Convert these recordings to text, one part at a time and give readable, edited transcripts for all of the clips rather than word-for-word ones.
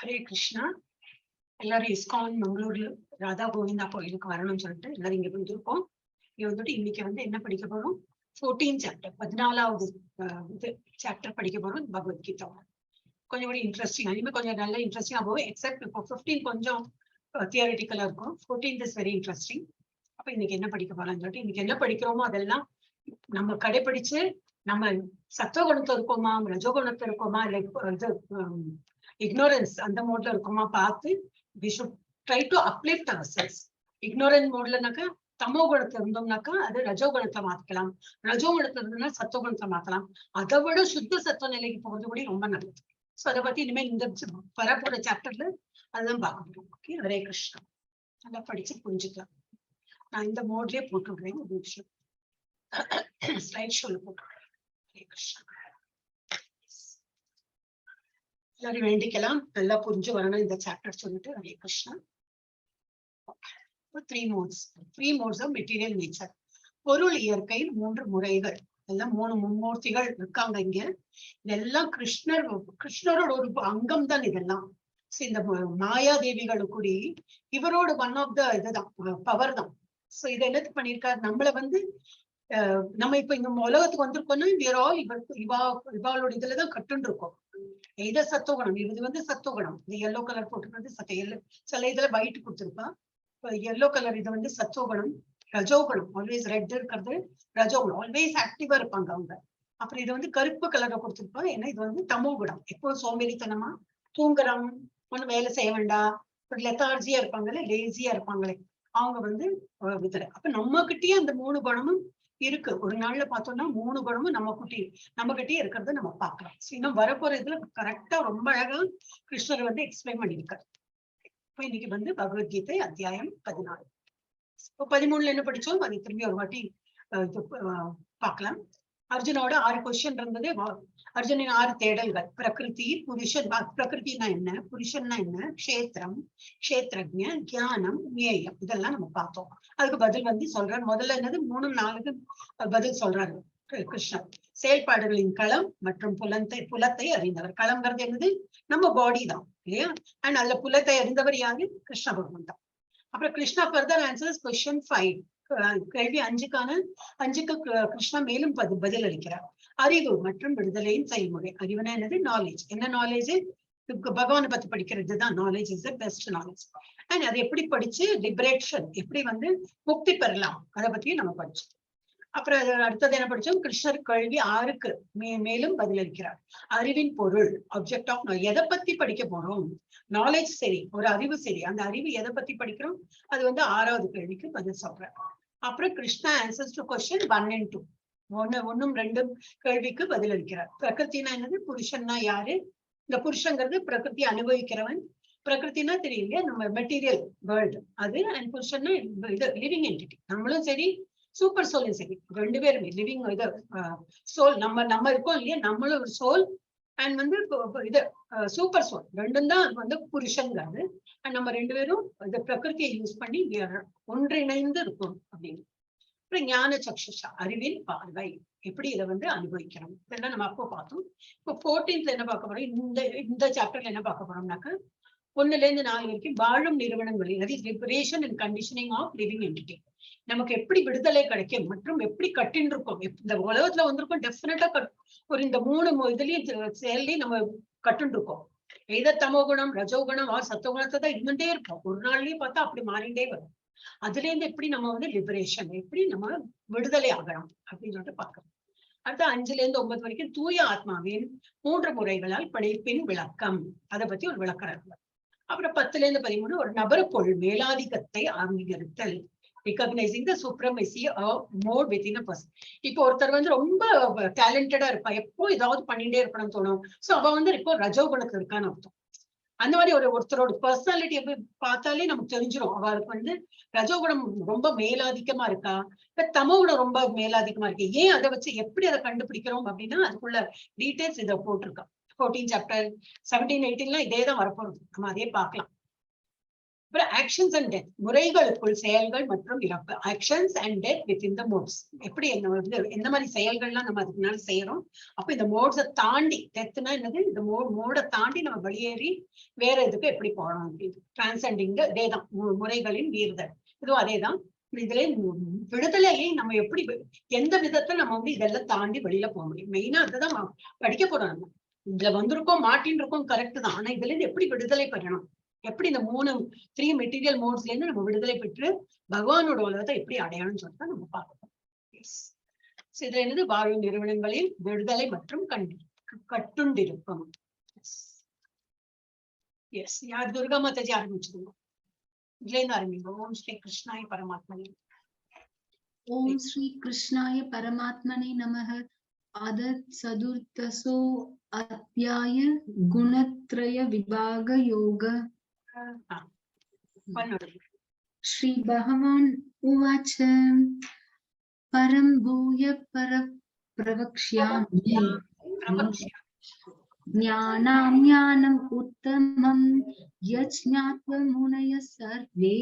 ஹரே கிருஷ்ணா. எல்லாரும் இஸ்கான் மங்களூர்ல ராதா கோவிந்தா கோயிலுக்கு வரணும்னு சொல்லிட்டு எல்லாரும் இங்க வந்துருக்கோம். இங்க வந்துட்டு இன்னைக்கு என்ன படிக்க போறோம்? 14 சாப்டர், 14வது இது சாப்டர் படிக்க போறோம் பகவத்கீதா. கொஞ்சம் கூட இன்ட்ரெஸ்டிங், இனிமே கொஞ்சம் நல்ல இன்ட்ரெஸ்டிங்கா போகும். எக்ஸப்ட் இப்போ 15 கொஞ்சம் தியரிட்டிக்கலா இருக்கும். 14 இஸ் வெரி இன்ட்ரெஸ்டிங். அப்ப இன்னைக்கு என்ன படிக்க போறோம்னு சொல்லிட்டு இன்னைக்கு என்ன படிக்கிறோமோ அதெல்லாம் நம்ம கடைபிடிச்சு நம்ம சத்துவகுணத்துல இருக்கோமா, ரஜோகுணத்துல இருக்கோமா, இல்லை இது இக்னோரன்ஸ் அந்த மோட்ல இருக்குமா பார்த்து we should try to uplift ourselves. ignorant மோட்லனாக்கா தமோ குணத்துல இருந்தோம்னாக்கா அது ரஜோ குணத்தை மாத்திக்கலாம், ரஜோ குணத்துல இருந்தோம்னா சத்துவ குணத்தை மாத்தலாம். அதை விட சுத்த சத்துவ நிலைக்கு போகிறது கூட ரொம்ப நல்லது. சோ அதை பத்தி இனிமேல் இந்த வரப்போற சாப்டர்ல அதுதான் பார்க்க போறோம். ஓகே, ஹரே கிருஷ்ணா. நல்லா படிச்சு புரிஞ்சுக்கலாம். நான் இந்த மோட்லயே போட்டு விடுறேன். ஒரு நிமிஷம் ஸ்லைட் ஷோல போட்டு விடுறேன். ஹரே கிருஷ்ணா. எல்லாரும் வேண்டிக்கலாம், நல்லா புரிஞ்சு வரணும் இந்த சாப்டர் சொல்லிட்டு. Hare Krishna. 3 modes of material nature. பொருள் இயற்கை 3 முறைகள், எல்லாம் 3 மும்மூர்த்திகள் இருக்காங்க இங்க. இதெல்லாம் கிருஷ்ணரோட ஒரு அங்கம் தான் இதெல்லாம். இந்த மாயா தேவிகளுக்குடி இவரோட ஒன் ஆஃப் த இதுதான் பவர் தான். சோ இதை என்னது பண்ணிருக்காரு, நம்மள நம்ம இப்ப இந்த உலகத்துக்கு வந்திருக்கோம்னா இவாளோட இதுலதான் கட்டுன்னு இருக்கோம். இத சத்துவகுணம், இது சத்துவகுணம். இந்த எல்லோ கலர் போட்டுக்கிறது சில இதுல ஒயிட் கொடுத்துருப்பான். எல்லோ கலர் இது சத்துவகுணம். ரஜோகுணம் ஆல்வேஸ் ரெட் இருக்கிறது ரஜோகுணம், ஆல்வேஸ் ஆக்டிவா இருப்பாங்க அவங்க. அப்புறம் இது கருப்பு கலரை கொடுத்துருப்பான். ஏன்னா இது தமோ குணம், எப்போ சோம்பேறித்தனமா தூங்குறோம், ஒண்ணு வேலை செய்ய வேண்டாம், ஒரு லெத்தார்ஜியா இருப்பாங்கல்ல, லேசியா இருப்பாங்களே அவங்க இதுல. அப்ப நம்ம கிட்டயே அந்த 3 குணமும் இருக்கு. ஒரு நாள்ல பார்த்தோம்னா 3 குணமும் நம்ம கிட்டயே இருக்கிறத நம்ம பார்க்கலாம். இன்னும் வரப்போற இதுல கரெக்டா ரொம்ப அழகா கிருஷ்ணர் எக்ஸ்பிளைன் பண்ணியிருக்காரு. இப்ப இன்னைக்கு பகவத்கீதை அத்தியாயம் 14. இப்போ 13ல என்ன படிச்சோம் அதை திரும்பி ஒரு வாட்டி பார்க்கலாம். அர்ஜுனோட 6 கொஸ்டின் இருந்தது. அர்ஜுனின் 6 தேடல்கள். பிரகிருதி, புருஷன், பிரகிருத்தினா என்ன, புருஷன்னா என்ன, க்ஷேத்திரம், க்ஷேத்ரஜ்ஞ, ஞானம், ஞேயம், இதெல்லாம் நம்ம பார்த்தோம். அதுக்கு பதில் சொல்றாரு. முதல்ல என்னது 3 4 பதில் சொல்றாரு கிருஷ்ணர். செயல்பாடுகளின் களம் மற்றும் புலத்தை அறிந்தவர். களம்ங்கிறது என்னது, நம்ம பாடி தான் இல்லையா. அண்ட் அதுல புலத்தை அறிந்தவர் யாரு, கிருஷ்ண பகவான் தான். அப்புறம் கிருஷ்ணா ஃபர்தர் ஆன்சர்ஸ் கொஸ்டின் 5. கேள்வி 5க்கு கிருஷ்ணா மேலும் பதில் அளிக்கிறார். அறிவு மற்றும் விடுதலையின் செயல்முறை. அறிவுனா என்னது, நாலேஜ். என்ன நாலேஜ், பகவானை பத்தி படிக்கிறதுதான் knowledge. Is the best knowledge. And அதை எப்படி படிச்சு லிபரேஷன், எப்படி முக்தி பெறலாம், அதை பத்தியும் நம்ம படிச்சோம். அப்புறம் அடுத்தது என்ன படிச்சோம், கிருஷ்ணர் கேள்வி 6க்கு மேலும் பதிலளிக்கிறார். அறிவின் பொருள், ஆப்ஜெக்ட் ஆஃப் எதை பத்தி படிக்க போறோம், நாலேஜ் சரி, ஒரு அறிவு சரி, அந்த அறிவு எதை பத்தி படிக்கிறோம், அது 6வது கேள்விக்கு பதில் சொல்றார். அப்புறம் Krishna answers to question 1 and 2. 1ம் 2ம் கேள்விக்கு பதில் அளிக்கிறார். பிரகிருத்தினா என்னது, புருஷன்னா யாரு, இந்த புருஷங்கிறது பிரகிருதி அனுபவிக்கிறவன். பிரகிருத்தினா தெரியலையா, நம்ம மெட்டீரியல் வேர்ல்டு அது. அண்ட் புருஷன்னா இது லிவிங் என்டிட்டி. நம்மளும் சரி, சூப்பர் சோலும் சரி, 2 பேருமே லிவிங் இது சோல். நம்ம இருக்கோம் இல்லையா, நம்மளும் ஒரு சோல். அண்ட் இது சூப்பர் சோல். 2ம் தான் புருஷங்கிறது. அண்ட் நம்ம 2 பேரும் இந்த பிரகிருத்தியை யூஸ் பண்ணி ஒன்றிணைந்து இருக்கும் அப்படின்னு. அப்புறம் ஞான சக்ஷுஷா, அறிவின் பார்வை, எப்படி இதை அனுபவிக்கிறோம், இதெல்லாம் நம்ம அப்போ பார்த்தோம். இப்போ 14th என்ன பார்க்க போறோம், இந்த சாப்டர்ல என்ன பார்க்க போறோம்னாக்க 1ல இருந்து 4 வரைக்கும் வாழும் நிறுவனங்களில் liberation and conditioning of living entity. நமக்கு எப்படி விடுதலை கிடைக்கும் மற்றும் எப்படி கட்டின்னு இருக்கோம், இந்த உலகத்துல வந்திருக்கோம். டெஃபினட்டா ஒரு இந்த 3 இதுலயும் செயல்லையும் நம்ம கட்டுன்னு இருக்கோம். எத தமோ குணம், ரஜோகுணம், சத்துவகுணத்தை தான் இருந்துட்டே இருப்போம். ஒரு நாள்லயே பார்த்தா அப்படி மாறிண்டே வரும். அதுல இருந்து எப்படி நம்ம லிபரேஷன், எப்படி நம்ம விடுதலை ஆகலாம் அப்படின்னு சொல்லிட்டு பார்க்கணும். அடுத்த 5ல இருந்து 9 வரைக்கும் தூய ஆத்மாவின் 3 முறைகளால் படைப்பின் விளக்கம், அதை பத்தி ஒரு விளக்கம். அப்புறம் 10ல இருந்து 13 ஒரு நபருக்குள் மேலாதிக்கத்தை அங்கீகரித்தல், recognizing the supremacy of mode within a person. இப்போ ஒருத்தர் ரொம்ப டேலண்டடா இருப்பா, எப்போ ஏதாவது பண்ணிட்டே இருக்கணும்னு தோணும். சோ அவ இப்போ ரஜோ குணத்துல இருக்கான்னு அர்த்தம். அந்த மாதிரி ஒருத்தரோட பர்சனாலிட்டி எப்படி பார்த்தாலே நமக்கு தெரிஞ்சிடும், அவருக்கு ரஜோகுணம் ரொம்ப மேலாதிக்கமா இருக்கா, இல்ல தமோ குணம் ரொம்ப மேலாதிக்கமா இருக்கு. ஏன் அதை வச்சு எப்படி அதை கண்டுபிடிக்கிறோம் அப்படின்னா அதுக்குள்ள டீடைல்ஸ் இதை போட்டிருக்கோம். 14 சாப்டர் 17 18 இதே தான் வரப்போறது. நம்ம அதே பார்க்கலாம். அப்புறம் ஆக்ஷன்ஸ் அண்ட் டெத், முறைகளுக்குள் செயல்கள் மற்றும் இறப்பு. Actions and death with in the modes. எப்படி எந்த மாதிரி செயல்கள்லாம் நம்ம அதுக்கு முன்னாடி செய்யறோம். அப்ப இந்த மோட்ஸை தாண்டி, டெத்னா என்னது, இந்த மோடை தாண்டி நம்ம வெளியேறி வேற இதுக்கு எப்படி போகணும் அப்படின்னு. டிரான்செண்டிங் டே தான் முறைகளின் மீறுதல். இதுவும் அதேதான். இதுல விடுதலையை நம்ம எப்படி, எந்த விதத்தை நம்ம இதெல்லாம் தாண்டி வெளியில போக முடியும். மெயினா அதுதான் படிக்க போறோம். நம்ம இதுல வந்திருக்கோம், மாட்டின்னு இருக்கோம், கரெக்ட் தான். ஆனா இதுல இருந்து எப்படி விடுதலை பெறணும், எப்படி இந்த 3 மெட்டீரியல் மோட்ஸ்ல இருந்து நம்ம விடுதலை பெற்று பகவானோட உலகத்தை எப்படி அடையணும்னு சொல்லிட்டு நம்ம பார்க்கணும். இதுல என்னது, வாழ்வு நிறுவனங்களில் விடுதலை மற்றும் கட்டுண்டிருக்கும். எஸ், யார்? துர்கா மாதாஜி ஆரம்பிச்சிருங்க. இதுல இருந்து ஆரம்பிங்க. ஓம் ஸ்ரீ கிருஷ்ணாய பரமாத்மனே. ஓம் ஸ்ரீ கிருஷ்ணாய பரமாத்மனே நமஹ. ஆதத் சதுர்தசோ அத்யாய குணத்ரய விபாக யோக. ஸ்ரீ பகவான் உவாச்ச பரம் பூய பிரவக்ஷ்யாமி ஞானம் ஞானம் உத்தமம் யத் ஞாத்வா முனய சர்வே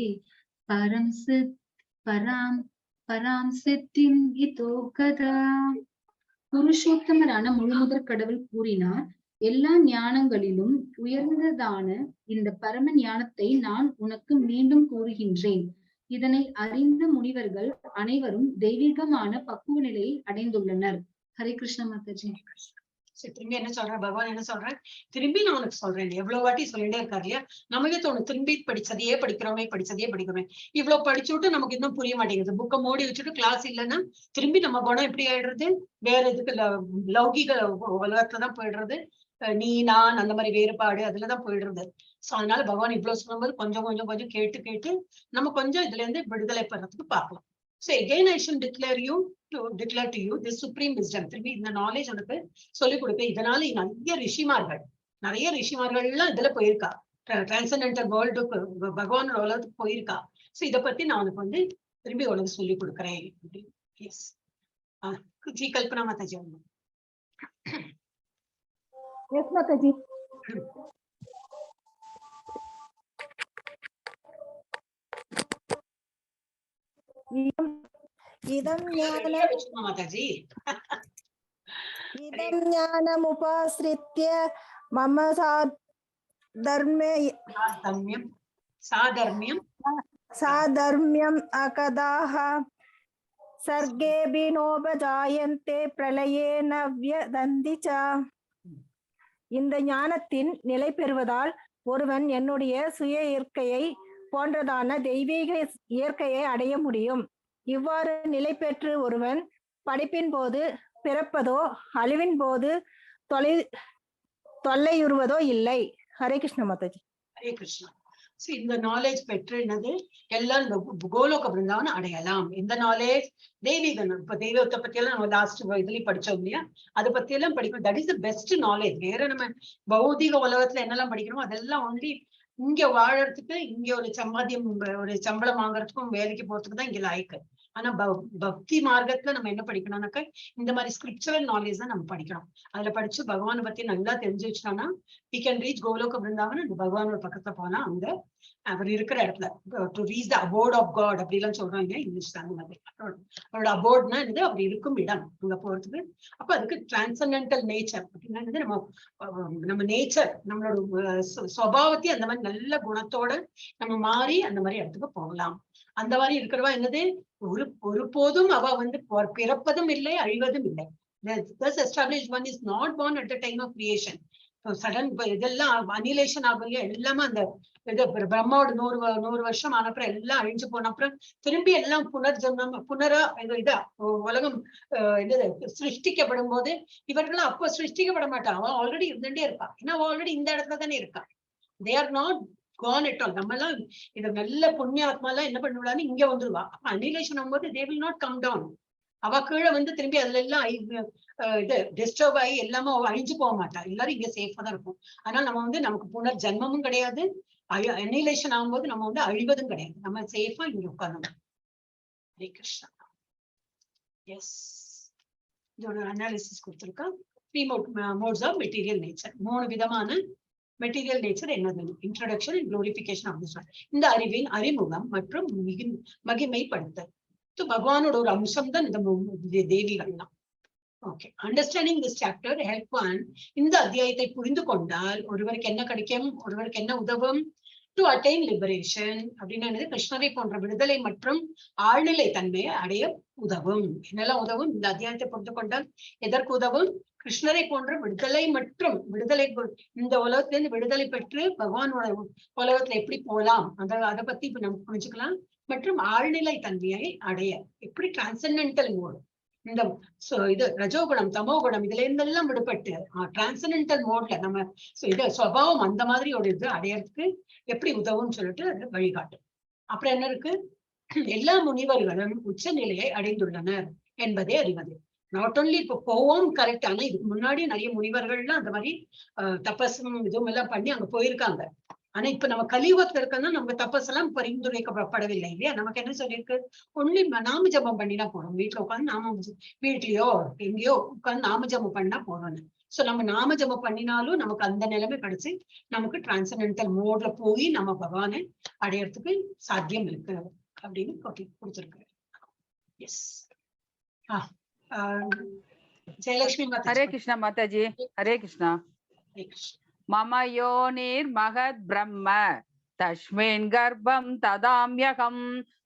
பராம் சித்திம் இதோ கதா. புருஷோத்தமரான முழுமுதற் கடவுள் கூறினார், எல்லா ஞானங்களிலும் உயர்ந்ததான இந்த பரம ஞானத்தை நான் உனக்கு மீண்டும் கூறுகின்றேன். இதனை அறிந்த முனிவர்கள் அனைவரும் தெய்வீகமான பக்குவ நிலையை அடைந்துள்ளனர். ஹரே கிருஷ்ண மாதாஜி. திரும்பி என்ன சொல்றேன், பகவான் என்ன சொல்றேன், திரும்பி நான் உனக்கு சொல்றேன். எவ்வளவு வாட்டி சொல்லிட்டே இருக்காரு இல்லையா. நமக்கே தோணும், திரும்பி படிச்சதையே படிக்கிறோமே. இவ்வளவு படிச்சுட்டு நமக்கு இன்னும் புரிய மாட்டேங்குது. புக்கை மூடி வச்சுட்டு கிளாஸ் இல்லைன்னா திரும்பி நம்ம குணம் எப்படி ஆயிடுறது, வேற எதுக்கு, லௌகிக உலகத்துலதான் போயிடுறது. நீ நான் அந்த மாதிரி வேறுபாடு அதுலதான் போயிடுறது. சோ அதனால பகவான் இவ்வளவு சொல்லும்போது கொஞ்சம் கேட்டு நம்ம கொஞ்சம் இதுல இருந்து விடுதலை பெறத்துக்கு பார்க்கலாம். So again I should declare to you this supreme wisdom. திரும்பி இந்த நாலேஜ் உனக்கு சொல்லிக் கொடுக்க. இதனால நிறைய ரிஷிமார்கள்லாம் இதுல போயிருக்கா, டிரான்சென்டென்டல் வேர்ல்டுக்கு, பகவானோட உலகத்துக்கு போயிருக்கா. சோ இதை பத்தி நான் உனக்கு திரும்பி உனக்கு சொல்லிக் கொடுக்குறேன். எஸ், ஜி கல்பனா மாதாஜி. எஸ் மாதாஜி. இதம் ஞானமுபாஸ்ரித்ய மம சாதர்மியம் அகதாஹ சர்கேபி நோபஜாயந்தே பிரளயேன வ்யதந்தி ச. இந்த ஞானத்தின் நிலை பெறுவதால் ஒருவன் என்னுடைய சுய இயற்கையை போன்றதான தெய்வீக இயற்கையை அடைய முடியும். இவ்வாறு நிலை பெற்று ஒருவன் படைப்பின் போது பிறப்பதோ அழிவின் போது தொல்லையுறுவதோ இல்லை. ஹரே கிருஷ்ண மாதாஜி. ஹரே கிருஷ்ணா. இந்த நாலேஜ் பெற்று என்னது, எல்லாம் இந்த கோலோக பிருந்தாவனை அடையலாம். இந்த நாலேஜ் தெய்வீகம். இப்ப தெய்வத்தை பத்தி எல்லாம் நம்ம லாஸ்ட் இதுலயும் படிச்சோம் இல்லையா, அதை பத்தி எல்லாம் படிக்கணும். That is the best knowledge. வேற நம்ம பௌதிக உலகத்துல என்னெல்லாம் படிக்கணுமோ அதெல்லாம் ஒன்லி இங்க வாழறதுக்கு, இங்க ஒரு சம்பளம் வாங்குறதுக்கும் வேலைக்கு போறதுக்கு தான் இங்க லாய்க்கு. ஆனா பக்தி மார்க்கத்துல நம்ம என்ன படிக்கணும்னாக்க இந்த மாதிரி ஸ்கிரிப்சுரல் நாலேஜ் தான் நம்ம படிக்கணும். அதுல படிச்சு பகவானை பத்தி நல்லா தெரிஞ்சு வச்சுட்டோம்னா we can reach கோலோக பிருந்தாவன். அந்த பகவானோட பக்கத்துல போனா அங்க அவர் இருக்கிற இடத்துல to reach the abode of God அப்படி எல்லாம் சொல்றோம் இல்லையா இங்கிலீஷ் அந்த மாதிரி. அவரோட அபோர்ட்னா என்னது, அப்படி இருக்கும் இடம் அங்க போறதுக்கு. அப்ப அதுக்கு டிரான்சென்டென்டல் நேச்சர் அப்படின்னா என்னது, நம்ம நேச்சர், நம்மளோட சுபாவத்தையும் அந்த மாதிரி நல்ல குணத்தோட நம்ம மாறி அந்த மாதிரி இடத்துக்கு போகலாம். அந்த மாதிரி இருக்கிறவா என்னது, ஒருபோதும் அவ பிறப்பதும் இல்லை, அழிவதும் இல்லை. The established one is not born at the time of creation. Sudden இதெல்லாம் அனிலேஷன் ஆகும் எல்லாமே. அந்த இது பிரம்மாவோட 100 வருஷம் ஆனப்புறம் எல்லாம் அழிஞ்சு போனப்புறம் திரும்பி எல்லாம் இதா உலகம் சிருஷ்டிக்கப்படும் போது இவர்களும் அப்ப சிருஷ்டிக்கப்பட மாட்டான். அவன் ஆல்ரெடி இருந்துட்டே இருப்பான். ஏன்னா அவன் ஆல்ரெடி இந்த இடத்துல தானே இருக்கான். they are not gone at all. நம்ம எல்லாம் இத நல்ல புண்ணியாத்மா எல்லாம் என்ன பண்ணுவான்னு இங்க வந்துருவா. அப்ப அனிலேஷன் ஆகும்போது they will not come down. அவ கீழே திரும்பி அதுல எல்லாம் இது டிஸ்டர்ப் ஆகி எல்லாமே அழிஞ்சு போக மாட்டா. எல்லாரும் இங்க சேஃபா தான் இருக்கும். அதனால நம்ம நமக்கு புனர் ஜென்மமும் கிடையாது, அனிலேஷன் ஆகும்போது நம்ம அழிவதும் கிடையாது. நம்ம சேஃபா இங்க உட்கார்ந்து. ஹரே கிருஷ்ணா. எஸ், இதோட அனாலிசிஸ் கொடுத்திருக்கா. 3 modes of material nature. 3 விதமான மெட்டீரியல் நேச்சர் என்னது, introduction and glorification of this world. இந்த அறிவின் அறிமுகம் மற்றும் மகிமைப்படுத்தல். பகவானோட ஒரு அம்சம் தான் இந்த தேவிகள்லாம். Okay, understanding this chapter help one. இந்த அத்தியாயத்தை புரிந்து கொண்டால் ஒருவருக்கு என்ன கிடைக்கும், ஒருவருக்கு என்ன உதவும்? டு அட்டைன் லிபரேஷன் அப்படின்னா கிருஷ்ணரை போன்ற விடுதலை மற்றும் ஆழ்நிலை தன்மையை அடைய உதவும். என்னெல்லாம் உதவும் இந்த அத்தியாயத்தை புரிந்து கொண்டால்? எதற்கு உதவும்? கிருஷ்ணரை போன்ற விடுதலை மற்றும் விடுதலை, இந்த உலகத்திலிருந்து விடுதலை பெற்று பகவானோட உலகத்துல எப்படி போலாம் அதை பத்தி இப்ப நம்ம புரிஞ்சுக்கலாம். மற்றும் ஆழ்நிலை தன்மையை அடைய எப்படி டிரான்சென்டென்டல் மோட், இந்த இது ரஜோகுணம் தமோகுணம் இதுல இருந்தெல்லாம் விடுபட்டு டிரான்சென்டென்டல் மோட்ல நம்ம இது சுபாவம் அந்த மாதிரி ஒரு இது அடையறதுக்கு எப்படி உதவும்னு சொல்லிட்டு அது வழிகாட்டு. அப்புறம் என்ன இருக்கு? எல்லா முனிவர்களும் உச்ச நிலையை அடைந்துள்ளனர் என்பதே அறிவது. நாட் ஓன்லி இப்போ போவோம் கரெக்ட், ஆனா இதுக்கு முன்னாடி நிறைய முனிவர்கள்லாம் அந்த மாதிரி தபஸும் இதுவும் எல்லாம் பண்ணி அங்க போயிருக்காங்க. ஆனா இப்ப நம்ம கலியுகத்துல இருக்கோம்னா நம்ம தபஸ் எல்லாம் பரிந்துரைக்கப்படவில்லை இல்லையா? நமக்கு என்ன சொல்லியிருக்கு? ஒன்லி நாம ஜபம் பண்ணினா போறோம். வீட்டுல உட்காந்து வீட்லயோ எங்கேயோ உட்காந்து நாம ஜபம் பண்ணா போறோம்னு. சோ நம்ம நாம ஜபம் பண்ணினாலும் நமக்கு அந்த நிலைமை கிடைச்சு நமக்கு டிரான்சென்டென்டல் மோட்ல போய் நம்ம பகவானை அடையறதுக்கு சாத்தியம் இருக்கு அப்படின்னு கொடுத்திருக்கு. எஸ். ஜெயலட்சுமி மாதாஜி. ஹரே கிருஷ்ணா மாதாஜி. ஹரே கிருஷ்ணா. மம யோனிர் மகத் பிரம்ம தஸ்மின் கர்ப்பம் ததாம்யகம்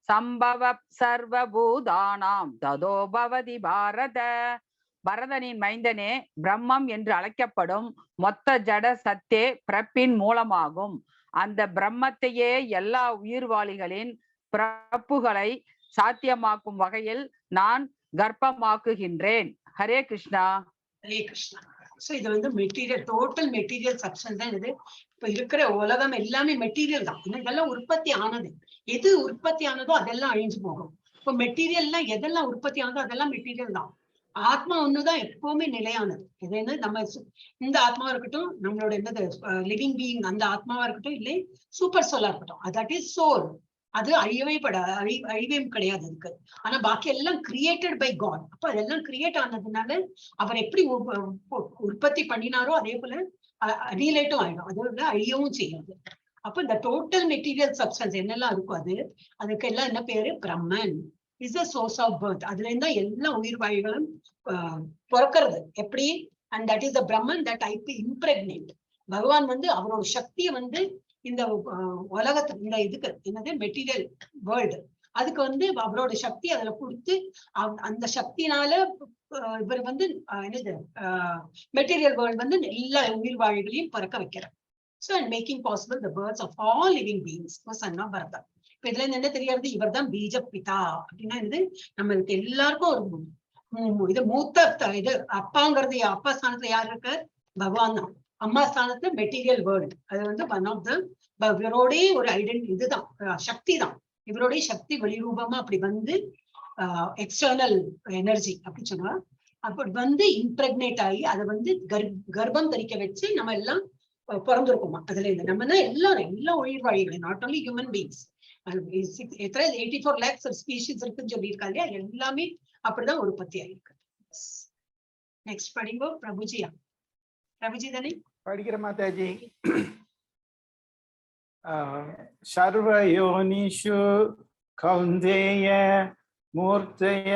சம்பவ சர்வபூதானாம் ததோ பவதி பாரத. பரதனின் மைந்தனே, பிரம்மம் என்று அழைக்கப்படும் மொத்த ஜட சத்தே பிறப்பின் மூலமாகும். அந்த பிரம்மத்தையே எல்லா உயிர்வாளிகளின் பிறப்புகளை சாத்தியமாக்கும் வகையில் நான் கர்ப்பமாக்குகின்றேன். ஹரே கிருஷ்ணா. ஹரே கிருஷ்ணா. சோ இது மெட்டீரியல், டோட்டல் மெட்டீரியல் சப்ஸ்டன்ஸ் தான் இது. இப்ப இருக்கிற உலகம் எல்லாமே மெட்டீரியல் தான். இதெல்லாம் உற்பத்தி ஆனது. எது உற்பத்தி ஆனதோ அதெல்லாம் அழிஞ்சு போகும். இப்போ மெட்டீரியல்லாம் எதெல்லாம் உற்பத்தி ஆனதோ அதெல்லாம் மெட்டீரியல் தான். ஆத்மா ஒண்ணுதான் எப்பவுமே நிலையானது. இது என்ன, நம்ம இந்த ஆத்மாவா இருக்கட்டும், நம்மளோட என்னது லிவிங் பீயிங் அந்த ஆத்மாவா இருக்கட்டும், இல்லை சூப்பர் சோலா இருக்கட்டும், தட் இஸ் சோல். அது அழியவே அழிவே கிடையாது அதுக்கு. ஆனா பாக்கி எல்லாம் கிரியேட்டட் பை காட். அப்ப அதெல்லாம் கிரியேட் ஆனதுனால அவர் எப்படி உற்பத்தி பண்ணினாரோ அதே போல ரீலேட்டும் ஆயிடும், அதோட அழியவும் செய்யாது. அப்ப இந்த டோட்டல் மெட்டீரியல் சப்ஸ்டன்ஸ் என்னெல்லாம் இருக்கும் அதுக்கு எல்லாம் என்ன பேரு? Brahman is the source of birth. அதுல இருந்தா எல்லா உயிர் வாயுகளும் பிறக்கிறது. எப்படி? And that is the Brahman that I impregnate. பகவான் அவரோட சக்தியை இந்த உலகத்துக்கு, இந்த இதுக்கு என்னது மெட்டீரியல் வேர்ல்டு, அதுக்கு அவரோட சக்தி அதுல கொடுத்து அந்த சக்தினால இவர் என்னது மெட்டீரியல் வேர்ல்டு எல்லா உயிர் வாழிகளையும் பிறக்க வைக்கிறார். So and making possible the births of all living beings. son of Radha. இப்ப இதுல இருந்து என்ன தெரியாது? இவர் தான் பீஜ பிதா அப்படின்னா நம்மளுக்கு எல்லாருக்கும் ஒரு இது மூத்த இது அப்பாங்கிறது. அப்பா ஸ்தானத்துல யார் இருக்கார்? பகவான் தான். அம்மா ஸ்தானத்துல மெட்டீரியல் வேர்ல்டு. அது ஒன் ஆஃப் த இவரோட ஒரு ஐடென்டி, இதுதான் சக்தி தான். இவருடைய சக்தி வெளிரூபமா அப்படி எக்ஸ்டர்னல் எனர்ஜி அப்படி சொன்னா அப்படி இம்ப்ரெக்னேட் ஆகி அதை கர்ப்பம் தரிக்க வச்சு நம்ம எல்லாம் பிறந்திருக்குமா. அதுல இருந்து நம்ம தான் எல்லா உயிர் வாழிகளும், not only human beings. 84 lakhs species இருக்குன்னு சொல்லியிருக்காங்க. எல்லாமே அப்படிதான் உற்பத்தி ஆயிருக்கு. நெக்ஸ்ட் படிங்கோ பிரபுஜியா. பிரபுஜி தானே படிக்கிற மாதாஜி. சர்வ யோனிஷு கௌந்தேய மூர்த்தய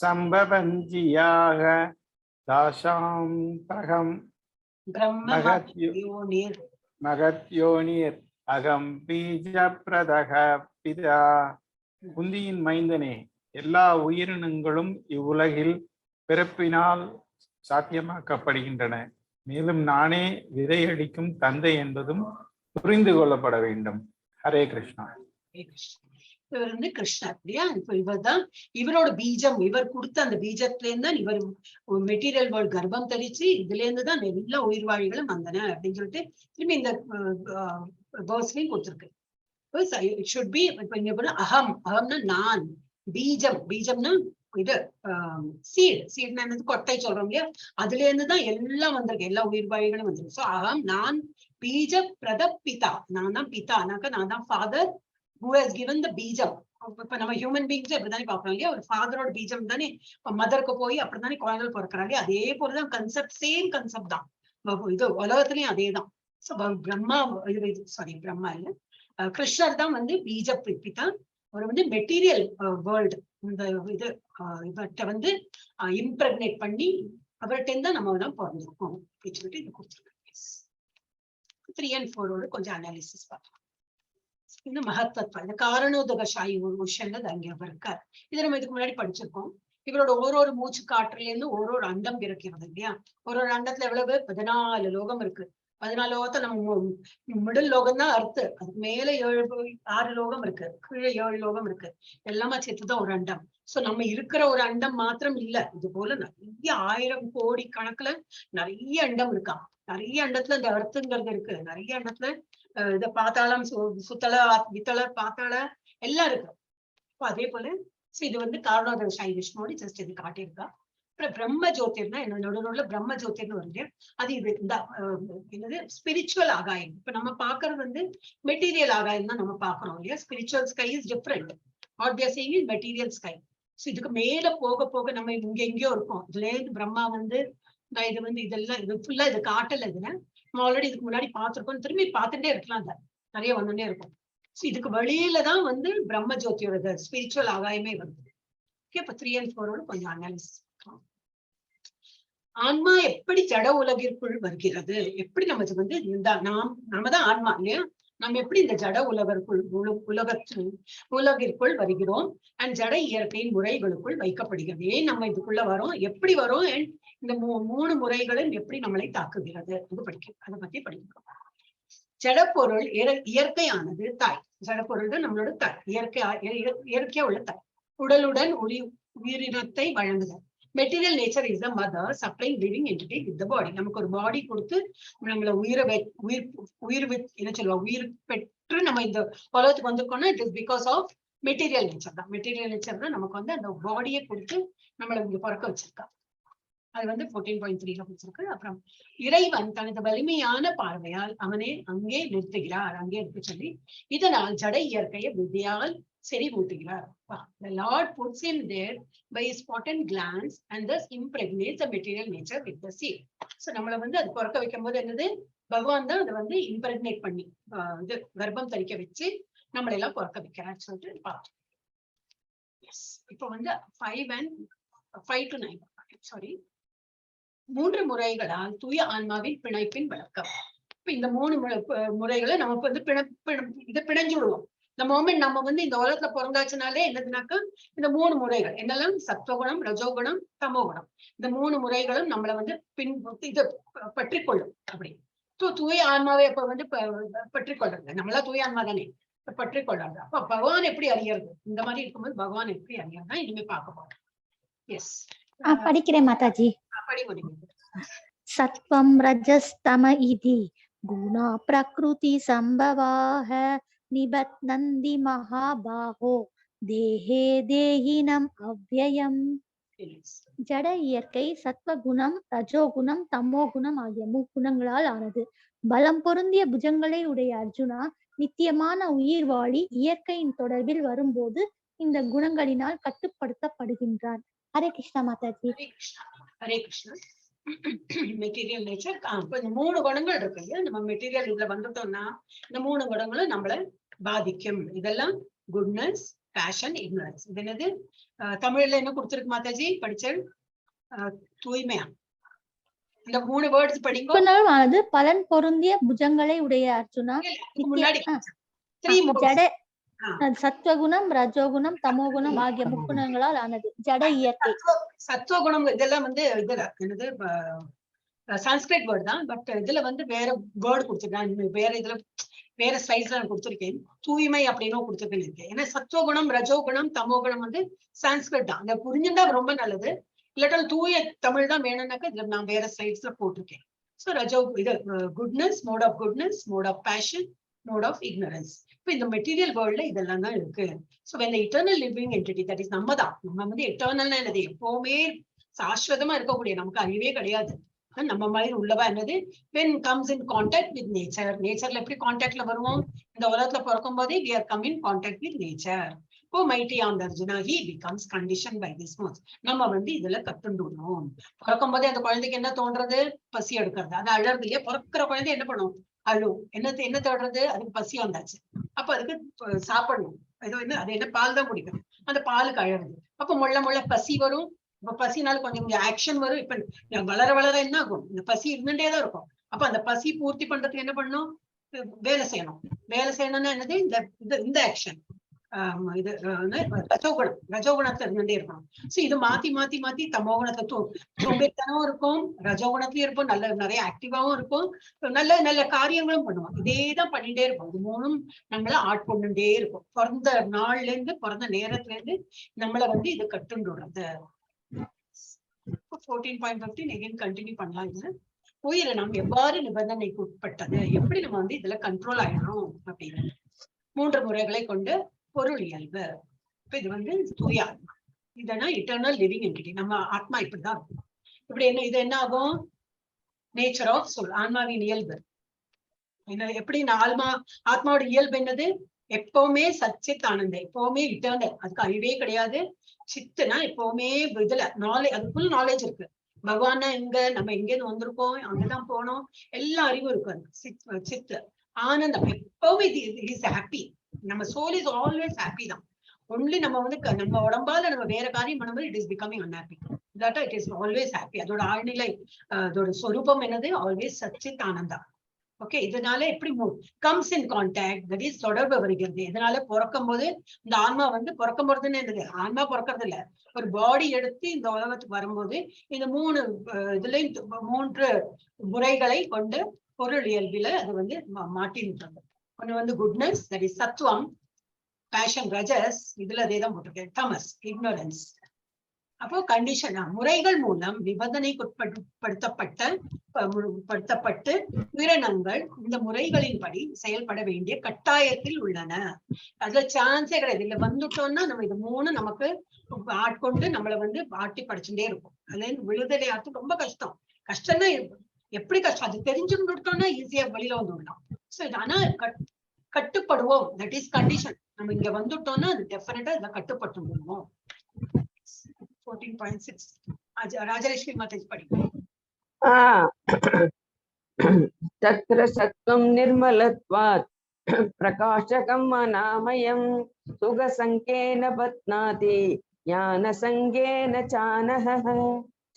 சம்பவஞ்சியாக தாசாம் பகம் மகத்யோனிர் அகம் பீஜ பிரதக பிதா. குந்தியின் மைந்தனே, எல்லா உயிரினங்களும் இவ்வுலகில் பிறப்பினால் சாத்தியமாக்கப்படுகின்றன. மேலும் நானே விதையளிக்கும் தந்தை என்பதும் புரிந்து கொள்ளப்பட வேண்டும். ஹரே கிருஷ்ணா. இவர் கிருஷ்ணர் இல்லையா? இப்ப இவர்தான் இவரோட பீஜம். இவர் கொடுத்த அந்த பீஜத்துல இருந்து தான் இவர் மெட்டீரியல் வேர்ல்ட் கர்ப்பம் தரிச்சு இதுல இருந்து தான் எல்லா உயிர் வாழிகளும் வந்தன அப்படின்னு சொல்லிட்டு திரும்பி இந்த வேர்ஸ்லயும் கொடுத்திருக்கு. It should be. இப்ப இங்க போனா அகம்னா நான், பீஜம் பீஜம்னா இது சீட்னா என்னது? கொட்டை சொல்றோம் இல்லையா? அதுல இருந்துதான் எல்லாம் வந்திருக்கு, எல்லா உயிர் வாழிகளும் வந்திருக்கு. சோ அகம் நான் பீஜ பிரத பிதா. நான் தான் பிதானாக்க நான் தான் father who has given the பீஜம். இப்ப நம்ம ஹியூமன் பீங்ஸ் அப்படித்தானே பாக்குறோம் இல்லையா? ஒரு ஃபாதரோட பீஜம் தானே மதருக்கு போய் அப்படித்தானே குழந்தைகள் பிறக்கிறாங்க. அதே போலதான் கன்செப்ட், சேம் கன்செப்ட் தான். இது உலகத்திலயும் அதேதான். பிரம்மா சாரி பிரம்மா இல்ல, கிருஷ்ணர் தான் வந்து பீஜ பிரிப்பிதா. அவர் வந்து மெட்டீரியல் வேர்ல்டு இந்த இது இவர்கிட்ட வந்து இம்ப்ரெக்னேட் பண்ணி அவர்கிட்ட தான் நம்ம தான் பிறந்திருக்கோம் அப்படின்னு சொல்லிட்டு இது கொடுத்துருக்காங்க. 3 and 4 கொஞ்சம் அனாலிசிஸ் பார்க்கலாம். இந்த மகத்தத்துவம், இந்த காரணோதகசாயி ஒரு விஷயம் அங்க இருக்கார். இதை நம்ம இதுக்கு முன்னாடி படிச்சிருக்கோம். இவரோட ஒரு மூச்சு காற்றுல இருந்து ஒரு அண்டம் பிறக்கிறது இல்லையா? ஒரு அண்டத்துல எவ்வளவு 14 லோகம் இருக்கு. 14 லோகத்தை நம்ம மிடில் லோகம் தான் அர்த்து. அதுக்கு மேல 6 லோகம் இருக்கு, கீழே 7 லோகம் இருக்கு. எல்லாமே சேர்த்துதான் ஒரு அண்டம். சோ நம்ம இருக்கிற ஒரு அண்டம் மாத்திரம் இல்ல, இது போல நிறைய 1000 கோடி கணக்குல நிறைய அண்டம் இருக்கா. நிறைய அண்டத்துல இந்த அர்த்தங்கிறது இருக்கு. நிறைய அண்டத்துல இத பாத்தாளம், சுத்தள, வித்தள, பாத்தாள எல்லாம் இருக்கு. அதே போல இது வந்து காரணோதகசாயி விஷ்ணுவோட ஜஸ்ட் இது காட்டியிருக்கா. அப்புறம் பிரம்ம ஜோதிர்னா என்ன, நடுநடுல பிரம்ம ஜோதிர்னு வருது. அது இது இந்த என்னது ஸ்பிரிச்சுவல் ஆகாயம். இப்ப நம்ம பாக்குறது வந்து மெட்டீரியல் ஆகாயம் தான் நம்ம பாக்குறோம் இல்லையா? Spiritual sky is different. What we are saying is material sky. So இதுக்கு மேல போக போக நம்ம இங்க எங்கேயோ இருக்கோம். இதுல இருந்து பிரம்மா வந்து இது வந்து இதெல்லாம் இது ஃபுல்லா இது காட்டல. இதுல நம்ம ஆல்ரெடி இதுக்கு முன்னாடி பார்த்திருக்கோம். திரும்பி பார்த்துட்டே இருக்கலாம். நிறைய வந்துட்டே இருக்கும். சோ இதுக்கு வெளியில தான் வந்து பிரம்ம ஜோதியோட ஸ்பிரிச்சுவல் ஆகாயமே வருது. இப்ப 3 and 4 கொஞ்சம் அனாலிசிஸ். ஆன்மா எப்படி ஜட உலகிற்குள் வருகிறது, எப்படி நமக்கு வந்து இந்த நாம தான் ஆன்மா இல்லையா? நம்ம எப்படி இந்த ஜட உலகிற்குள் வருகிறோம் அண்ட் ஜட இயற்கையின் முறைகளுக்குள் வைக்கப்படுகிறது. ஏன் நம்ம இதுக்குள்ள வரோம், எப்படி வரோம், அண்ட் இந்த 3 முறைகளும் எப்படி நம்மளை தாக்குகிறது அதை பத்தி படிக்கிறோம். ஜடப்பொருள் இயற்கையானது தாய். ஜடப்பொருள் நம்மளோட தாய், இயற்கையா உள்ள தாய். உடலுடன் உயிரினத்தை வழங்குதல். Material nature is the mother supplying living entity with the body. நமக்கு ஒரு பாடி கொடுத்து நம்மள உயிர் என்ன சொல்லுவோம், உயிர் பெற்று நம்ம இந்த உலகத்துக்கு வந்திருக்கோம்னா it is because of material nature தான். மெட்டீரியல் நேச்சர் தான் நமக்கு வந்து அந்த பாடியை கொடுத்து நம்மளை இங்க பிறக்க வச்சிருக்கா. அது வந்து 14.3ல வச்சிருக்கு. அப்புறம் இறைவன் தனது வலிமையான பார்வையால் அவனை அங்கே நிறுத்துகிறார், அங்கே இருக்கு சொல்லி, இதனால் ஜட இயற்கையை விதியால் செறிவூட்டுகிறார். The Lord puts him there by his potent glance and thus impregnates the material nature with the seed. So நம்மள வந்து அது பிறக்க வைக்கும் போது என்னது, பகவான் தான் அதை வந்து இம்ப்ரெக்னேட் பண்ணி இது கர்ப்பம் தரிக்க வச்சு நம்மளை எல்லாம் பிறக்க வைக்கிறான்னு சொல்லிட்டு பார்த்தோம். இப்ப வந்து 5 to 9 சாரி 3 முறைகளால் தூய ஆன்மாவின் பிணைப்பின் விளக்கம். இப்ப இந்த 3 முறைகளை நமக்கு வந்து இதை பிணைஞ்சு விடுவோம். இந்த மோமெண்ட் நம்ம வந்து இந்த உலகத்துல பிறந்தாச்சுனாலே என்னதுனாக்கா இந்த 3 முறைகள் என்னெல்லாம், சத்துவகுணம், ரஜோகுணம், தமோகுணம், இந்த 3 முறைகளும் நம்மளை வந்து இது பற்றி கொள்ளும். அப்படி தூய ஆன்மாவை அப்ப வந்து பற்றி கொள்றது, நம்மளா தூய ஆன்மா தானே பற்றி கொள்றாங்க. அப்ப பகவான் எப்படி அறியறது, இந்த மாதிரி இருக்கும்போது பகவான் எப்படி அறியறதுதான் இனிமே பார்க்க போறோம். எஸ் படிக்கிறேன் மாதாஜி. சத்வம் ரஜஸ்தம இதி குணா பிரகிருதி சம்பவாஹ நிபத்னந்தி மகாபாஹோ தேஹே தேஹினம் அவ்யயம். ஜட இயற்கை சத்வகுணம், ரஜோகுணம், தமோகுணம் ஆகிய 3 குணங்களால் ஆனது. பலம் பொருந்திய புஜங்களை உடைய அர்ஜுனா, நித்தியமான உயிர் வாழி இயற்கையின் தொடர்பில் வரும்போது இந்த குணங்களினால் கட்டுப்படுத்தப்படுகின்றான். ஹரே கிருஷ்ணா மாதாஜி. ஹரே கிருஷ்ணா. மெட்டீரியல் நேச்சர், இப்ப இந்த 3 குணங்கள் இருக்கு இல்லையா? நம்ம மெட்டீரியல் இதுல வந்துட்டோம்னா இந்த 3 குணங்களும் நம்மள பாதிக்கும். இதெல்லாம் குட்னஸ், பேஷன், இக்னரன்ஸ். இது என்னது தமிழ்ல என்ன கொடுத்திருக்கு மாதாஜி படிச்சல்? தூய்மையா. இந்த 3 வேர்ட்ஸ் படிங்க. பலன் பொருந்திய புஜங்களை உடைய அர்ஜுனா, முன்னாடி சத்வகுணம், ரஜோகுணம், தமோகுணம் ஆகிய 3 குணங்களால் ஆனது ஜட இயற்கை. சத்வகுணம் இதெல்லாம் வந்து இதுல என்னது சான்ஸ்கிரிட் வேர்ட் தான். பட் இதுல வந்து வேற வேர்டு கொடுத்துருக்கேன், வேற இதுல வேற ஸ்லைட்ஸ்ல நான் கொடுத்துருக்கேன். தூய்மை அப்படின்னு கொடுத்துருக்கேன். ஏன்னா சத்வகுணம், ரஜோகுணம், தமோகுணம் வந்து சான்ஸ்கிரிட் தான். இதை புரிஞ்சுட்டா ரொம்ப நல்லது. இல்லாட்டாலும் தூய தமிழ் தான் வேணும்னாக்கா இதுல நான் வேற ஸ்லைட்ஸ்ல போட்டிருக்கேன். ஸோ ரஜோ இது goodness, mode of goodness, mode of passion, mode of ignorance. இப்ப இந்த மெட்டீரியல் வேர்ல்ட்ல இதெல்லாம் தான் இருக்கு. So when the eternal living entity, that is நம்ம வந்து எட்டர்னல்னா என்னது, எப்பவுமே சாஸ்வதமா இருக்கக்கூடிய, நமக்கு அறிவே கிடையாது, நம்ம மாதிரி உள்ளவா என்னது, when comes in contact with nature. நேச்சர்ல எப்படி கான்டாக்ட்ல வருவோம், இந்த உலகத்துல பிறக்கும் போதே we are come in contact with nature. O mighty ஆன் Arjuna he becomes condition by this modes. நம்ம வந்து இதுல கத்துண்டுடணும். பிறக்கும் போதே அந்த குழந்தைக்கு என்ன தோன்றது? பசி எடுக்கிறது. அது அழறது இல்லையா? பிறக்கிற குழந்தை என்ன பண்ணும்? அழும். என்ன தேடுறது? அதுக்கு பசி வந்தாச்சு, அப்ப அதுக்கு சாப்பிடணும். ஏதோ என்ன, அது என்ன, பால் தான் குடிக்கணும். அந்த பாலுக்கு அழகுது. அப்ப முள்ள பசி வரும். இப்ப பசினால கொஞ்சம் ஆக்ஷன் வரும். இப்ப வளர வளர என்ன ஆகும்? இந்த பசி இருந்துட்டேதான் இருக்கும். அப்ப அந்த பசி பூர்த்தி பண்றதுக்கு என்ன பண்ணணும்? வேலை செய்யணும். வேலை செய்யணும்னா என்னது? இந்த ஆக்ஷன். இது ரஜோகுணத்துல இருந்துட்டே இருக்கணும். சோ இது மாத்தி மாத்தி மாத்தி தமோகுணத்தை சோம்பேறித்தனமும் இருக்கும், ரஜோகுணத்திலயும் இருக்கும், நிறைய ஆக்டிவாவும் இருக்கும், நல்ல நல்ல காரியங்களும் பண்ணுவோம். இதேதான் பண்ணிட்டே இருப்போம். இது மூணும் நம்மள ஆட்கொண்டுட்டே இருக்கும். பிறந்த நாள்ல இருந்து, பிறந்த நேரத்துல இருந்து நம்மள வந்து இது கட்டுண்டுறது. 14.15 again கண்டினியூ பண்ணலாம். இது உயிரினம் எவ்வாறு நிபந்தனைக்கு உட்பட்டது, எப்படி நம்ம வந்து இதுல கண்ட்ரோல் ஆயிடணும் அப்படின்னு 3 முறைகளை கொண்டு பொருள் இயல்பு. இப்ப இது வந்து தூய ஆத்மா. இதனா இட்டர்னல் லிவிங் என்டிட்டி. நம்ம ஆத்மா இப்படிதான் இருக்கும். இப்படி என்ன, இது என்ன ஆகும்? நேச்சர் ஆஃப் சோல், ஆன்மாவின் இயல்பு என்ன? எப்படி ஆத்மாவோட இயல்பு என்னது? எப்பவுமே சச்சித் ஆனந்தம், எப்பவுமே இட்டர்னல், அதுக்கு அழிவே கிடையாது. சித்துனா எப்பவுமே இதுல நாலேஜ், அது ஃபுல் நாலேஜ் இருக்கு. பகவானா எங்க, நம்ம எங்கேருந்து வந்திருக்கோம், அங்கதான் போனோம், எல்லா அறிவும் இருக்கு. அது சித்து ஆனந்தம், எப்பவுமே இஸ் ஹாப்பி. நம்ம சோல் இஸ் ஆல்வேஸ் ஹாப்பி தான். ஒன்லி நம்ம வந்து நம்ம உடம்பால நம்ம வேற காரியம் பண்ணும்போது it is becoming unhappy. That it is always happy. அதோட ஆழ்நிலை, அதோட சொரூபம் என்னது? ஆல்வேஸ் சச்சித் ஆனந்தா. ஓகே, இதனால எப்படி comes in contact, that is தொடர்பு வருகிறது. இதனால பிறக்கும் போது இந்த ஆன்மா வந்து பிறக்கும் போதுன்னு என்னது? ஆன்மா பிறக்கிறது இல்ல, ஒரு பாடி எடுத்து இந்த உலகத்துக்கு வரும்போது இந்த 3 முறைகளை கொண்டு பொருள் இயல்பில அது வந்து மாட்டின்றது. ஒண்ணு வந்து குட்னஸ், தட் இஸ் சத்துவம். பேஷன் ரஜஸ், இதுல அதேதான் போட்டிருக்கேன். தமஸ், இக்னோரன்ஸ். அப்போ கண்டிஷன் முறைகள் மூலம் நிபந்தனைக்குட்படுத்தப்பட்டு உயிரினங்கள் இந்த முறைகளின்படி செயல்பட வேண்டிய கட்டாயத்தில் உள்ளன. அதுல சான்ஸே கிடையாது. இல்ல வந்துட்டோம்னா நம்ம இது 3 நமக்கு ஆட்கொண்டு நம்மளை வந்து ஆட்டி படிச்சுட்டே இருக்கும். அதுல இருந்து விடுதலை ஆட்டு ரொம்ப கஷ்டம். கஷ்டம்னா எப்படி கஷ்டம்? அது தெரிஞ்சுட்டோம்னா ஈஸியா வெளியில வந்து விடலாம். சோ ஆனா கட்டுப்படுவோம், தட் இஸ் கண்டிஷன். நம்ம இங்க வந்துட்டோம்னா அது டெஃபினட்டா இதுல கட்டுப்பட்டு விடுவோம். 14.6 ராஜலட்சுமி மாதாஜி படிக்கும். தத்ர சத்வம் நிர்மலத்வாத் பிரகாசகம் அநாமயம் சுகசங்கேன பத்னாதி ஞான சங்கேன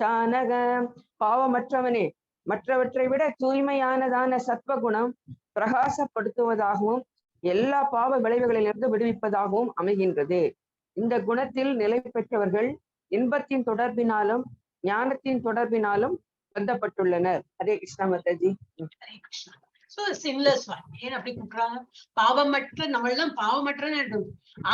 சானக. பாவமற்றவனே, மற்றவற்றை விட தூய்மையானதான சத்வகுணம் பிரகாசப்படுத்துவதாகவும் எல்லா பாவ விளைவுகளிலிருந்து விடுவிப்பதாகவும் அமைகின்றது. இந்த குணத்தில் நிலை பெற்றவர்கள் இன்பத்தின் தொடர்பினாலும் ஞானத்தின் தொடர்பினாலும் பந்தப்பட்டுள்ளனர். Hare Krishna Mataji. Hare Krishna. So sinless one. ஏன் அப்படி கூப்பிடுறாங்க? பாவமற்ற, நம்ம எல்லாம் பாவமற்றன்னு.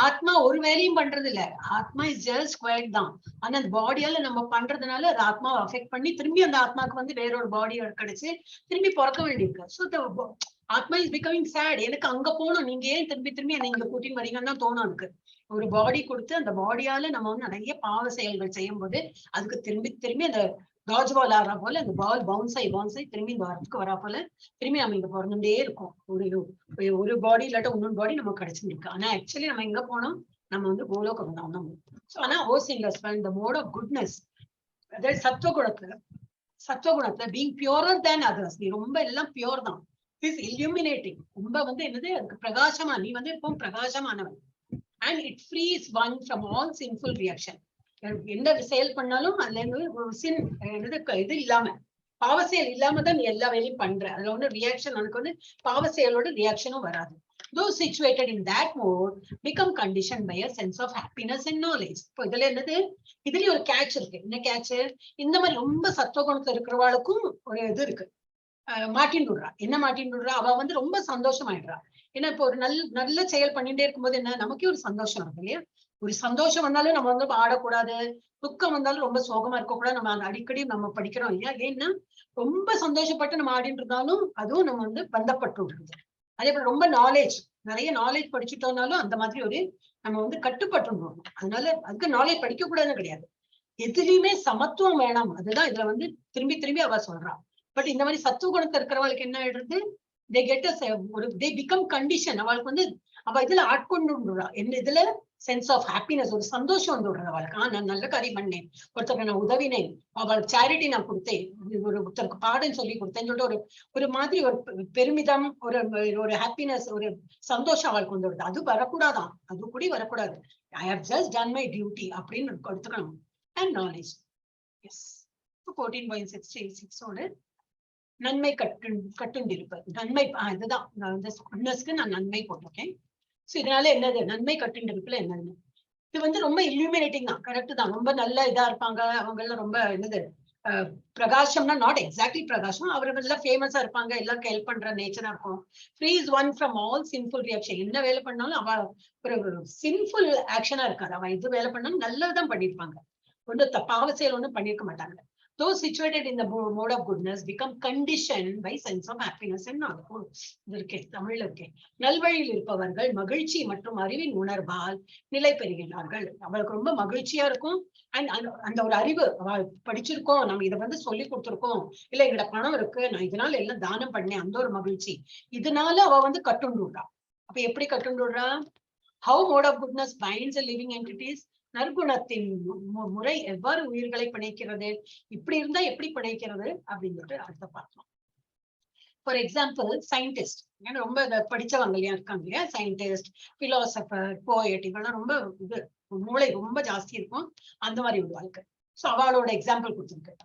ஆத்மா ஒரு வேலையும் பண்றது இல்ல. ஆத்மா இஸ் ஜஸ்ட் குவைட் தான். ஆனா அந்த பாடியால நம்ம பண்றதுனால அது ஆத்மாவை அஃபெக்ட் பண்ணி திரும்பி அந்த ஆத்மாவுக்கு வந்து வேற ஒரு பாடி கிடைச்சு திரும்பி பிறக்க வேண்டியிருக்கு. சோ ஆத்மா இஸ் பிகமிங் சேட். எனக்கு அங்க போகணும், நீங்க ஏன் திரும்பி திரும்பி என்னை இங்க கூட்டின்னு வரீங்கன்னு தான் தோணும். அதுக்கு ஒரு பாடி கொடுத்து அந்த பாடியால நம்ம வந்து நிறைய பாவ செயல்கள் செய்யும் போது அதுக்கு திரும்பி திரும்பி அந்த டாஜ் பால் ஆடுற போல அந்த பால் பவுன்ஸ் ஆகி திரும்பி இந்த வரத்துக்கு வரா போல திரும்பி நம்ம இங்க பிறந்துட்டே இருக்கோம். ஒரு பாடி இல்லாட்ட இன்னொரு பாடி நம்ம கிடைச்சிருக்கு. ஆனா ஆக்சுவலி நம்ம எங்க போனோம்? நம்ம வந்து கோலோகம் தான் நம்ம. ஆனா இந்த மோட் ஆஃப் குட்னஸ், அதாவது சத்துவகுணத்துல பீங் பியூரர் தேன் அதர்ஸ். நீ ரொம்ப எல்லாம் பியூர் தான். Is illuminating. ரொம்ப வந்து என்னது? அதுக்கு பிரகாசமா, நீ வந்து எப்பவும் பிரகாசமானவன். And it frees one from all sinful reaction. எந்த செயல் பண்ணாலும் அதுல இருந்து இது இல்லாம, பாவ செயல் இல்லாம தான் நீ எல்லா வேலையும் பண்ற. அதுல ஒண்ணு ரியாக்ஷன், உனக்கு வந்து பாவ செயலோட ரியாக்ஷனும் வராது. Those situated in that mode become conditioned by a sense of happiness and knowledge. இப்போ இதுல என்னது? இதுலயும் ஒரு கேட்ச் இருக்கு. என்ன கேட்ச்? இந்த மாதிரி ரொம்ப சத்துவகுணத்துல இருக்கிறவாளுக்கும் ஒரு இது இருக்கு. மாட்டின்னு விடுறா. என்ன மாட்டின்னு விடுறா? அவ வந்து ரொம்ப சந்தோஷமாயிடுறா. ஏன்னா இப்போ ஒரு நல்ல செயல் பண்ணிட்டே இருக்கும்போது என்ன, நமக்கே ஒரு சந்தோஷம் இருக்கு இல்லையா? ஒரு சந்தோஷம் வந்தாலும் நம்ம வந்து ஆடக்கூடாது, துக்கம் வந்தாலும் ரொம்ப சோகமா இருக்கக்கூடாது. நம்ம அடிக்கடி நம்ம படிக்கிறோம் இல்லையா? ஏன்னா ரொம்ப சந்தோஷப்பட்டு நம்ம ஆடிட்டு இருந்தாலும் அதுவும் நம்ம வந்து பந்தப்பட்டு விடுறது. அதே போல ரொம்ப நிறைய நாலேஜ் படிச்சுட்டோம்னாலும் அந்த மாதிரி ஒரு நம்ம வந்து கட்டுப்பட்டுருவோம். அதனால அதுக்கு நாலேஜ் படிக்க கூடாதுன்னு கிடையாது. எதுலையுமே சமத்துவம் வேணாம். அதுதான் இதுல வந்து திரும்பி திரும்பி அவ சொல்றா. பட் இந்த மாதிரி சத்துவ குணத்தை இருக்கிறவளுக்கு என்ன ஆயிடுறது? they become condition. அவளுக்கு வந்து அவ இதுல ஆட்கொண்டுடுறா. என்ன இதுல சென்ஸ் ஆஃப் ஹாப்பினஸ், ஒரு சந்தோஷம் வந்து விடுறது அவளுக்கு. நான் நல்ல காரியம் பண்ணேன், ஒருத்தருக்கு நான் உதவினேன், அவள் சேரிட்டி நான் கொடுத்தேன், ஒருத்தருக்கு பாடம் சொல்லி கொடுத்தேன்னு சொல்லிட்டு ஒரு மாதிரி ஒரு பெருமிதம், ஒரு ஹாப்பினஸ், ஒரு சந்தோஷம் அவளுக்கு வந்து விடுது. அது வரக்கூடாதான், அது கூட வரக்கூடாது. I have just done my duty அப்படின்னு எடுத்துக்கணும். And knowledge. எஸ். 14.66 நன்மை கட்டுண்டிருப்பது. நன்மை இதுதான் நான் நன்மை போட்டிருக்கேன். சோ இதனால என்னது நன்மை கட்டுண்டிருப்புல என்னது, இது வந்து ரொம்ப இல்லுமினேட்டிங் தான், கரெக்ட் தான். ரொம்ப நல்ல இதா இருப்பாங்க அவங்க எல்லாம், ரொம்ப என்னது பிரகாசம்னா நாட் எக்ஸாக்ட்லி பிரகாசம், அவர்கள் எல்லாம் ஃபேமஸா இருப்பாங்க, எல்லாருக்கும் ஹெல்ப் பண்ற நேச்சரா இருக்கும். Free is one from all sinful reaction. என்ன வேலை பண்ணாலும் அவ ஒரு சின்ஃபுல் ஆக்ஷனா இருக்காது. அவ இது வேலை பண்ணாலும் நல்லதுதான் பண்ணிருப்பாங்க, ஒன்றும் தப்பாக செயல் ஒன்றும் பண்ணிருக்க மாட்டாங்க. Those situated in the mode of goodness become conditioned by sense of happiness and தமிழ்ல இருக்கேன். நல்வழியில் இருப்பவர்கள் மகிழ்ச்சி மற்றும் அறிவின் உணர்வால் நிலை பெறுகிறார்கள். அவளுக்கு ரொம்ப மகிழ்ச்சியா இருக்கும். அந்த ஒரு அறிவு படிச்சிருக்கோம், நம்ம இதை வந்து சொல்லி கொடுத்துருக்கோம், இல்ல எங்கட பணம் இருக்கு, நான் இதனால எல்லாம் தானம் பண்ணேன், அந்த ஒரு மகிழ்ச்சி. இதனால அவ வந்து கட்டுண்டுடுறா. அப்ப எப்படி கட்டுண்டுடுறா? How mode of goodness binds a living entities. நற்குணத்தின் முறை எவ்வாறு உயிர்களை பிணைக்கிறது, இப்படி இருந்தா எப்படி பிணைக்கிறது அப்படின்னு சொல்லிட்டு அடுத்த பார்க்கலாம். ஃபார் எக்ஸாம்பிள் சயின்டிஸ்ட், ஏன்னா ரொம்ப படிச்சவங்க இல்லையா இருக்காங்க இல்லையா, சயின்டிஸ்ட், பிலாசபர், போயட், இவெல்லாம் ரொம்ப இது மூளை ரொம்ப ஜாஸ்தி இருக்கும், அந்த மாதிரி ஒரு வாழ்க்கை. சோ அவளோட எக்ஸாம்பிள் கொடுத்துருக்கு.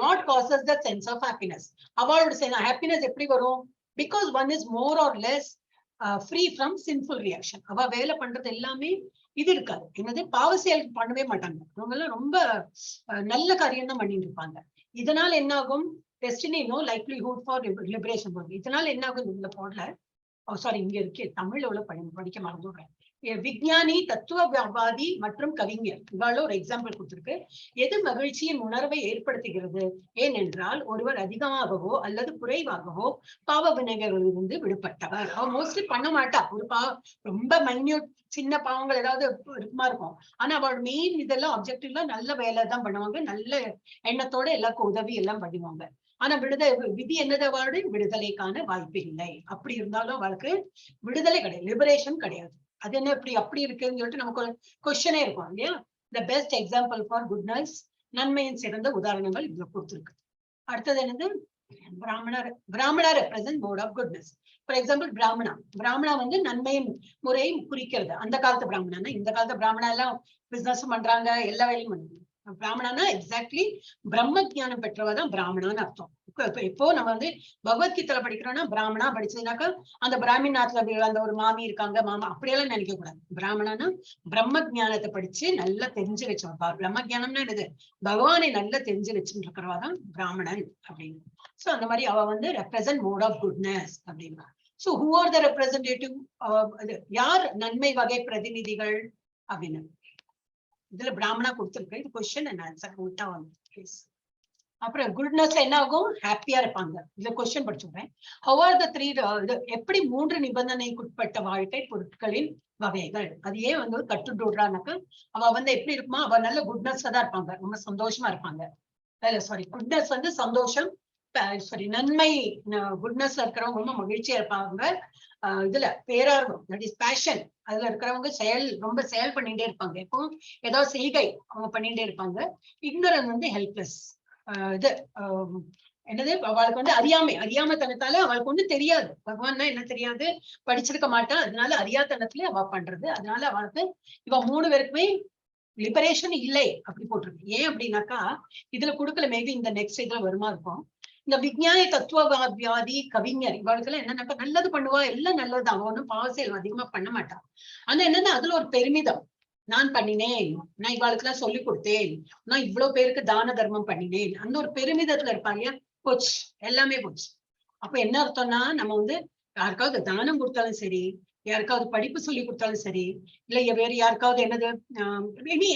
What causes the sense of happiness? அவளோட ஹாப்பினஸ் எப்படி வரும்? Because one is more or less free from sinful reaction. அவ வேலை பண்றது எல்லாமே இது இருக்காது, என்னது பாவ செயல் பண்ணவே மாட்டாங்க. அவங்க எல்லாம் ரொம்ப நல்ல காரியம் தான் பண்ணிட்டு இருப்பாங்க. இதனால என்ன ஆகும்? Destiny no likelihood for liberation. இதனால என்ன ஆகும்? இந்த போர்ட்ல சாரி இங்க இருக்கே தமிழ்ல உள்ள படிக்க மறந்துடுறேன். விஞ்ஞானி, தத்துவவாதி மற்றும் கவிஞர், இவாள ஒரு எக்ஸாம்பிள் கொடுத்திருக்கு. எது மகிழ்ச்சியின் உணர்வை ஏற்படுத்துகிறது? ஏனென்றால் ஒருவர் அதிகமாகவோ அல்லது குறைவாகவோ பாவ வினைகளிலிருந்து விடுபட்டவர். அவ மோஸ்ட்லி பண்ண மாட்டா, ஒரு ரொம்ப மைன்யூட் சின்ன பாவங்கள் ஏதாவது இருக்குமா இருக்கும். ஆனா அவளோட மெயின் இதெல்லாம் ஆப்ஜெக்டிவ்ல நல்ல வேலை தான் பண்ணுவாங்க, நல்ல எண்ணத்தோட எல்லாருக்கும் உதவி எல்லாம் பண்ணுவாங்க. ஆனா விதி என்னது? அவளோட விடுதலைக்கான வாய்ப்பு இல்லை. அப்படி இருந்தாலும் அவளுக்கு விடுதலை கிடையாது, லிபரேஷன் கிடையாது. அது என்ன இப்படி அப்படி இருக்குன்னு சொல்லிட்டு நமக்கு ஒரு கொஸ்டனே இருக்கும் இல்லையா? The best example for goodness, நன்மையின் சிறந்த உதாரணங்கள் இதுல கொடுத்துருக்கு. அடுத்தது என்னது? Brahmana represent mode of goodness. For example Brahmana வந்து நன்மையின் முறையை குறிக்கிறது. அந்த காலத்து பிராமணா, இந்த காலத்து பிராமணா எல்லாம் பிசினஸ் பண்றாங்க, எல்லா வேலையும் பண்ணுவாங்க. பிராமணனா எக்ஸாக்ட்லி பிரம்ம ஜானம் பெற்றவதான் பிராமணான்னு அர்த்தம். இப்போ நம்ம வந்து பகவத்கீதையில படிக்கிறோம்னா பிராமணா படிச்சதுனாக்கா அந்த பிராமின் நாட்டுல அந்த ஒரு மாமி இருக்காங்க, மாமா, அப்படியெல்லாம் நினைக்க கூடாது. பிராமணனா பிரம்ம ஜானத்தை படிச்சு நல்லா தெரிஞ்சு வச்சவா. பிரம்ம ஜானம்னா என்னது? பகவானை நல்லா தெரிஞ்சு வச்சுட்டு இருக்கிறவாதான் பிராமணன் அப்படின்னு. சோ அந்த மாதிரி அவ வந்து ரெப்ரசன்ட் மோட் ஆஃப் குட்னஸ் அப்படின்னா. So who are the representative? யார் நன்மை வகை பிரதிநிதிகள் அப்படின்னு இதுல பிராமணா கொடுத்திருக்கு. இது கொஸ்டின் அண்ட் ஆன்சர் உல்டா வந்து. அப்புறம் குட்னஸ்ல என்ன ஆகும்? ஹாப்பியா இருப்பாங்க. இதுல கொஸ்டின் படிச்சுக்கிறேன். ஹவ் ஆர் த த்ரீ, எப்படி 3 நிபந்தனைக்குட்பட்ட வாழ்க்கை பொருட்களின் வகைகள்? அது ஏன் வந்து கட்டுடுறான்னாக்கா அவ வந்து எப்படி இருக்குமா? அவ நல்ல குட்னஸ்ல தான் இருப்பாங்க, ரொம்ப சந்தோஷமா இருப்பாங்க. சாரி, குட்னஸ் வந்து சந்தோஷம், சாரி நன்மை, குட்னஸ்ல இருக்கிறவங்க ரொம்ப மகிழ்ச்சியா இருப்பாங்க. இதுல பேரார்வம், தட் இஸ் பேஷன், அதுல இருக்கிறவங்க ரொம்ப செயல் பண்ணிட்டே இருப்பாங்க, எப்போ ஏதாவது செய்கை அவங்க பண்ணிட்டே இருப்பாங்க. இக்னரன்ஸ் வந்து ஹெல்ப்லெஸ், இது என்னது? அவளுக்கு வந்து அறியாமத்தனத்தால அவளுக்கு ஒண்ணு தெரியாது, பகவான்னா என்ன தெரியாது, படிச்சிருக்க மாட்டா, அதனால அறியாத்தனத்துல அவ பண்றது. அதனால அவளுக்கு இவ 3 பேருக்குமே லிபரேஷன் இல்லை அப்படி போட்டிருக்கு. ஏன் அப்படின்னாக்கா இதுல கொடுக்கல, மேபி இந்த நெக்ஸ்ட் இதுல வருமா இருக்கும். இந்த விஞ்ஞானி, தத்துவவாதி, கவிஞர், இவளுக்கெல்லாம் என்னன்னாக்கா நல்லது பண்ணுவா, எல்லாம் நல்லதுதான், அவ ஒன்னும் பாவசெயல் அதிகமா பண்ண மாட்டான். ஆனா என்னன்னா அதுல ஒரு பெருமிதம், நான் பண்ணினேன், நான் இவாளுக்கு எல்லாம் சொல்லி கொடுத்தேன், நான் இவ்வளவு பேருக்கு தான தர்மம் பண்ணினேன், அந்த ஒரு பெருமிதத்துல இருப்பாங்க இல்லையா? போச்சு, எல்லாமே போச்சு. அப்ப என்ன அர்த்தம்னா நம்ம வந்து யாருக்காவது தானம் கொடுத்தாலும் சரி, யாருக்காவது படிப்பு சொல்லி கொடுத்தாலும் சரி, இல்ல வேற யாருக்காவது என்னது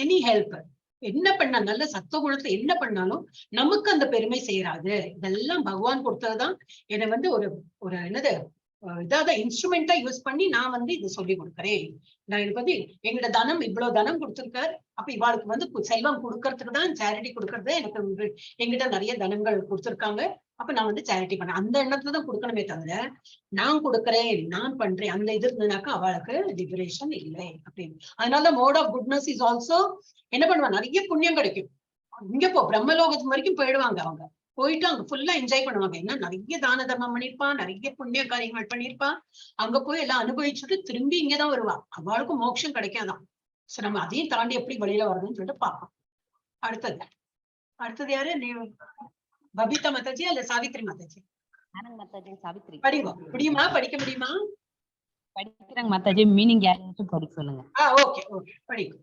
எனி ஹெல்ப் என்ன பண்ணா, நல்ல சத்துவ குணத்துல என்ன பண்ணாலும் நமக்கு அந்த பெருமை செய்யறாது. இதெல்லாம் பகவான் கொடுத்ததுதான். என்னை வந்து ஒரு என்னது இதாவது இன்ஸ்ட்ருமெண்டா யூஸ் பண்ணி நான் வந்து இதை சொல்லி கொடுக்குறேன். நான் எனக்கு வந்து எங்களோட தனம் இவ்வளவு தனம் கொடுத்திருக்காரு, அப்ப இவாளுக்கு வந்து செல்வம் கொடுக்கறதுக்கு தான் சேரிட்டி கொடுக்கறது. எனக்கு எங்கிட்ட நிறைய தனங்கள் கொடுத்துருக்காங்க, அப்ப நான் வந்து சேரிட்டி பண்ணேன். அந்த எண்ணத்துல தான் கொடுக்கணுமே தவிர நான் கொடுக்கறேன் நான் பண்றேன் அந்த இது இருந்ததுனாக்கா அவளுக்கு லிபரேஷன் இல்லை அப்படின்னு. அதனால mode of goodness is also என்ன பண்ணுவா, நிறைய புண்ணியம் கிடைக்கும். இங்க பிரம்மலோகத்து வரைக்கும் போயிடுவாங்க. அவங்க போயிட்டு அங்க ஃபுல்லா என்ஜாய் பண்ணுவாங்க. ஏன்னா நிறைய தான தர்மம் பண்ணிருப்பான், நிறைய புண்ணிய காரியங்கள் பண்ணிருப்பான். அங்க போய் எல்லாம் அனுபவிச்சுட்டு திரும்பி இங்கதான் வருவா. அவளுக்கும் மோட்சம் கிடைக்காதான். சோ நம்ம அதையும் தாண்டி எப்படி வெளியில வருதுன்னு சொல்லிட்டு பார்ப்போம். அடுத்தது யாரு? நீ பபிதா மாதாஜி அல்ல சாவித்ரி மாதாஜி? சாவித்ரி படிங்க. முடியுமா? படிக்க முடியுமா? படிக்கிறாங்க மாதாஜி. மீனிங் யாராச்சும் படிக்க சொல்லுங்க. ஓகே ஓகே படிங்க.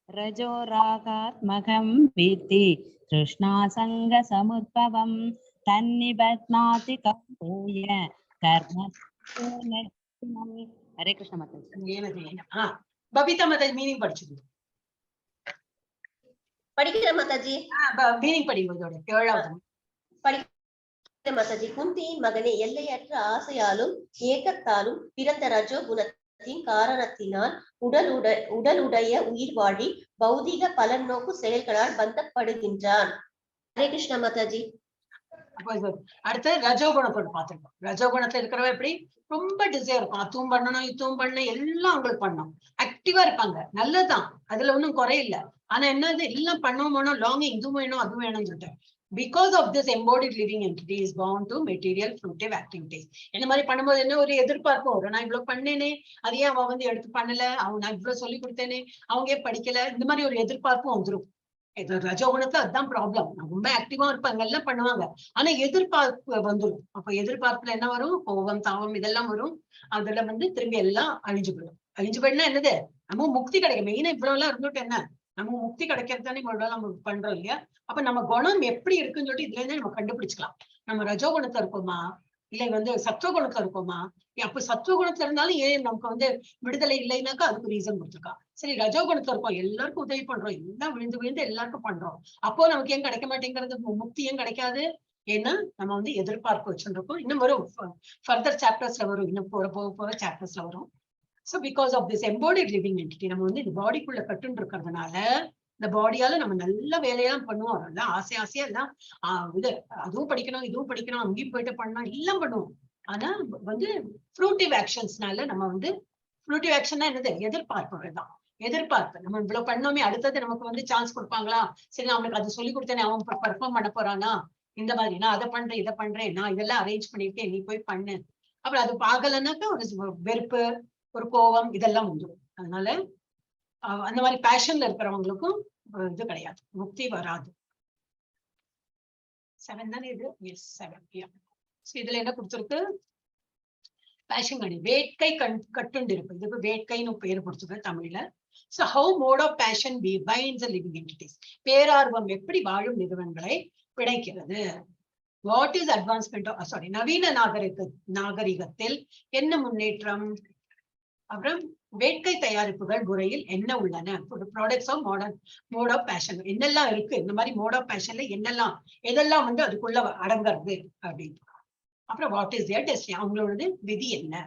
रजो रागात्मकं विद्धि तृष्णासंग समुद्भवं तन्निबध्नाति कौन्तेय कर्म. हरे कृष्ण माताजी. பபிதா மாதாஜி மீனிங் படிச்சுங்க. படிக்கிறேன் மாதாஜி. மீனிங் படிங்க. இதோட 7வது படிக்கிறேன் மாதாஜி. குந்தியின் மகனே, எல்லையற்ற ஆசையாலும் ஏக்கத்தாலும் பிறந்த ரஜோ குணத்தின் காரணத்தினால் உடலுடைய உயிர் வாழி பௌதிக பலன் நோக்கு செயல்களால் பந்தப்படுகின்றான். ஹரே கிருஷ்ண மாதாஜி. அடுத்து ரஜோகுணத்தோட பாத்துருக்கோம். ரஜோகுணத்துல இருக்கிறவ எப்படி ரொம்ப டிசைர் இருக்கும். அதுவும் பண்ணணும் இதுவும் பண்ணணும் எல்லாம் அவங்களுக்கு பண்ணணும். ஆக்டிவா இருப்பாங்க. நல்லதுதான், அதுல ஒன்னும் குறையில்லை. ஆனா என்னது எல்லாம் பண்ணணும், லாங்கிங் இதுவும் வேணும் அதுவும் வேணும்னு சொல்லிட்டு because of this embodied living entity is bound to material fruitive activities. இந்த மாதிரி பண்ணும்போது என்ன ஒரு எதிர்பார்ப்பு வரும். நான் இவ்வளவு பண்ணேனே, அதையே அவன் வந்து எடுத்து பண்ணல, நான் இவ்வளவு சொல்லி கொடுத்தேனே, அவங்க படிக்கல, இந்த மாதிரி ஒரு எதிர்பார்ப்பும் வந்துடும். ரஜோகுணத்துல அதுதான் ப்ராப்ளம். ரொம்ப ஆக்டிவா இருப்பாங்க, எல்லாம் பண்ணுவாங்க, ஆனா எதிர்பார்ப்பு வந்துடும். அப்ப எதிர்பார்ப்புல என்ன வரும்? கோபம் தாபம் இதெல்லாம் வரும். அதுல வந்து திரும்பி எல்லாம் அழிஞ்சு போயிடும். அழிஞ்சு போயிடுனா என்னது? நம்ம முக்தி கிடைக்கும். மெயினா இவ்வளவு எல்லாம் இருந்துட்டு என்ன, நம்ம முக்தி கிடைக்கிறது தானே நம்ம பண்றோம் இல்லையா? அப்ப நம்ம குணம் எப்படி இருக்குன்னு சொல்லிட்டு இதுல இருந்து நம்ம கண்டுபிடிச்சுக்கலாம். நம்ம ரஜோகுணத்துல இருக்கோமா இல்லை வந்து சத்துவகுணத்துல இருக்கோமா? அப்ப சத்துவகுணத்துல இருந்தாலும் ஏன் நமக்கு வந்து விடுதலை இல்லைனாக்கா அதுக்கு ரீசன் கொடுத்துருக்கா. சரி, ரஜோகுணத்துல இருக்கோம், எல்லாருக்கும் உதவி பண்றோம், எல்லாம் விழுந்து விழுந்து எல்லாருக்கும் பண்றோம், அப்போ நமக்கு ஏன் கிடைக்க மாட்டேங்கிறது? முக்தி ஏன் கிடைக்காது? ஏன்னா நம்ம வந்து எதிர்பார்ப்பு வச்சுருக்கோம். இன்னும் வரும், ஃபர்தர் சாப்டர்ஸ்ல வரும், இன்னும் போற சாப்டர்ஸ்ல வரும். So because of this embodied living entity, நம்ம வந்து இந்த பாடிக்குள்ள கட்டுன்னு இருக்கிறதுனால இந்த பாடியால நம்ம நல்ல வேலையெல்லாம் பண்ணுவோம். அதெல்லாம் ஆசையா எல்லாம் இது அதுவும் படிக்கணும் இதுவும் படிக்கணும் அங்கேயும் போயிட்டு பண்ணணும் எல்லாம் பண்ணுவோம். ஆனா வந்து ஃப்ரூட்டிவ் ஆக்ஷன்ஸ்னால நம்ம வந்து ஃப்ரூட்டிவ் ஆக்ஷன்னா என்னது? எதிர்பார்ப்புகள். எதிர்பார்ப்பு. நம்ம இவ்வளவு பண்ணோமே, அடுத்தது நமக்கு வந்து சான்ஸ் கொடுப்பாங்களா? சரி, நான் அவனுக்கு அது சொல்லி கொடுத்தேனே, அவன் பெர்ஃபார்ம் பண்ண போறானா? இந்த மாதிரி நான் அதை பண்றேன் இதை பண்றேன், நான் இதெல்லாம் அரேஞ்ச் பண்ணிருக்கேன், நீ போய் பண்ணு. அப்புறம் அது பார்க்கலன்னாக்கா ஒரு வெறுப்பு, ஒரு கோபம் இதெல்லாம் வந்துடும். அதனால அந்த மாதிரி பேஷன்ல இருக்கிறவங்களுக்கும் இது கிடையாது, முக்தி வராது. 7 தானே இது? எஸ் 7. இதுல என்ன கொடுத்துருக்கு? பேஷன் கணி வேட்கை கட்டுண்டு இருக்கு. இதுக்கு வேட்கைன்னு பேர் கொடுத்துருக்கு தமிழ்ல. So how mode of passion binds the living entities? பேரார்வம் எப்படி வாழும் நிறுவனங்களை பிணைக்கிறது? வாட் இஸ் அட்வான்ஸ்மெண்ட் ஆஃப் நவீன நாகரிகத்தில் என்ன முன்னேற்றம்? அப்புறம் வேட்கை தயாரிப்புகள் முறையில் என்ன உள்ளன? Products of mode of passion என்னெல்லாம் இருக்கு? இந்த மாதிரி மோட் ஆஃப் பேஷன்ல என்னெல்லாம் எதெல்லாம் வந்து அதுக்குள்ள அடங்குறது அப்படின்னு. அப்புறம் வாட் இஸ் தியர் டெஸ்டினி? அவங்களோட விதி என்ன?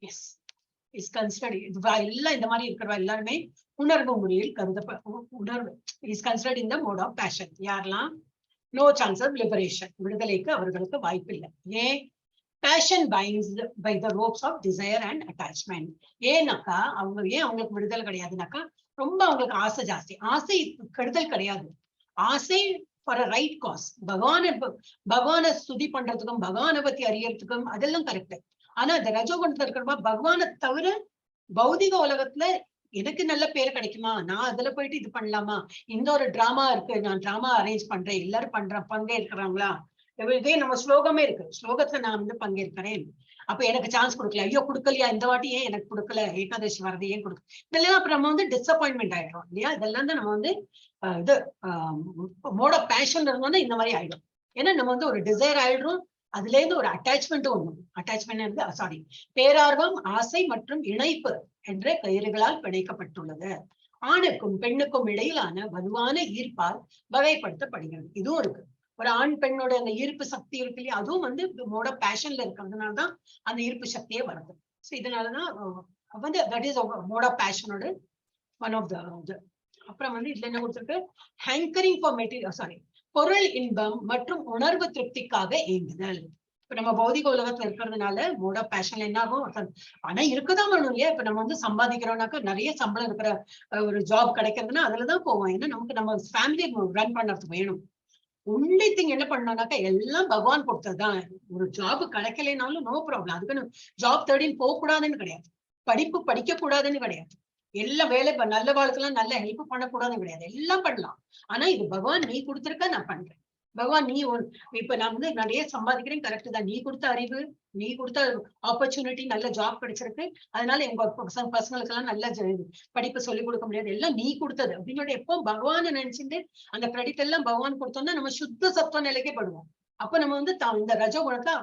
Yes is considered. எல்லாம் இந்த மாதிரி இருக்கிறவா எல்லாருமே உணர்வு முறையில் உணர்வு is considered in the mode of passion. யாரெல்லாம் நோ சான்ஸ் ஆஃப் லிபரேஷன், விடுதலைக்கு அவர்களுக்கு வாய்ப்பு இல்லை. ஏன்? Passion binds by the ropes of desire and attachment. ஏன்னாக்கா அவங்களுக்கு விடுதலை கிடையாதுனாக்கா ரொம்ப அவங்களுக்கு ஆசை ஜாஸ்தி. ஆசை கெடுதல் கிடையாது, ஆசை ஃபார் அ ரைட் காஸ். பகவானை ஸ்துதி பண்றதுக்கும் பகவானை பத்தி அறியறதுக்கும் அதெல்லாம் கரெக்ட். ஆனா இந்த ரஜோகுணத்துல இருக்கிறப்ப பகவானை தவிர பௌதிக உலகத்துல எனக்கு நல்ல பேர் கிடைக்குமா, நான் அதுல போயிட்டு இது பண்ணலாமா, இந்த ஒரு டிராமா இருக்கு, நான் டிராமா அரேஞ்ச் பண்றேன், எல்லாரும் பங்கேற்கிறாங்களா, இதே நம்ம ஸ்லோகமே இருக்கு, ஸ்லோகத்துல நான் வந்து பங்கேற்கிறேன், அப்ப எனக்கு சான்ஸ் கொடுக்கல, ஐயோ கொடுக்கலையா இந்த வாட்டி, ஏன் எனக்கு கொடுக்கல, ஏகாதசி வரது ஏன் கொடுக்கல, இதெல்லாம் அப்புறம் நம்ம வந்து டிசப்பாயின்மெண்ட் ஆயிடுறோம் இல்லையா? இதெல்லாம் தான் நம்ம வந்து இது மோட் ஆஃப் பேஷன் இருந்தோம்னா இந்த மாதிரி ஆயிடும். ஏன்னா நம்ம வந்து ஒரு டிசைர் ஆயிடுறோம், அதுல இருந்து ஒரு அட்டாச்மெண்ட்டும் ஒண்ணும். அட்டாச்மெண்ட் பேரார்வம், ஆசை மற்றும் இணைப்பு என்ற கயிறுகளால் பிணைக்கப்பட்டுள்ளது. ஆணுக்கும் பெண்ணுக்கும் இடையிலான வலுவான ஈர்ப்பால் வகைப்படுத்தப்படுகிறது. இதுவும் இருக்கு. ஒரு ஆண் பெண்ணோட அந்த ஈர்ப்பு சக்தி இருக்கு இல்லையா, அதுவும் வந்து மோட பேஷன்ல இருக்கிறதுனாலதான் அந்த ஈர்ப்பு சக்தியே வருது. ஸோ இதனாலதான் வந்து தட் இஸ் மோட் ஆஃப் பேஷனோட ஒன் ஆஃப் த அப்புறம் வந்து இதுல என்ன கொடுத்திருக்கு, ஹேங்கரிங் ஃபார் மெட்டீரியல் பொருள் இன்பம் மற்றும் உணர்வு திருப்திக்காக ஏங்குதல். இப்ப நம்ம பௌதிக உலகத்துல இருக்கிறதுனால மோட் ஆஃப் பேஷன் என்ன ஆகும், பணம் இருக்குதான் வேணும் இல்லையா? இப்ப நம்ம வந்து சம்பாதிக்கிறோம்னாக்கா நிறைய சம்பளம் இருக்கிற ஒரு ஜாப் கிடைக்கிறதுனா அதுலதான் போவோம். ஏன்னா நமக்கு நம்ம ஃபேமிலி ரன் பண்றதுக்கு வேணும். ஒன்லி திங் என்ன பண்ணோம்னாக்கா எல்லாம் பகவான் கொடுத்ததுதான். ஒரு ஜாப் கிடைக்கலைனாலும் நோ ப்ராப்ளம், அதுக்குன்னு ஜாப் தேடின்னு போக கூடாதுன்னு கிடையாது, படிப்பு படிக்க கூடாதுன்னு கிடையாது, எல்லா வேலை நல்ல வாழ்க்கைலாம் நல்ல ஹெல்ப் பண்ணக்கூடாதுன்னு கிடையாது, எல்லாம் பண்ணலாம். ஆனா இது பகவான் நீ கொடுத்துருக்க நான் பண்றேன். பகவான் நீ இப்ப நான் வந்து நிறைய சம்பாதிக்கிறேன் கரெக்ட் தான், நீ கொடுத்த அறிவு, நீ கொடுத்த ஆப்பர்ச்சுனிட்டி, நல்ல ஜாப் கிடைச்சிருக்கு, அதனால எங்க பசங்களுக்கு எல்லாம் நல்ல படிப்பு சொல்லிக் கொடுக்க முடியாது, எல்லாம் நீ கொடுத்தது அப்படின்னு எப்போ பகவான் நினைச்சுட்டு அந்த கிரெடிட் எல்லாம் பகவான் கொடுத்தோம்னா நம்ம சுத்த சத்துவ நிலைக்கே படுவோம். அப்ப நம்ம வந்து இந்த ரஜோகுணத்தை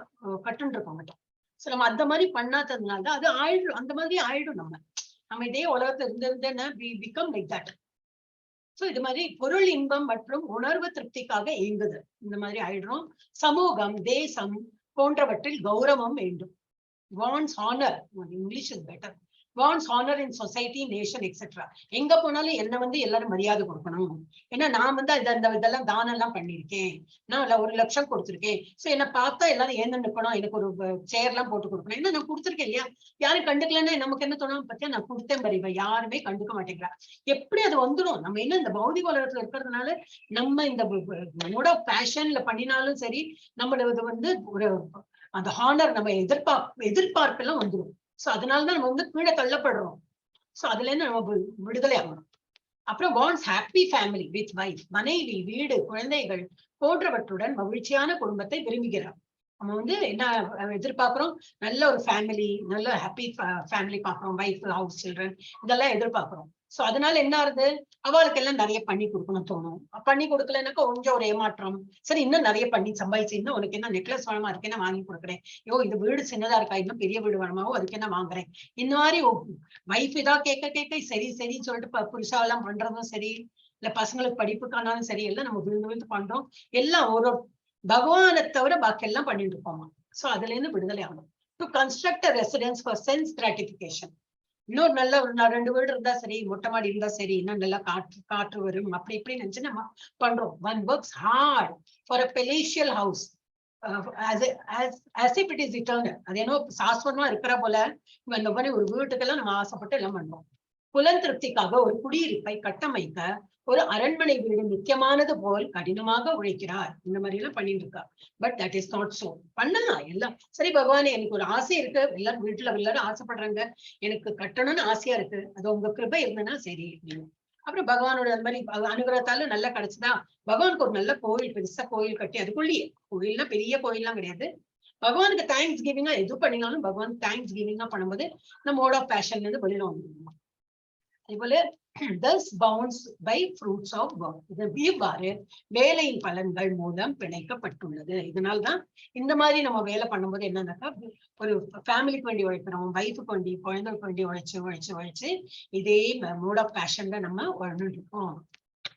கட்டுன்னு இருக்க மாட்டோம். சோ நம்ம அந்த மாதிரி பண்ணாததுனால அது ஆயிடும், அந்த மாதிரி ஆயிடும். நம்ம இதே உலகத்துல இருந்திருந்தேன்னா we become like that. So இது மாதிரி பொருள் இன்பம் மற்றும் உணர்வு திருப்திக்காக ஏங்குது, இந்த மாதிரி ஆயிடுறோம். சமூகம், தேசம் போன்றவற்றில் கௌரவம் வேண்டும். wants honor, English is better, wants honor in society, nation, etc. எங்க போனாலும் என்ன வந்து எல்லாரும் மரியாதை கொடுக்கணும். ஏன்னா நான் வந்து இதெல்லாம் தானம் எல்லாம் பண்ணிருக்கேன், நான் 1 லட்சம் கொடுத்துருக்கேன், சோ என்ன பார்த்தா எல்லாரும் ஏந்து நிற்கணும், எனக்கு ஒரு சேர் எல்லாம் போட்டு கொடுக்கணும், என்ன நான் கொடுத்துருக்கேன் இல்லையா? யாரும் கண்டுக்கலன்னா நமக்கு என்ன தோணும், பத்தியா நான் கொடுத்தேன் பாருங்க, யாருமே கண்டுக்க மாட்டேங்கிறா. எப்படி அது வந்துடும்? நம்ம என்ன இந்த பௌதிக உலகத்துல இருக்கிறதுனால நம்ம இந்த மோட் ஆஃப் பேஷன்ல பண்ணினாலும் சரி, நம்மளது வந்து ஒரு அந்த ஹானர் நம்ம எதிர்பார்ப்பு எல்லாம் வந்துடும். சோ அதனாலதான் நம்ம வந்து கீழே தள்ளப்படுறோம். சோ அதுல இருந்து நம்ம விடுதலை ஆகணும். அப்புறம் wants happy family with wife, மனைவி, வீடு, குழந்தைகள் போன்றவற்றுடன் மகிழ்ச்சியான குடும்பத்தை விரும்புகிறார். நம்ம வந்து என்ன எதிர்பார்க்கிறோம், நல்ல ஒரு ஃபேமிலி, நல்ல ஹாப்பி ஃபேமிலி பாக்குறோம், வைஃப், ஹவுஸ், சில்ட்ரன் இதெல்லாம் எதிர்பார்க்கிறோம். சோ அதனால என்ன ஆகுது, அவளுக்கு எல்லாம் நிறைய பண்ணி கொடுக்கணும் தோணும். பண்ணி கொடுக்கலனாக்கா கொஞ்சம் ஒரு ஏமாற்றம், சரி இன்னும் நிறைய பண்ணி சம்பாதிச்சு, இன்னும் உனக்கு என்ன நெக்லஸ் வேணுமா, அதுக்கு என்ன வாங்கி கொடுக்குறேன், இந்த வீடு சின்னதா இருக்கா, இன்னும் பெரிய வீடு வேணுமாவோ அதுக்கு என்ன வாங்குறேன். இந்த மாதிரி வைஃப் இதா கேட்க சரி சரின்னு சொல்லிட்டு புருஷா எல்லாம் பண்றதும் சரி, இல்ல பசங்களுக்கு படிப்புக்கானாலும் சரி, எல்லாம் நம்ம விழுந்து பண்றோம். எல்லாம் ஒரு பகவானை தவிர பாக்கி எல்லாம் பண்ணிட்டு இருப்போமா. சோ அதுல இருந்து விடுதலை ஆகணும். To construct a residence for sense gratification. இன்னொரு நல்ல 2 வீடு இருந்தா சரி, மொட்டை மாடி இருந்தா சரி, இன்னும் நல்லா காற்று வரும், அப்படி இப்படி நினைச்சு நம்ம பண்றோம். One works hard for a palatial house as if it is eternal. அது ஏன்னோ சாஸ்வதமா இருக்கிற போல இந்த மாதிரி ஒரு வீட்டுக்கெல்லாம் நம்ம ஆசைப்பட்டு எல்லாம் பண்றோம். புலன் திருப்திக்காக ஒரு குடியிருப்பை கட்டமைக்க ஒரு அரண்மனை வீடு முக்கியமானது போல் கடினமாக உழைக்கிறார். இந்த மாதிரி எல்லாம் பண்ணிட்டு இருக்கா. But that is not so. பண்ணலாம் எல்லாம் சரி, பகவானே எனக்கு ஒரு ஆசை இருக்கு, எல்லாரும் வீட்டுல எல்லாரும் ஆசைப்படுறாங்க, எனக்கு கட்டணும்னு ஆசையா இருக்கு, அது உங்க கிருபை இருந்ததுன்னா சரி அப்படின்னு. அப்புறம் பகவானோட அந்த மாதிரி அனுகிரகத்தால நல்லா கிடைச்சுதா, பகவானுக்கு ஒரு நல்ல கோயில், பெருசா கோயில் கட்டி, அதுக்குள்ளேயே கோயில்னா பெரிய கோயில்லாம் கிடையாது, பகவானுக்கு தேங்க்ஸ் கிவிங்கா எது பண்ணினாலும் பகவான் தேங்க்ஸ் கிவிங்கா பண்ணும்போது இந்த மோட் ஆஃப் பேஷன்ல இருந்து வெளியில வந்துருமா. அதுபோல thus bounds by fruits of work. இது இவ்வாறு வேலையின் பலன்கள் மூலம் பிணைக்கப்பட்டுள்ளது. இதனால்தான் இந்த மாதிரி நம்ம வேலை பண்ணும்போது என்னன்னாக்கா, ஒரு ஃபேமிலிக்கு வேண்டி உழைக்கிறோம், வைஃபுக்கு வேண்டி, குழந்தைக்கு வேண்டி உழைச்சு இதே மோட் ஆஃப் பேஷன்ல நம்ம வாழ்ந்துட்டு இருக்கோம்.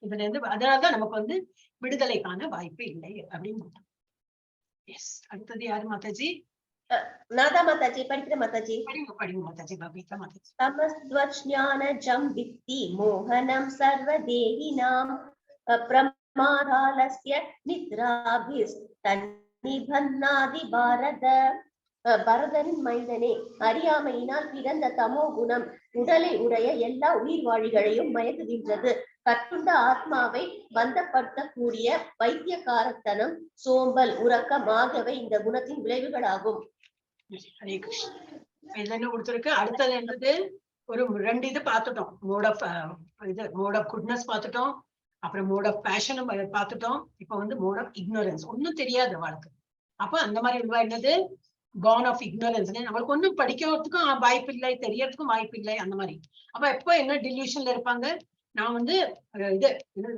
இதுல இருந்து அதனாலதான் நமக்கு வந்து விடுதலைக்கான வாய்ப்பு இல்லை அப்படின்னு. எஸ், அடுத்தது யாரு மாதாஜி? நாதா மாதாஜி படிக்கிற மாதாஜி. படிங்க மாதாஜி. பகவத்கீதா மாதாஜி. தமஸ்த்வஜ்ஞானஜம் வித்தி மோகனம் சர்வதேஹினாம் பிரமாதாலஸ்ய நித்ராபிஸ் தன்னிபன்னாதி பாரத. பரதனின் மைந்தனே, அறியாமையினால் பிறந்த தமோ குணம் உடலை உடைய எல்லா உயிர்வாழிகளையும் மயக்குகின்றது. கட்டுண்ட ஆத்மாவை பந்தப்படுத்தக்கூடிய பைத்தியக்காரத்தனம், சோம்பல், உறக்கம் ஆகியவை இந்த குணத்தின் விளைவுகளாகும். ஹரே கிருஷ்ணா. இது என்ன கொடுத்திருக்கு? அடுத்தது என்னது, ஒரு 2 இது பார்த்துட்டோம். மோட் ஆஃப் குட்னஸ் பார்த்துட்டோம், அப்புறம் மோட் ஆஃப் பேஷனும் பார்த்துட்டோம். இப்ப வந்து மோட் ஆஃப் இக்னோரன்ஸ், ஒன்னும் தெரியாது வாழ்க்கை. அப்ப அந்த மாதிரி என்னது born of ignorance, நம்மளுக்கு ஒன்னும் படிக்கிறதுக்கும் வாய்ப்பு இல்லை, தெரியறதுக்கும் வாய்ப்பு இல்லை, அந்த மாதிரி. அப்ப எப்ப என்ன டில்யூஷன்ல இருப்பாங்க, நான் வந்து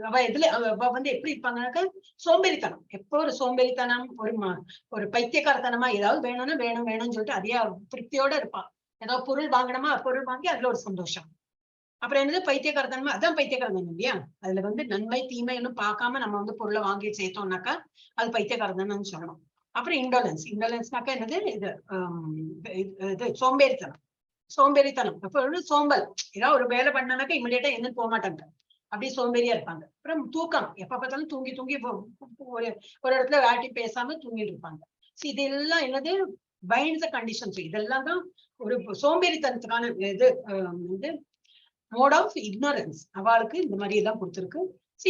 அவ வந்து எப்படி இருப்பாங்கன்னாக்க சோம்பேறித்தனம், எப்போ ஒரு சோம்பேறித்தனம், ஒரு பைத்தியக்காரத்தனமா, ஏதாவது வேணும்னு சொல்லிட்டு அதே திருப்தியோட இருப்பான். ஏதாவது பொருள் வாங்கணுமா, பொருள் வாங்கி அதுல ஒரு சந்தோஷம். அப்புறம் என்னது பைத்தியக்காரத்தனமா, அதான் பைத்தியக்காரத்தனம் இல்லையா? அதுல வந்து நன்மை தீமை இன்னும் பார்க்காம நம்ம வந்து பொருளை வாங்கி சேர்த்தோம்னாக்கா அது பைத்தியக்காரத்தனம்னு சொல்லணும். அப்புறம் இண்டோலன்ஸ்னாக்கா என்னது, இது சோம்பேறித்தனம். சோம்பேறித்தனம். எப்பொழுது சோம்பல், ஏதாவது ஒரு வேலை பண்ணானாக்கா இமிடியேட்டா எங்கன்னு போக மாட்டாங்க, அப்படியே சோம்பேறியா இருப்பாங்க. அப்புறம் தூக்கம், எப்ப பார்த்தாலும் தூங்கி தூங்கி ஒரு இடத்துல வாட்டி பேசாம தூங்கிட்டு இருப்பாங்க. இதெல்லாம் என்னது பைண்ட்ஸ் கண்டிஷன்ஸ். இதெல்லாம் தான் ஒரு சோம்பேறித்தனத்துக்கான இது வந்து மோட் ஆஃப் இக்னோரன்ஸ். அவளுக்கு இந்த மாதிரி எல்லாம் கொடுத்துருக்கு.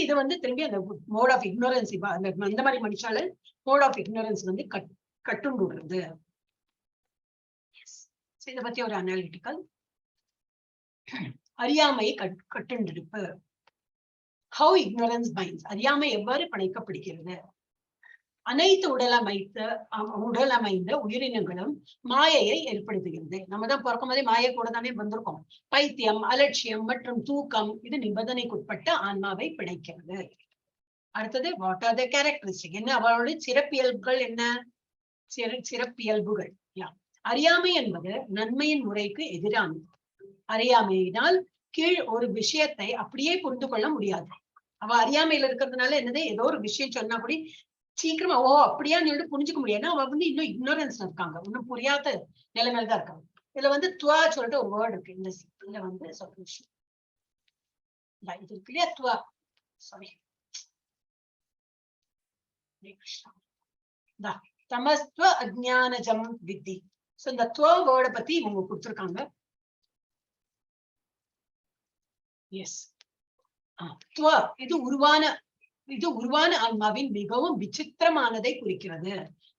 இதை வந்து திரும்பி அந்த மோட் ஆஃப் இக்னோரன்ஸ் அந்த மாதிரி மனுஷால மோட் ஆஃப் இக்னோரன்ஸ் வந்து கட்டுண்டு விடுறது. இதை பத்தி ஒரு அனாலிட்டிக்கல். அறியாமையை கட்டுண்டிருப்பு. How ignorance binds. அறியாமை எவ்வாறு பிணைக்கப்படுகிறது. அனைத்து உடலமைந்த உயிரினங்களும் மாயையை ஏற்படுத்துகிறது. நம்ம தான் பிறக்கும் போதே மாயை கூட தானே வந்திருக்கோம். பைத்தியம், அலட்சியம் மற்றும் தூக்கம் இது நிபந்தனைக்குட்பட்ட ஆன்மாவை பிணைக்கிறது. அடுத்தது வாட் ஆர் த கேரக்டரிஸ்டிக், என்ன அவளுடைய சிறப்பியல்புகள், என்ன சிறப்பியல்புகள். அறியாமை என்பது நன்மையின் முறைக்கு எதிரானது. அறியாமையினால் கீழ் ஒரு விஷயத்தை அப்படியே புரிந்து கொள்ள முடியாது. அவ அறியாமையில இருக்கிறதுனால என்னது, ஏதோ ஒரு விஷயம் சொன்னா கூட சீக்கிரமா ஓ அப்படியான்னு சொல்லிட்டு புரிஞ்சுக்க முடியாது. அவ வந்து இன்னும் இக்னோரன்ஸ் இருக்காங்க, இன்னும் புரியாத நிலைமையில தான் இருக்காங்க. இதுல வந்து துவா சொல்லிட்டு ஒரு வேர்டு இருக்கு இந்த இதுல வந்து சொல்யூஷன் இது இருக்கு இல்லையா, துவா. சாரி, தமஸ்துவ அஜ்ஞானஜம் வித்தி. சோ இந்த துவா வேர்டை பத்தி இவங்க கொடுத்திருக்காங்க. எஸ், துவா இது உருவான ஆன்மாவின் மிகவும் விசித்திரமானதை குறிக்கிறது.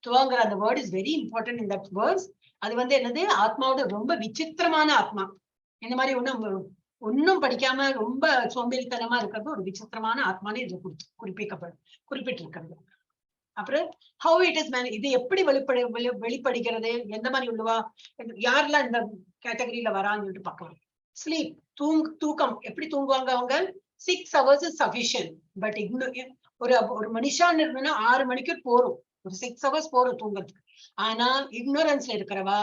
துவாங்கிற அந்த word is very important in that words. அது வந்து என்னது, ஆத்மாவோட ரொம்ப விசித்திரமான ஆத்மா. இந்த மாதிரி ஒன்னும் படிக்காம ரொம்ப சோம்பேறித்தனமா இருக்கிறது ஒரு விசித்திரமான ஆத்மான்னு இது குறிப்பிட்டிருக்கிறது. அப்புறம் ஹவு இட் இஸ் மேன், இது எப்படி வெளிப்படுகிறது, எந்த மாதிரி உள்ளவா யாரெல்லாம் இந்த கேட்டகரியில வரான்னு சொல்லிட்டு பார்க்கலாம். ஸ்லீப், தூக்கம், எப்படி தூங்குவாங்க அவங்க? 6 hours is sufficient. பட் ஒரு மனுஷான்னு இருந்ததுன்னா 6 மணிக்கு போறோம், ஒரு 6 hours போறோம் தூங்குறதுக்கு. ஆனா இக்னோரன்ஸ்ல இருக்கிறவா,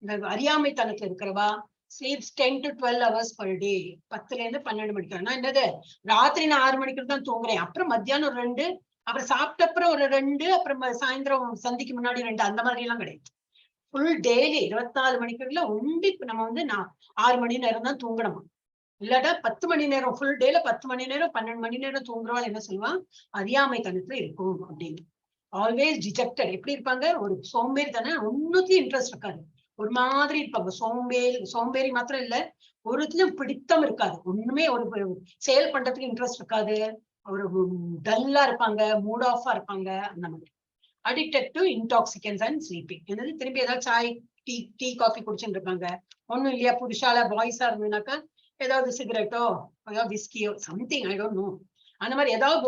இந்த அறியாமைத்தனத்துல இருக்கிறவா sleeps 10 to 12 hours per day. 10ல இருந்து 12 மணிக்கு. ஆனா என்னது, ராத்திரி நான் 6 மணிக்கு தான் தூங்குறேன், அப்புறம் மத்தியானம் ஒரு 2, அப்புறம் சாப்பிட்ட அப்புறம் ஒரு 2, அப்புறம் சாயந்தரம் சந்திக்கு முன்னாடி 2, அந்த மாதிரி எல்லாம் கிடையாது. ஃபுல் டெய்லி 24 மணிக்குள்ள உண்டி நம்ம வந்து 6 மணி நேரம் தான் தூங்கணுமா. இல்லாட்டா 10 மணி நேரம், ஃபுல் டேல 10 மணி நேரம் 12 மணி நேரம் தூங்குறவாள் என்ன சொல்லுவான், அறியாமை தனத்துல இருக்கும் அப்படின்னு. Always dejected. எப்படி இருப்பாங்க, ஒரு சோம்பேறி தானே, ஒன்னுத்தையும் இன்ட்ரெஸ்ட் இருக்காது, ஒரு மாதிரி இருப்பாங்க. சோம்பேறி மாத்திரம் இல்ல, ஒருத்திலும் பிடித்தம் இருக்காது, ஒண்ணுமே ஒரு செயல் பண்றதுக்கு இன்ட்ரெஸ்ட் இருக்காது, ஒரு டல்லா இருப்பாங்க, மூட் ஆஃபா இருப்பாங்க, அந்த மாதிரி. Addicted to intoxicants and sleeping. என்னது, திரும்பி ஏதாவது சாய் டீ காஃபி குடிச்சுட்டு இருப்பாங்க. ஒண்ணும் இல்லையா, புருஷால பாய்ஸா இருந்ததுனாக்கா ஏதாவது சிகரெட்டோ ஏதாவது விஸ்கியோ சம்திங், ஐ டோன்ட் நோ, அந்த மாதிரி ஏதாவது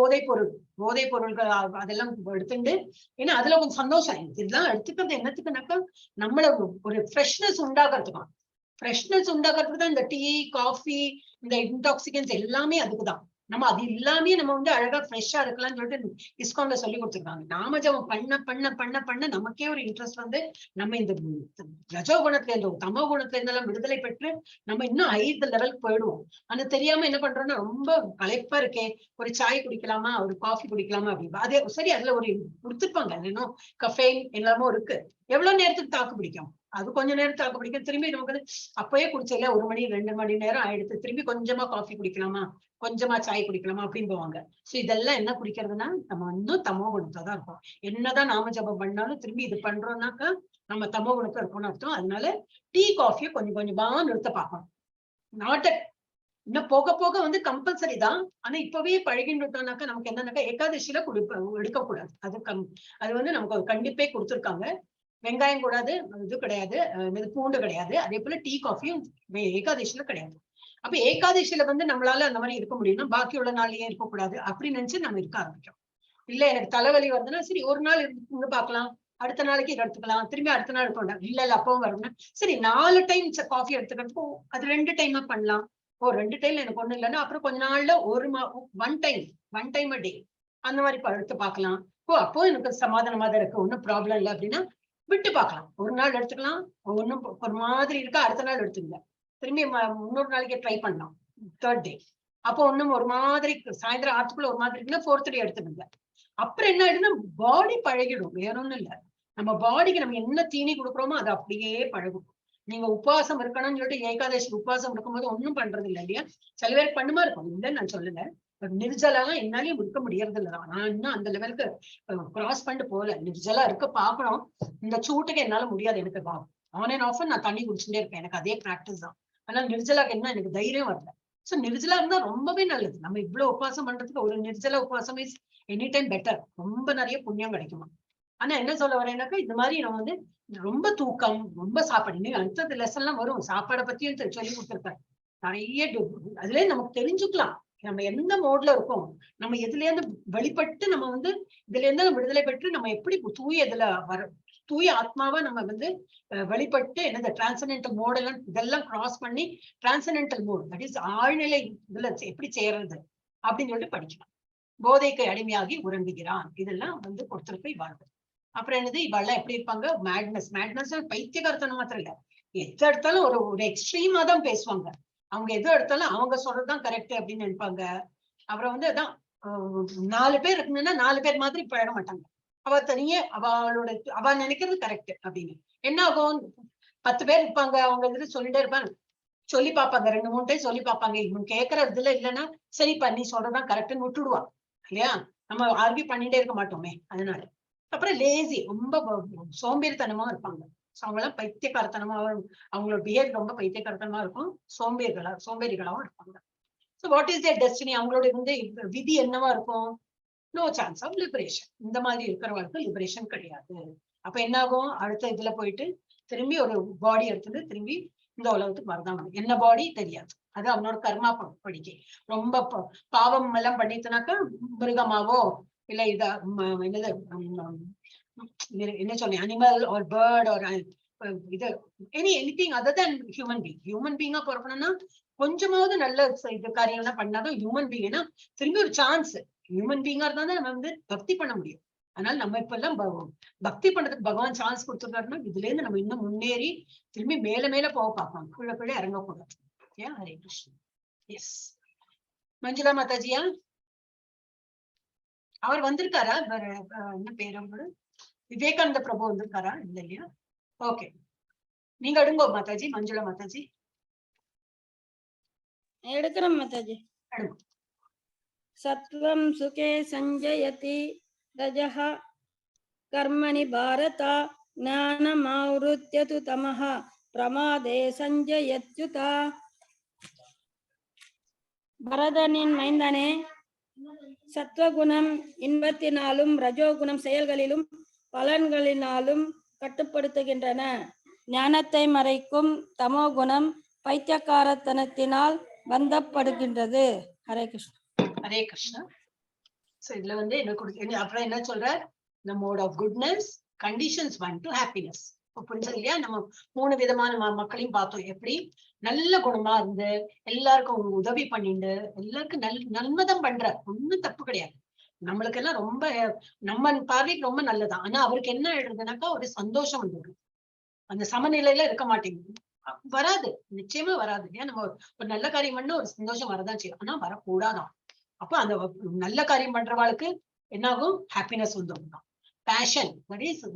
போதை பொருள்கள் அதெல்லாம் எடுத்துட்டு, ஏன்னா அதுல கொஞ்சம் சந்தோஷம். இதெல்லாம் எடுத்துக்கிறது என்னத்துக்குனாக்கா நம்மள ஒரு ஃப்ரெஷ்னஸ் உண்டாக்குறதுக்கும். ஃப்ரெஷ்னஸ் உண்டாக்குறதுக்கு தான் இந்த டீ காஃபி, இந்த இன்டாக்சிகன்ஸ் எல்லாமே அதுக்குதான். நம்ம அது இல்லாமே நம்ம வந்து அழகா ஃப்ரெஷ்ஷா இருக்கலாம்னு சொல்லிட்டு ISKCONல சொல்லி கொடுத்துருக்காங்க. நாம ஜபம் பண்ண பண்ண பண்ண பண்ண நமக்கே ஒரு இன்ட்ரெஸ்ட் வந்து நம்ம இந்த ரஜோ குணத்துல இருந்து தமோ குணத்துல இருந்தெல்லாம் விடுதலை பெற்று நம்ம இன்னும் ஹையர் லெவலுக்கு போயிடுவோம். ஆனா தெரியாம என்ன பண்றோம்னா, ரொம்ப களைப்பா இருக்கே, ஒரு சாய் குடிக்கலாமா, ஒரு காஃபி குடிக்கலாமா அப்படின்னு. அதே சரி, அதுல ஒரு கொடுத்துருப்பாங்க, இல்லைன்னா கஃபைன் எல்லாமே இருக்கு. எவ்வளவு நேரத்துக்கு தாக்கு பிடிக்கும், அது கொஞ்ச நேரம் தாக்கு பிடிக்கும். திரும்பி நமக்கு அப்பயே குடிச்சல 1 மணி 2 மணி நேரம் ஆயிடுத்து, திரும்பி கொஞ்சமா காஃபி குடிக்கலாமா, கொஞ்சமா சாய் குடிக்கலாமா அப்படின்னு போவாங்க. சோ இதெல்லாம் என்ன குடிக்கிறதுனா, நம்ம இன்னும் தமோ குணத்தை தான் இருக்கும். என்னதான் நாம ஜபம் பண்ணாலும் திரும்பி இது பண்றோம்னாக்கா நம்ம தமோ குணத்தை இருக்கணும்னு அர்த்தம். அதனால டீ காஃபியை கொஞ்சம் கொஞ்சமா நிறுத்த பார்க்கணும். நாட் இன்னும் போக போக வந்து கம்பல்சரி தான். ஆனா இப்பவே பழகிட்டோம்னாக்கா நமக்கு என்னன்னாக்கா ஏகாதசியில எடுக்கக்கூடாது. அது வந்து நமக்கு ஒரு கண்டிப்பே கொடுத்துருக்காங்க. வெங்காயம் கூடாது, இது கிடையாது, பூண்டு கிடையாது. அதே போல டீ காஃபியும் ஏகாதசியில கிடையாது. அப்ப ஏகாதசியில வந்து நம்மளால அந்த மாதிரி இருக்க முடியும்னா பாக்கி உள்ள நாளையே இருக்கக்கூடாது அப்படின்னு நினைச்சு நம்ம இருக்க ஆரம்பிக்கிறோம். இல்ல எனக்கு தலைவலி வருதுன்னா சரி ஒரு நாள் இருந்து பார்க்கலாம், அடுத்த நாளைக்கு இதை எடுத்துக்கலாம், திரும்பி அடுத்த நாள் எடுத்துக்கலாம். இல்ல அப்பவும் வரும்னா சரி 4 டைம் காஃபி எடுத்துக்கிறதுக்கும் அது 2 டைமா பண்ணலாம். 2 டைம்ல எனக்கு ஒண்ணு இல்லைன்னா அப்புறம் கொஞ்ச நாள்ல ஒன் டைம் a day அந்த மாதிரி எடுத்து பார்க்கலாம். அப்போ எனக்கு சமாதானமா தான் இருக்கு, ஒன்னும் ப்ராப்ளம் இல்லை அப்படின்னா விட்டு பார்க்கலாம். ஒரு நாள் எடுத்துக்கலாம், ஒன்னும் ஒரு மாதிரி இருக்கா, அடுத்த நாள் எடுத்துக்கல, திரும்பி இன்னொரு நாளைக்கு ட்ரை பண்ணலாம் 3rd day. அப்போ ஒன்னும் ஒரு மாதிரி சாயந்தரம் ஆத்துக்குள்ள ஒரு மாதிரி இருக்குன்னா 4th day எடுத்துக்கல. அப்புறம் என்ன ஆயிடுன்னா பாடி பழகிடும், வேற ஒண்ணும் இல்ல. நம்ம பாடிக்கு நம்ம என்ன தீனி கொடுக்குறோமோ அது அப்படியே பழகும். நீங்க உபவாசம் இருக்கணும்னு சொல்லிட்டு ஏகாதசி உபவாசம் இருக்கும்போது ஒண்ணும் பண்றது இல்லை இல்லையா? சில பேர் பண்ணுமா இருக்கும், இல்லைன்னு நான் சொல்லல. நிர்ஜலாம் என்னாலையும் இருக்க முடியறது இல்லதான். நான் இன்னும் அந்த லெவலுக்கு கிராஸ் பண்ணிட்டு போகல. நிர்ஜலா இருக்க பாக்கணும். இந்த சூட்டுக்கு என்னால முடியாது. எனக்கு ஆன் அண்ட் ஆஃப் நான் தண்ணி குடிச்சுட்டே இருப்பேன். எனக்கு அதே பிராக்டிஸ் தான். ஆனா நிர்ஜலாக்கு என்ன எனக்கு தைரியம் வரல. சோ நிர்ஜலா இருந்தா ரொம்பவே நல்லது. நம்ம இவ்வளவு உபவாசம் பண்றதுக்கு ஒரு நிர்ஜல உபவாசம் இஸ் எனி டைம் பெட்டர். ரொம்ப நிறைய புண்ணியம் கிடைக்குமா. ஆனா என்ன சொல்ல வரேன்னாக்கா, இந்த மாதிரி நம்ம வந்து ரொம்ப தூக்கம், ரொம்ப சாப்பாடு, இன்னும் அடுத்த லெசன் எல்லாம் வரும் சாப்பாடை பத்தியும் சொல்லி கொடுத்துருக்காரு நிறைய. அதுல நமக்கு தெரிஞ்சுக்கலாம் நம்ம எந்த மோட்ல இருக்கோம், நம்ம எதுல இருந்து வெளிப்பட்டு நம்ம வந்து இதுல இருந்து விடுதலை பெற்று நம்ம எப்படி தூய இதுல தூய ஆத்மாவா நம்ம வந்து வெளிப்பட்டு என்னது டிரான்சென்டென்டல் மோட் எல்லாம் இதெல்லாம் கிராஸ் பண்ணி டிரான்சென்டென்டல் மோட் தட் இஸ் ஆழ்நிலை இதுல எப்படி செய்யறது அப்படின்னு சொல்லிட்டு படிக்கலாம். போதைக்கு அடிமையாகி உறங்குகிறான், இதெல்லாம் வந்து கொடுத்திருக்க இவாழ்வு. அப்புறம் என்னது இவாள்லாம் எப்படி இருப்பாங்க, மேட்னஸ். மேட்னஸ் பைத்தியகாரத்தனம் மாத்திரம் இல்ல, எது எடுத்தாலும் ஒரு எக்ஸ்ட்ரீமா தான் பேசுவாங்க. அவங்க எது எடுத்தாலும் அவங்க சொல்றதுதான் கரெக்ட் அப்படின்னு நினைப்பாங்க. அப்புறம் வந்து அதான் 4 பேர் இருக்குன்னா 4 பேர் மாதிரி போயிட மாட்டாங்க. அவ தனியே அவ நினைக்கிறது கரெக்ட் அப்படின்னு. என்ன ஆகும், 10 பேர் இருப்பாங்க, அவங்க இது சொல்லிட்டே இருப்பாங்க, சொல்லி பார்ப்பாங்க, 2-3 டைம் சொல்லி பார்ப்பாங்க. இவங்க கேட்கற இதுல இல்லைன்னா சரிப்பா நீ சொல்றதான் கரெக்ட்னு விட்டுடுவான் இல்லையா? நம்ம ஆர்கியூ பண்ணிட்டே இருக்க மாட்டோமே. அதனால அப்புறம் லேசி, ரொம்ப சோம்பேறித்தனமா இருப்பாங்க. அவங்க எல்லாம் பைத்தியக்காரத்தனமா, அவங்களோட பிஹேவியர் ரொம்ப பைத்தியக்காரத்தனமா இருக்கும். சோம்பேறிகளாவும் இருப்பாங்க. So what is their destiny, அவங்களோட வந்து விதி என்னவா இருக்கும், நோ சான்ஸ் ஆஃப் லிபரேஷன். இந்த மாதிரி இருக்கிறவங்களுக்கு லிபரேஷன் கிடையாது. அப்ப என்ன ஆகும், அடுத்த இதுல போயிட்டு திரும்பி ஒரு பாடி எடுத்துட்டு திரும்பி இந்த உலகத்துக்கு வரதான். என்ன பாடி தெரியாது, அது அவனோட கர்மா படிக்கை. ரொம்ப பாவம் எல்லாம் பண்ணிட்டுனாக்கா மிருகமாவோ இல்ல இத என்னது என்ன சொல்ல அனிமல் ஆர் பேர்ட் ஆர் இது anything other than human being. Human பீங்கா பிறக்கணும்னா கொஞ்சமாவது நல்ல இது காரியம்லாம் பண்ணாதான் ஹியூமன் பீங். ஏன்னா திரும்பி ஒரு சான்ஸ் ஹியூமன் பீங்கா இருந்தா தான் நம்ம வந்து பக்தி பண்ண முடியும். அதனால நம்ம இப்ப எல்லாம் பக்தி பண்றதுக்கு பகவான் சான்ஸ் கொடுத்துருக்காருன்னா இதுல இருந்து நம்ம இன்னும் முன்னேறி திரும்பி மேல மேல போக பார்ப்போம், கீழே இறங்கக்கூடாது. ஏன் ஹரே கிருஷ்ணா. எஸ் மஞ்சுளா மாதாஜியா அவர் வந்திருக்காரா, என்ன பேரு அவரு, விவேகானந்த பிரபு வந்திருக்காரா? இல்ல இல்லையா? ஓகே, நீங்க எடுங்கோ மாதாஜி. மஞ்சுளா மாதாஜி எடுக்கிறோம் மாதாஜி. சத்வம் சுகே சஞ்சயதி ரஜஹ கர்மணி பாரத ஞானமாவ்ருத்யது தமஹ பிரமாதே சஞ்சயத்யுதா. பரதனின் மைந்தனே, சத்வகுணம் இன்பத்தினாலும் ரஜோகுணம் செயல்களிலும் பலன்களினாலும் கட்டுப்படுத்துகின்றன. ஞானத்தை மறைக்கும் தமோகுணம் பைத்தியக்காரத்தனத்தினால் பந்தப்படுகின்றது. ஹரே கிருஷ்ணா. ஹரே கிருஷ்ணா. சோ இதுல வந்து என்ன அப்புறம் என்ன சொல்ற, the mode of goodness conditions one to happiness. புரிஞ்சது இல்லையா? நம்ம 3 விதமான மக்களையும் பார்த்தோம். எப்படி நல்ல குணமா இருந்து எல்லாருக்கும் உதவி பண்ணிட்டு எல்லாருக்கும் நன்மதம் பண்ற, ஒண்ணும் தப்பு கிடையாது. நம்மளுக்கு எல்லாம் ரொம்ப நம்ம பார்வைக்கு ரொம்ப நல்லதான். ஆனா அவருக்கு என்ன ஆயிடுறதுனாக்கா ஒரு சந்தோஷம் வந்துடும், அந்த சமநிலையில இருக்க மாட்டேங்குது, வராது, நிச்சயமா வராது இல்லையா? நம்ம ஒரு நல்ல காரியம் பண்ண ஒரு சந்தோஷம் வரதான் செய்யும், ஆனா வரக்கூடாதான். அப்ப அந்த நல்ல காரியம் பண்றவாளுக்கு என்ன ஆகும், ஹாப்பினஸ் வந்துடும். பேஷன்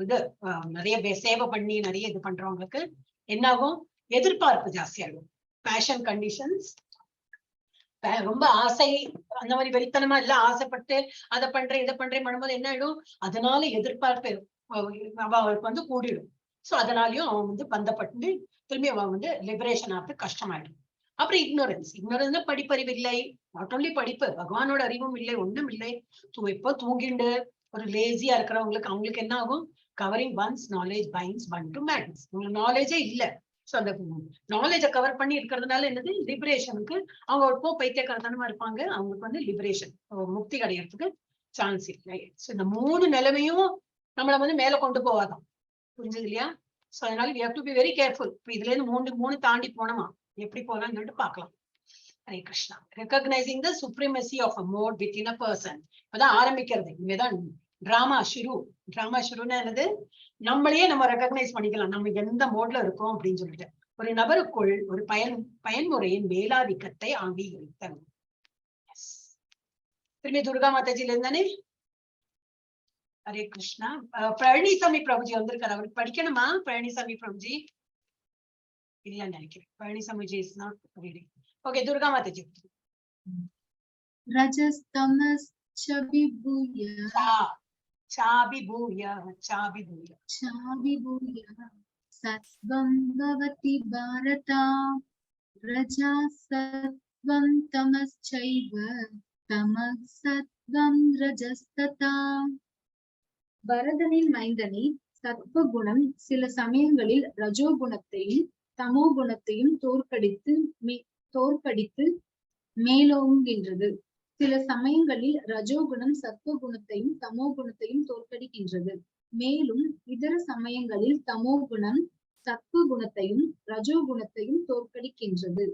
இது நிறைய சேவை பண்ணி நிறைய இது பண்றவங்களுக்கு என்ன ஆகும், எதிர்பார்ப்பு ஜாஸ்தியாகும். பேஷன் கண்டிஷன்ஸ், ரொம்ப ஆசை, அந்த மாதிரி வெளித்தனமா எல்லாம் ஆசைப்பட்டு அதை பண்றேன் இதை பண்றேன் பண்ணும்போது என்ன ஆயிடும், அதனால எதிர்பார்ப்பு அவளுக்கு வந்து கூடிடும். சோ அதனாலயும் அவன் வந்து பந்தப்பட்டு திரும்பி அவன் வந்து லிபரேஷன் ஆகிறதுக்கு கஷ்டமாயிடும். அப்புறம் இக்னோரன்ஸ் படிப்பறிவு இல்லை, நாட் ஓன்லி படிப்பு, பகவானோட அறிவும் இல்லை, ஒண்ணும் இல்லை. எப்போ தூங்கிண்டு ஒரு லேசியா இருக்கிறவங்களுக்கு அவங்களுக்கு என்ன ஆகும், covering once knowledge binds one to madness. உங்களுக்கு நாலேஜே இல்லை, சோ அந்த நாலேஜை கவர் பண்ணி இருக்கிறதுனால என்னது, லிபரேஷனுக்கு அவங்க இப்போ பைத்தியக்காரத்தனமா இருப்பாங்க, அவங்களுக்கு வந்து லிபரேஷன் முக்தி கிடைக்கிறதுக்கு சான்ஸ் இல்லை. சோ இந்த 3 நிலைமையும் நம்மள வந்து மேல கொண்டு போவாதான். புரிஞ்சது இல்லையா? சோ அதனால we have to be very careful. இப்ப இதுல இருந்து 3 தாண்டி போனோமா எப்படி போலாம்னு சொல்லிட்டு பாக்கலாம். Hare Krishna. Recognizing the supremacy of a mode within a person. இப்பதான் ஆரம்பிக்கிறது, இங்கதான் டிராமா ஷுருன்னா என்னது, நம்மளையே நம்ம ரெகக்னைஸ் பண்ணிக்கலாம் நம்ம எந்த மோட்ல இருக்கோம் அப்படின்னு சொல்லிட்டு. ஒரு நபருக்குள் ஒரு பயன்முறையின் மேலாதிக்கத்தை அங்கீகரித்தல். திரும்பி துர்கா மாதாஜில இருந்தானே. ஹரே கிருஷ்ணா. பழனிசாமி பிரபுஜி வந்திருக்காரு, அவருக்கு படிக்கணுமா? பழனிசாமி பிரபுஜி இல்லன்னு நினைக்கிறேன். பழனி சமுஜி is not reading. Okay, Durga Mataji. ரஜஸ்தமஸ் சபிபூய சாபிபூய சத்வம் பவதி பாரதா ரஜா சத்வம் தமஸ்சைவ தமஸ் சத்வம் ரஜஸ்ததா. பரதனின் மைந்தனை சத்வகுணம் சில சமயங்களில் ரஜோகுணத்தையும் தமோ குணத்தையும் தோற்கடித்து மேலோங்குகின்றது. சில சமயங்களில் ரஜோகுணம் சத்வகுணத்தையும் தமோ குணத்தையும் தோற்கடிக்கின்றது. மேலும் இதர சமயங்களில் தமோ குணம் சத்வகுணத்தையும் ரஜோகுணத்தையும் தோற்கடிக்கின்றது.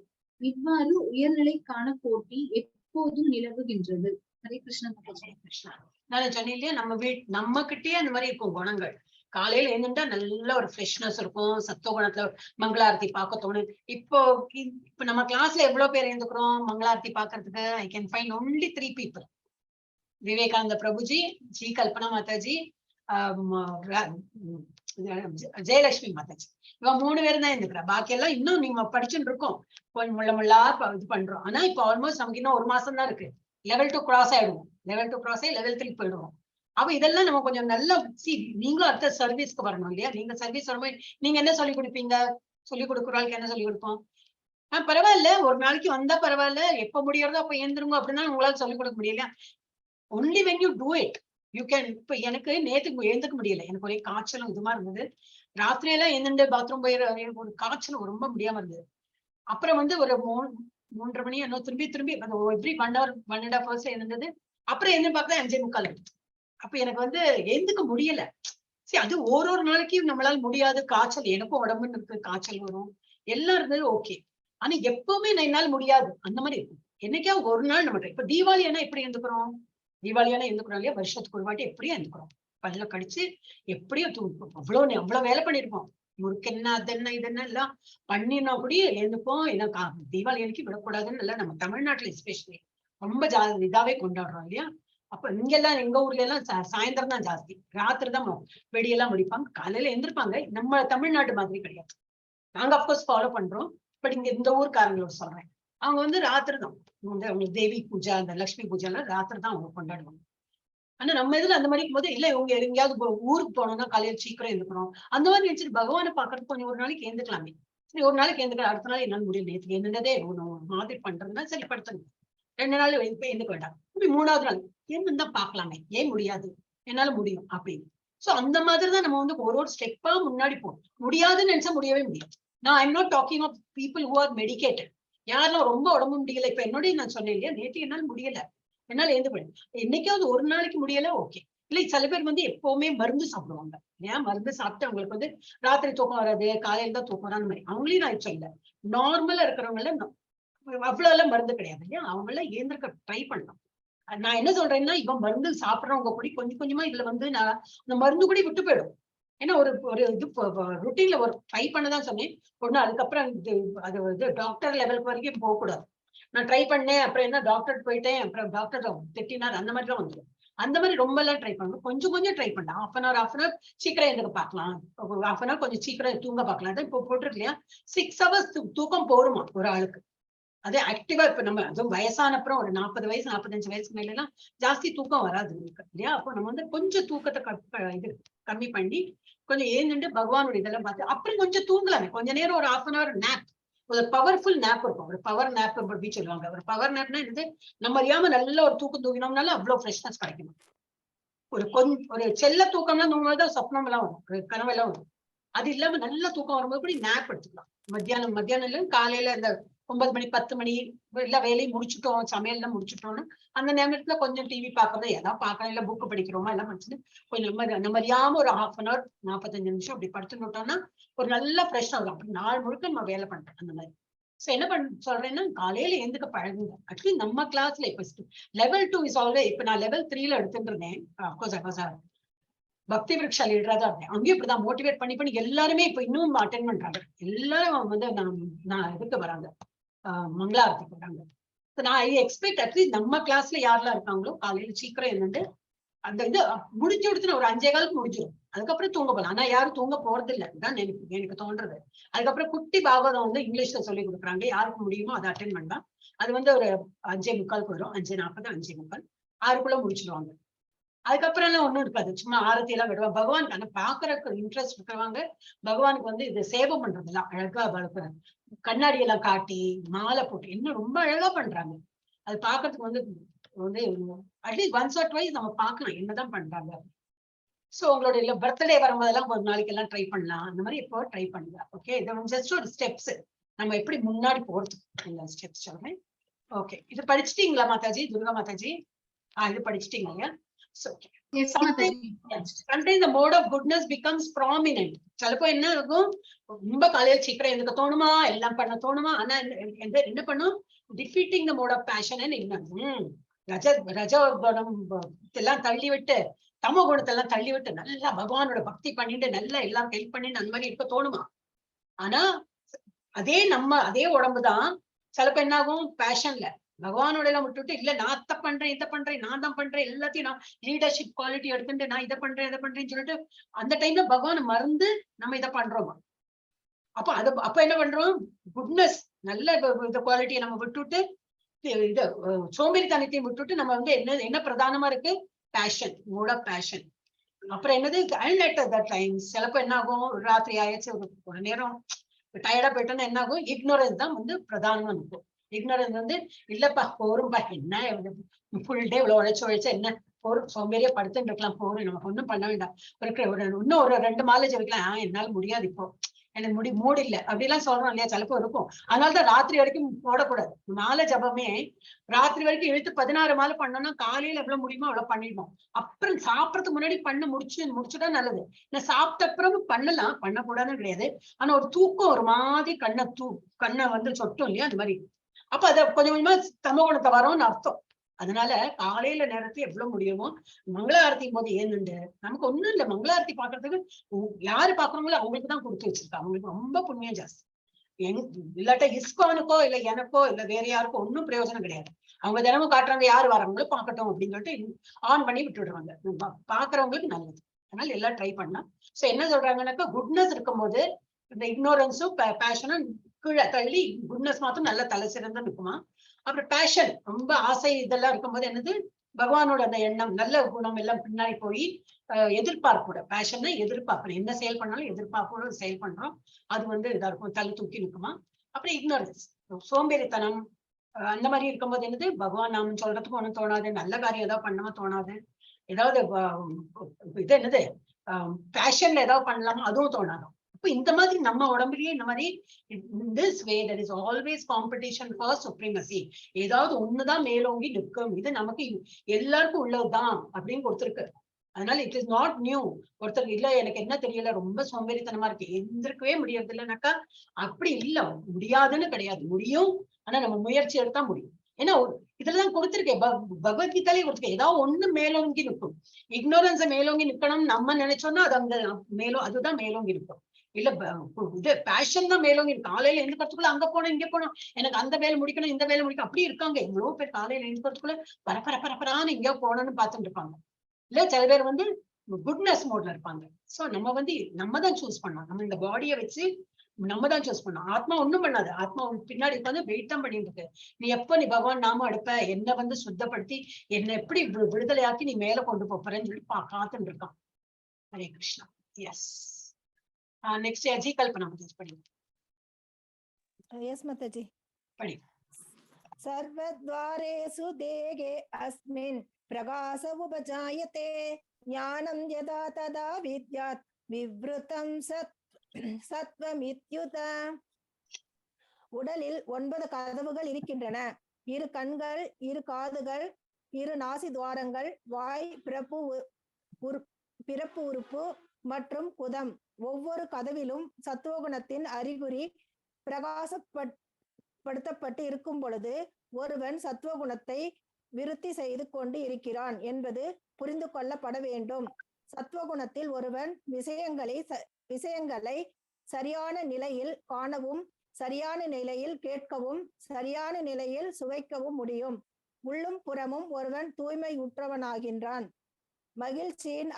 இவ்வாறு உயர்நிலைக்கான போட்டி எப்போதும் நிலவுகின்றது. ஹரே கிருஷ்ணா. கிருஷ்ணா, நான் சொன்னேன் இல்லையா, நம்ம கிட்டயே அந்த மாதிரி இருக்கும் குணங்கள். காலையில எழுந்துட்டா நல்ல ஒரு ஃப்ரெஷ்னஸ் இருக்கும், சத்துவகுணத்துல மங்களாரத்தி பார்க்க தோணும். இப்போ நம்ம கிளாஸ்ல எவ்வளவு பேர் எழுந்துக்கிறோம் மங்களாரத்தி பாக்குறதுக்கு? I can find only 3 people. Vivekananda Prabhuji, G Kalpana Mataji, Jayalakshmi Mataji. இவன் 3 பேரும் தான் எழுந்துக்கிறா. பாக்கி எல்லாம் இன்னும் நீங்க படிச்சுட்டு இருக்கோம், கொஞ்சம் முள்ளா இது பண்றோம். ஆனா இப்போ ஆல்மோஸ்ட் நமக்கு இன்னும் 1 மாசம் தான் இருக்கு. level 2 cross ஆயிடுவோம். level 2 cross ஆகி level 3 போயிடுவோம். அப்ப இதெல்லாம் நம்ம கொஞ்சம் நல்லா நீங்களும் அடுத்த சர்வீஸ்க்கு வரணும் இல்லையா? நீங்க சர்வீஸ் வரும்போது நீங்க என்ன சொல்லி கொடுப்பீங்க? சொல்லி கொடுக்குறாளுக்கு என்ன சொல்லி கொடுப்போம்? பரவாயில்ல, ஒரு நாளைக்கு வந்தா பரவாயில்ல, எப்ப முடியறதோ அப்ப ஏந்துருங்க அப்படின்னா உங்களால சொல்லிக் கொடுக்க முடியல. Only when you do it you can. இப்ப எனக்கு நேத்துக்கு எழுந்துக்க முடியல, எனக்கு ஒரே காய்ச்சலும் இதுமா இருந்தது. ராத்திரியெல்லாம் எழுந்துட்டு பாத்ரூம் போயிட எனக்கு ஒரு காய்ச்சல் ரொம்ப முடியாம இருந்தது. அப்புறம் ஒரு 3:30 மணி என்ன திரும்பி எவ்ரி 1 hour 1.5 hours எழுந்தது. அப்புறம் என்ன பார்த்தா 5:45. அப்ப எனக்கு எழுந்துக்க முடியல. சரி, அது ஒரு நாளைக்கு நம்மளால முடியாது. காய்ச்சல் எனக்கும் உடம்புன்னு இருக்கு, காய்ச்சல் வரும், எல்லாம் இருந்தது ஓகே. ஆனா எப்பவுமே என்னால முடியாது அந்த மாதிரி இருக்கும். என்னைக்கா ஒரு நாள் நம்ம இப்ப தீபாவளியானா எப்படி எழுந்துக்கிறோம்? தீபாவளியானா எழுந்துக்கிறோம் இல்லையா? வருஷத்துக்கு ஒரு வாட்டி எப்படியும் எழுந்துக்கிறோம். பல்ல கடிச்சு எப்படியும் அவ்வளவு வேலை பண்ணிருப்போம். முறுக்கென்ன அதென்ன இதென்ன எல்லாம் பண்ணினா கூட எழுந்துப்போம். ஏன்னா தீபாவளி அன்னைக்கு விடக்கூடாதுன்னு இல்ல, நம்ம தமிழ்நாட்டுல எஸ்பெஷலி ரொம்ப இதாவே கொண்டாடுறோம் இல்லையா? அப்ப இங்கெல்லாம் எங்க ஊர்ல எல்லாம் சாயந்தரம் தான் ஜாஸ்தி, ராத்திரி தான் வெடியெல்லாம் முடிப்பாங்க, காலையில எழுந்திருப்பாங்க. நம்ம தமிழ்நாட்டு மாதிரி கிடையாது. நாங்க அப்கோர்ஸ் ஃபாலோ பண்றோம். பட் இங்க இந்த ஊர்க்காரங்களோட சொல்றேன், அவங்க ராத்திரி தான் அவங்களுக்கு தேவி பூஜை, அந்த லட்சுமி பூஜை எல்லாம் ராத்திரி தான் அவங்க கொண்டாடுவாங்க. ஆனா நம்ம இதுல அந்த மாதிரி போது இல்ல, இவங்க எங்கேயாவது ஊருக்கு போனோம்னா காலையில சீக்கிரம் எழுந்துக்கணும் அந்த மாதிரி நினைச்சிட்டு பகவானை பாக்குறது கொஞ்சம் ஒரு நாளைக்கு எழுந்துக்கலாமே. சரி, ஒரு நாளைக்கு எழுந்துக்கலாம், அடுத்த நாள் என்னால முடியல, நேற்றுக்கு என்னதே மாதிரி பண்றதுன்னா சரி படுத்துங்க. 2 நாள் எழுந்துக்க வேண்டாம். இப்படி 3ஆவது நாள் என்ன பாக்கலாமே, ஏன் முடியாது, என்னால முடியும் அப்படின்னு. சோ அந்த மாதிரிதான் நம்ம ஒரு ஸ்டெப்பா முன்னாடி போகும். முடியாதுன்னு நினைச்சா முடியவே முடியாது. நான் I'm not talking of people who are medicated. யாரெல்லாம் ரொம்ப உடம்பு முடியல, இப்ப என்னோடய நான் சொன்னேன் இல்லையா, நேற்று என்னால முடியல, என்னால எழுந்துப்பேன். என்னைக்காவது ஒரு நாளைக்கு முடியல ஓகே. இல்ல சில பேர் எப்பவுமே மருந்து சாப்பிடுவாங்க. ஏன் மருந்து சாப்பிட்டு அவங்களுக்கு ராத்திரி தூக்கம் வராது, காலையில தான் தூக்கம் வராது மாதிரி. அவங்களையும் நான் சொல்ல, நார்மலா இருக்கிறவங்கள அவ்வளவு எல்லாம் மருந்து கிடையாது இல்லையா, அவங்க எல்லாம் ஏந்திருக்க ட்ரை பண்ணலாம். நான் என்ன சொல்றேன்னா, இவன் மருந்து சாப்பிடறவங்க கூட கொஞ்சம் கொஞ்சமா இதுல நான் இந்த மருந்து கூட விட்டு போயிடும். ஏன்னா ஒரு இது ருட்டீன்ல ஒரு ட்ரை பண்ணதான் சொன்னேன் பொண்ணு. அதுக்கப்புறம் அது டாக்டர் லெவலுக்கு வரைக்கும் போகக்கூடாது. நான் ட்ரை பண்ணேன், அப்புறம் என்ன டாக்டர் போயிட்டேன், அப்புறம் டாக்டர் திட்டினார், அந்த மாதிரிலாம் வந்துடும். அந்த மாதிரி ரொம்ப எல்லாம் ட்ரை பண்ணணும், கொஞ்சம் கொஞ்சம் ட்ரை பண்ணலாம். half an hour சீக்கிரம் எனக்கு பார்க்கலாம், half an hour கொஞ்சம் சீக்கிரம் தூங்க பார்க்கலாம். அதான் இப்போ போட்டிருக்கு இல்லையா, 6 hours தூக்கம் போருமா ஒரு ஆளுக்கு. அதே ஆக்டிவா இப்ப நம்ம அதுவும் வயசான அப்புறம் ஒரு 40 வயசு 45 வயசுக்கு மேல எல்லாம் ஜாஸ்தி தூக்கம் வராது இல்லையா? அப்போ நம்ம கொஞ்சம் தூக்கத்தை இது கம்மி பண்ணி கொஞ்சம் ஏந்துட்டு பகவானுடைய இதெல்லாம் பார்த்து அப்புறம் கொஞ்சம் தூங்கலாமே. கொஞ்ச நேரம் ஒரு 1/2 hour நேப், ஒரு பவர்ஃபுல் நேப் இருக்கும். ஒரு பவர் நேப் அப்படி சொல்லுவாங்க. ஒரு பவர் நேப்னா என்னது, நம்ம அறியாம நல்ல ஒரு தூக்கம் தூங்கினோம்னால அவ்வளவு ஃப்ரெஷ்னஸ் கிடைக்கும். ஒரு செல்ல தூக்கம்லாம் தூங்கும்போது சொப்னம் எல்லாம் வரும், ஒரு கனவெல்லாம் வரும். அது இல்லாம நல்ல தூக்கம் வரும்போது கூட நேப் எடுத்துக்கலாம். மத்தியானம் இல்ல காலையில இந்த 9 மணி 10 மணி எல்லா வேலையும் முடிச்சுட்டோம், சமையல் எல்லாம் முடிச்சுட்டோம்னா அந்த நேரத்துல கொஞ்சம் டிவி பாக்குறது, ஏதாவது பாக்கலாம், இல்ல புக்கு படிக்கிறோமா எல்லாம் படிச்சுட்டு கொஞ்சம் நம்ம அறியாம ஒரு 1/2 an hour 45 நிமிஷம் அப்படி படுத்துட்டோம்னா ஒரு நல்ல ஃப்ரெஷ்ஷா வரும். அப்படி நாள் முழுக்க நம்ம வேலை பண்றோம் அந்த மாதிரி. சோ என்ன சொல்றேன்னா, காலையில எந்துக்க பழகுங்க. ஆக்சுவலி நம்ம கிளாஸ்ல இப்ப level 2 இஸ் ஆல்வே, இப்ப நான் level 3ல எடுத்துட்டு இருந்தேன். அப்கோர்ஸ் பக்தி விருட்சா லீடரா தான் இருந்தேன். அங்கேயும் இப்படிதான் மோட்டிவேட் பண்ணி எல்லாருமே இப்ப இன்னும் அட்டென்ட் பண்றாங்க. எல்லாரும் நான் இதுக்கு வராங்க, மங்களாரத்துக்கு வராங்க. நான் ஐ எக்ஸ்பெக்ட் அட்லீஸ்ட் நம்ம கிளாஸ்ல யாரெல்லாம் இருக்காங்களோ காலையில சீக்கிரம் என்னண்டு அந்த இது முடிச்சு கொடுத்துன ஒரு 5:15 முடிஞ்சிடும். அதுக்கப்புறம் தூங்க போகலாம். ஆனா யாரும் தூங்க போறது இல்லை தான் எனக்கு தோன்றது. அதுக்கப்புறம் குட்டி பாகவதம் வந்து இங்கிலீஷ்ல சொல்லி கொடுக்குறாங்க. யாருக்கு முடியுமோ அதை அட்டென்ட் பண்ணலாம். அது வந்து ஒரு 5:45 வரும். 5:40, 5:45, 6க்குள்ள முடிச்சிடுவாங்க. அதுக்கப்புறம் எல்லாம் ஒண்ணும் இருக்காது. சும்மா ஆரத்தி எல்லாம் விடுவாங்க. பகவானுக்கு ஆனா பாக்குறதுக்கு இன்ட்ரெஸ்ட் இருக்கிறவங்க பகவானுக்கு வந்து இது சேவை பண்றதெல்லாம் அழகா வளர்க்குறாங்க. கண்ணாடி எல்லாம் காட்டி மாலை போட்டு இன்னும் ரொம்ப அழகா பண்றாங்க. அது பாக்குறதுக்கு வந்து அட்லீஸ்ட் ஒன்ஸ் ஆர் ட்வைஸ் நம்ம பார்க்கலாம் என்னதான் பண்றாங்க. சோ உங்களுடைய பர்த்டே வரும்போதெல்லாம் ஒரு நாளைக்கு எல்லாம் ட்ரை பண்ணலாம். அந்த மாதிரி இப்போ ட்ரை பண்ணுங்க. ஓகே, இது ஜஸ்ட் ஒரு ஸ்டெப்ஸ். நம்ம எப்படி முன்னாடி போறதுக்கு ஸ்டெப்ஸ் சொல்றேன். ஓகே, இது படிச்சிட்டீங்களா மாதாஜி? துர்கா மாதாஜி இது படிச்சிட்டீங்க இல்லையா? Sometimes the mode of goodness becomes prominent. சிலப்போ என்ன இருக்கும், ரொம்ப காலையில சீக்கிரம் எனக்கு தோணுமா, எல்லாம் பண்ண தோணுமா, ஆனா என்ன பண்ணும், defeating the mode of passion ரஜ குணம் எல்லாம் தள்ளி விட்டு தமோ குணத்தை எல்லாம் தள்ளி விட்டு நல்லா பகவானோட பக்தி பண்ணிட்டு நல்லா எல்லாம் ஹெல்ப் பண்ணிட்டு அந்த மாதிரி இருக்க தோணுமா. ஆனா அதே உடம்புதான் சிலப்போ என்ன ஆகும், பேஷன்ல பகவானோட எல்லாம் விட்டுட்டு இல்ல நான் இதை பண்றேன் நான் தான் பண்றேன் எல்லாத்தையும் நான் லீடர்ஷிப் குவாலிட்டி எடுத்துட்டு நான் இதை பண்றேன்னு சொல்லிட்டு அந்த டைம்ல பகவானை மறந்து நம்ம இதை பண்றோமா. அப்ப என்ன பண்றோம், குட்னஸ் நல்ல இந்த குவாலிட்டியை நம்ம விட்டுட்டு இது சோம்பேறித்தனத்தையும் விட்டுட்டு நம்ம வந்து என்ன பிரதானமா இருக்கு, பேஷன், மோட் ஆஃப் பேஷன். அப்புறம் என்னது, சிலப்போ என்ன ஆகும், ராத்திரி ஆயிடுச்சு ஒரு நேரம் டயர்டா போயிட்டோம்னா என்ன ஆகும், இக்னோரன்ஸ் தான் வந்து பிரதானமா இருக்கும். இக்னோரன்ஸ் வந்து இல்லப்பா போரும்பா, என்ன ஃபுல் டே இவ்வளவு உழைச்சு என்ன போரும், சோம்பேறியா படுத்துட்டு இருக்கலாம், போரும் நமக்கு ஒண்ணும் பண்ண வேண்டாம், இன்னும் ஒரு 2 மாலை ஜெபிக்கலாம், என்னால முடியாது இப்போ, எனக்கு மூடு இல்லை அப்படிலாம் சொல்றோம் இல்லையா, சிலப்போ இருக்கும். அதனாலதான் ராத்திரி வரைக்கும் போடக்கூடாது. மாலை ஜபமே ராத்திரி வரைக்கும் இழுத்து 16 மாலை பண்ணோம்னா காலையில எவ்வளவு முடியுமோ அவ்வளவு பண்ணிடுவோம். அப்புறம் சாப்பிடறதுக்கு முன்னாடி முடிச்சுட்டா நல்லது. நான் சாப்பிட்ட அப்புறம் பண்ணலாம், பண்ணக்கூடாதுன்னு கிடையாது. ஆனா ஒரு தூக்கம் ஒரு மாதிரி கண்ணை வந்து சொட்டும் இல்லையா, அந்த மாதிரி. அப்ப அதை கொஞ்சம் கொஞ்சமா தமோகுணத்தை வரோம்னு அர்த்தம். அதனால காலையில நேரத்துல எவ்வளவு முடியுமோ மங்களாரத்தி போது ஏந்துண்டு, நமக்கு ஒண்ணும் இல்லை, மங்களாரத்தி பாக்குறதுக்கு யாரு பாக்குறவங்களோ அவங்களுக்கு தான் கொடுத்து வச்சிருக்காங்க, அவங்களுக்கு ரொம்ப புண்ணியம் ஜாஸ்தி. இல்லாட்ட இஸ்கானுக்கோ இல்ல எனக்கோ இல்ல வேற யாருக்கோ ஒன்னும் பிரயோஜனம் கிடையாது. அவங்க தினமும் காட்டுறாங்க, யாரு வரவங்களும் பார்க்கட்டும் அப்படின்னு சொல்லிட்டு ஆன் பண்ணி விட்டுடுறாங்க. பாக்குறவங்களுக்கு நல்லது. அதனால எல்லாம் ட்ரை பண்ணலாம். சோ என்ன சொல்றாங்கன்னாக்கா, குட்னஸ் இருக்கும்போது இந்த இக்னோரன்ஸும் பேஷனும் கீழே தள்ளி குட்னஸ் மாத்திரம் நல்ல தலை சிறந்து இருக்குமா. அப்புறம் பேஷன் ரொம்ப ஆசை இதெல்லாம் இருக்கும்போது என்னது, பகவானோட அந்த எண்ணம் நல்ல குணம் எல்லாம் பின்னாடி போய் எதிர்பார்ப்போட, பேஷன்னா எதிர்பார்க்கணும், என்ன செயல் பண்ணாலும் எதிர்பார்ப்போட செயல் பண்றோம், அது வந்து இதா இருக்கும், தலை தூக்கி நிற்குமா. அப்புறம் இக்னோரன்ஸ், சோம்பேறித்தனம் அந்த மாதிரி இருக்கும்போது என்னது, பகவான் நாம சொல்றதுக்கு ஒண்ணும் தோணாது, நல்ல காரியம் ஏதாவது பண்ணாம தோணாது, ஏதாவது இது என்னது பேஷன்ல ஏதாவது பண்ணலாமா அதுவும் தோணாது. அப்ப இந்த மாதிரி நம்ம உடம்புலயே இந்த மாதிரி this way there is always competition for supremacy. ஏதாவது ஒண்ணுதான் மேலோங்கி நிற்கும், இது நமக்கு எல்லாருக்கும் உள்ளதுதான் அப்படின்னு கொடுத்திருக்கு. அதனால இட் இஸ் நாட் நியூ. ஒருத்தர் இல்ல எனக்கு என்ன தெரியல, ரொம்ப சோம்பேறித்தனமா இருக்கு, எந்திருக்கவே முடியாது இல்லைனாக்கா, அப்படி இல்ல, முடியாதுன்னு கிடையாது, முடியும். ஆனா நம்ம முயற்சி எடுத்தா முடியும். ஏன்னா இதெல்லாம் கொடுத்திருக்கேன், பகவத்கீதாலே கொடுத்திருக்கேன், ஏதாவது ஒண்ணு மேலோங்கி நிற்கும். இக்னோரன்ஸை மேலோங்கி நிக்கணும்னு நம்ம நினைச்சோம்னா அது அந்த அதுதான் மேலோங்கி நிற்கும். இல்ல இது பேஷன் தான் மேலோங்கி இருக்கு. காலையில எழுந்துக்கிறதுக்குள்ள அங்க போனோம் இங்க போனோம், எனக்கு அந்த வேலை முடிக்கணும் இந்த வேலை முடிக்கணும், அப்படி இருக்காங்க எவ்வளவு பேர். காலையில எழுந்துக்கிறதுக்குள்ள பரப்பரான்னு எங்கேயோ போனோம்னு பார்த்துட்டு இருப்பாங்க. இல்ல சில பேர் வந்து குட்னஸ் மோட்ல இருப்பாங்க. சோ நம்ம வந்து நம்ம தான் சூஸ் பண்ணோம், நம்ம இந்த பாடியை வச்சு நம்ம தான் சூஸ் பண்ணோம். ஆத்மா ஒண்ணும் பண்ணாது, ஆத்மா பின்னாடி உட்காந்து வெயிட் தான் பண்ணிட்டு இருக்கு. நீ எப்ப நீ பகவான் நாம அடுப்ப என்ன வந்து சுத்தப்படுத்தி என்ன எப்படி விடுதலையாக்கி நீ மேல கொண்டு போறேன்னு சொல்லி காத்துட்டு இருக்கான். ஹரே கிருஷ்ணா. எஸ், நெக்ஸ்ட் அஜி கல்பனா படி. எஸ் மாதாஜி படி. सर्वद्वारेषु देगे अस्मिन् प्रकाश उपजायते ज्ञानं यदा तदा विद्यात् विवृतं सत्वमित्युत. உடலில் 9 கதவுகள் இருக்கின்றன. 2 கண்கள், 2 காதுகள், 2 நாசி துவாரங்கள், வாய், பிறப்பு உறுப்பு மற்றும் குதம். ஒவ்வொரு கதவிலும் சத்துவகுணத்தின் அறிகுறி பிரகாசப்படுத்தப்பட்டு இருக்கும் பொழுது ஒருவன் சத்துவகுணத்தை விருத்தி செய்து கொண்டு இருக்கிறான் என்பது புரிந்து கொள்ளப்பட வேண்டும். சத்துவகுணத்தில் ஒருவன் விஷயங்களை சரியான நிலையில் காணவும், சரியான நிலையில் கேட்கவும், சரியான நிலையில் சுவைக்கவும் முடியும். உள்ளும் புறமும் ஒருவன் தூய்மை உற்றவனாகின்றான். மகிழ்ச்சியின்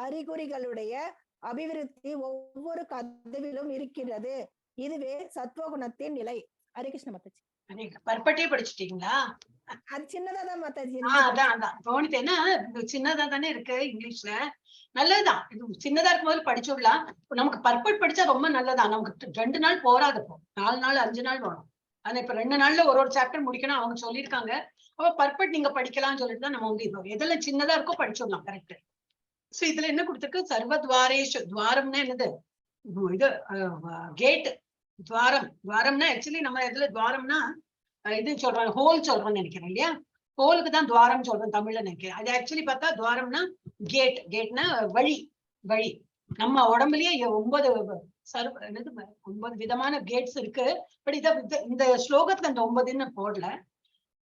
அறிகுறிகளுடைய அபிவிருத்தி ஒவ்வொரு கதவிலும் இருக்கிறது. இதுவே சத்வகுணத்தின் நிலை. ஹரே கிருஷ்ண மாதாஜி. பர்பட்டே படிச்சுட்டீங்களா? அது சின்னதாதான் மாதாஜி. அதான் தோணுது. ஏன்னா சின்னதா தானே இருக்கு இங்கிலீஷ்ல. நல்லதுதான், இது சின்னதா இருக்கும் போது படிச்சுடலாம். நமக்கு பர்பட் படிச்சா ரொம்ப நல்லதான். நமக்கு 2 நாள் போராதுப்போ, 4 நாள் 5 நாள் வரும். ஆனா இப்ப 2 நாள்ல ஒரு சாப்டர் முடிக்கணும் அவங்க சொல்லியிருக்காங்க. அப்ப பர்பட் நீங்க படிக்கலாம்னு சொல்லிட்டு தான் நம்ம வந்து எதெல்லாம் சின்னதா இருக்கோ படிச்சுடலாம். கரெக்ட். சோ இதுல என்ன கொடுத்துருக்கு? சர்வத்வாரேஷு. துவாரம்னா என்னது? இது கேட். துவாரம்னா ஆக்சுவலி நம்ம இதுல துவாரம்னா இது சொல்றோம், ஹோல் சொல்றோம்னு நினைக்கிறேன் இல்லையா? ஹோலுக்கு தான் துவாரம் சொல்றோம் தமிழ்ல நினைக்கிறேன். அது ஆக்சுவலி பார்த்தா துவாரம்னா கேட். கேட்னா வழி. நம்ம உடம்புலயே 9 விதமான கேட்ஸ் இருக்கு. பட் இந்த ஸ்லோகத்துல அந்த 9ன்னு போடல.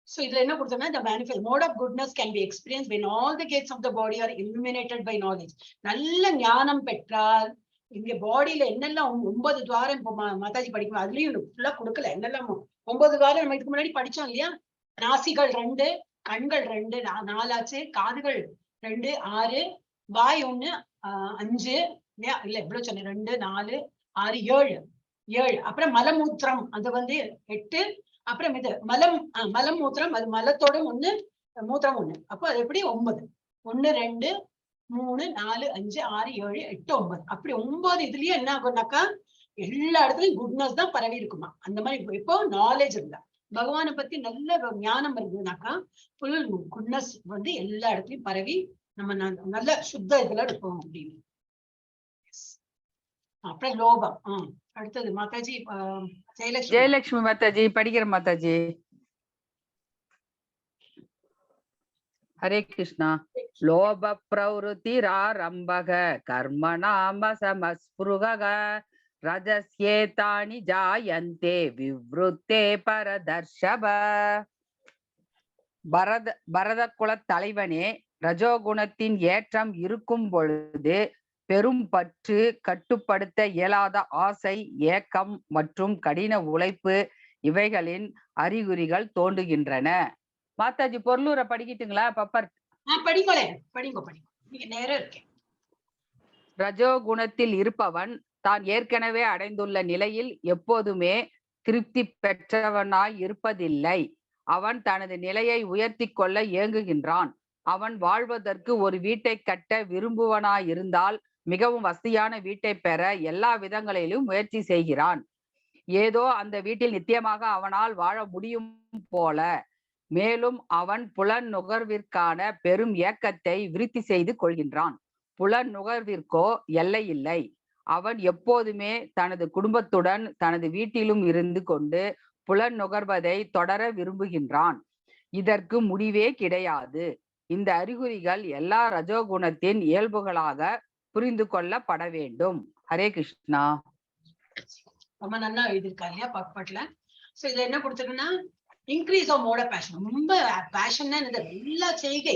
சோ இதுல என்ன கொடுத்தோம்னா, the manifest mode of goodness can be experienced when all the gates of the body are illuminated by knowledge. நல்ல ஞானம் பெற்றால் இங்க பாடியில என்னெல்லாம் 9 துவாரம் இப்போ மாதாஜி படிக்கும் அதுலயும் ஃபுல்லா கொடுக்கல. என்னெல்லாம் 9 துவாரம் நம்ம இதுக்கு முன்னாடி படிச்சோம் இல்லையா? நாசிகள் 2, கண்கள் 2, 4 ஆச்சு. காதுகள் 2, 6, வாய் 1, 5 இல்லையா? இல்ல எவ்வளவு சொன்னேன்? 2, 4, 6, 7. அப்புறம் மலமூத்திரம் அது வந்து 8. அப்புறம் இது மலம் மூத்திரம், அது மலத்தோட 1, மூத்திரம் 1. அப்போ அது எப்படி 9. 1, 2, 3, 4, 5, 6, 7, 8, 9. அப்படி 9 இதுலயே என்ன ஆகும்னாக்கா எல்லா இடத்துலயும் குட்னஸ் தான் பரவி இருக்குமா. அந்த மாதிரி இப்போ நாலேஜ் இருந்தா, பகவானை பத்தி நல்ல ஞானம் இருந்ததுனாக்கா ஃபுல் குட்னஸ் வந்து எல்லா இடத்துலயும் பரவி நம்ம நல்ல சுத்த இதுல இருப்போம் அப்படின்னு. அப்புறம் லோபம். அடுத்தது மாதாஜி ஜெயலட்சுமி மாதாஜி படிக்கிற மாதாஜி. ஹரே கிருஷ்ணா. லோப பிரவருத்திராரம்பக கர்மநாம சமஸ்புருக ரஜஸ்யேதானி ஜாயந்தே விவ்ருத்தே பரதர்ஷப. பரத குலத் தலைவனே, ரஜோகுணத்தின் ஏற்றம் இருக்கும் பொழுது பெரும் பற்று, கட்டுப்படுத்த இயலாத ஆசை, ஏக்கம் மற்றும் கடின உழைப்பு இவைகளின் அறிகுறிகள் தோன்றுகின்றன. மாதாஜி பொருளூரை படிக்கிட்டுங்களா? பப்பர் ரஜோகுணத்தில் இருப்பவன் தான் ஏற்கனவே அடைந்துள்ள நிலையில் எப்போதுமே திருப்தி பெற்றவனாய் இருப்பதில்லை. அவன் தனது நிலையை உயர்த்தி கொள்ள ஏங்குகின்றான். அவன் வாழ்வதற்கு ஒரு வீட்டை கட்ட விரும்புவனாயிருந்தால் மிகவும் வசதியான வீட்டை பெற எல்லா விதங்களிலும் முயற்சி செய்கிறான். ஏதோ அந்த வீட்டில் நித்தியமாக அவனால் வாழ முடியும் போல. மேலும் அவன் புலன் நுகர்விற்கான பெரும் ஏக்கத்தை விருத்தி செய்து கொள்கின்றான். புலன் நுகர்விற்கோ எல்லை இல்லை. அவன் எப்போதுமே தனது குடும்பத்துடன் தனது வீட்டிலும் இருந்து கொண்டு புலன் நுகர்வதை தொடர விரும்புகின்றான். இதற்கு முடிவே கிடையாது. இந்த அறிகுறிகள் எல்லா ரஜோகுணத்தின் இயல்புகளாக புரிந்து கொள்ளப்பட வேண்டும். ஹரே கிருஷ்ணா. ரொம்ப நல்லா எழுதியிருக்கா இல்லையா பக்பட்ல? சோ இதுல என்ன கொடுத்துருக்குன்னா, increase of mode of passion. ரொம்ப பேஷன்னா எல்லா செய்கை,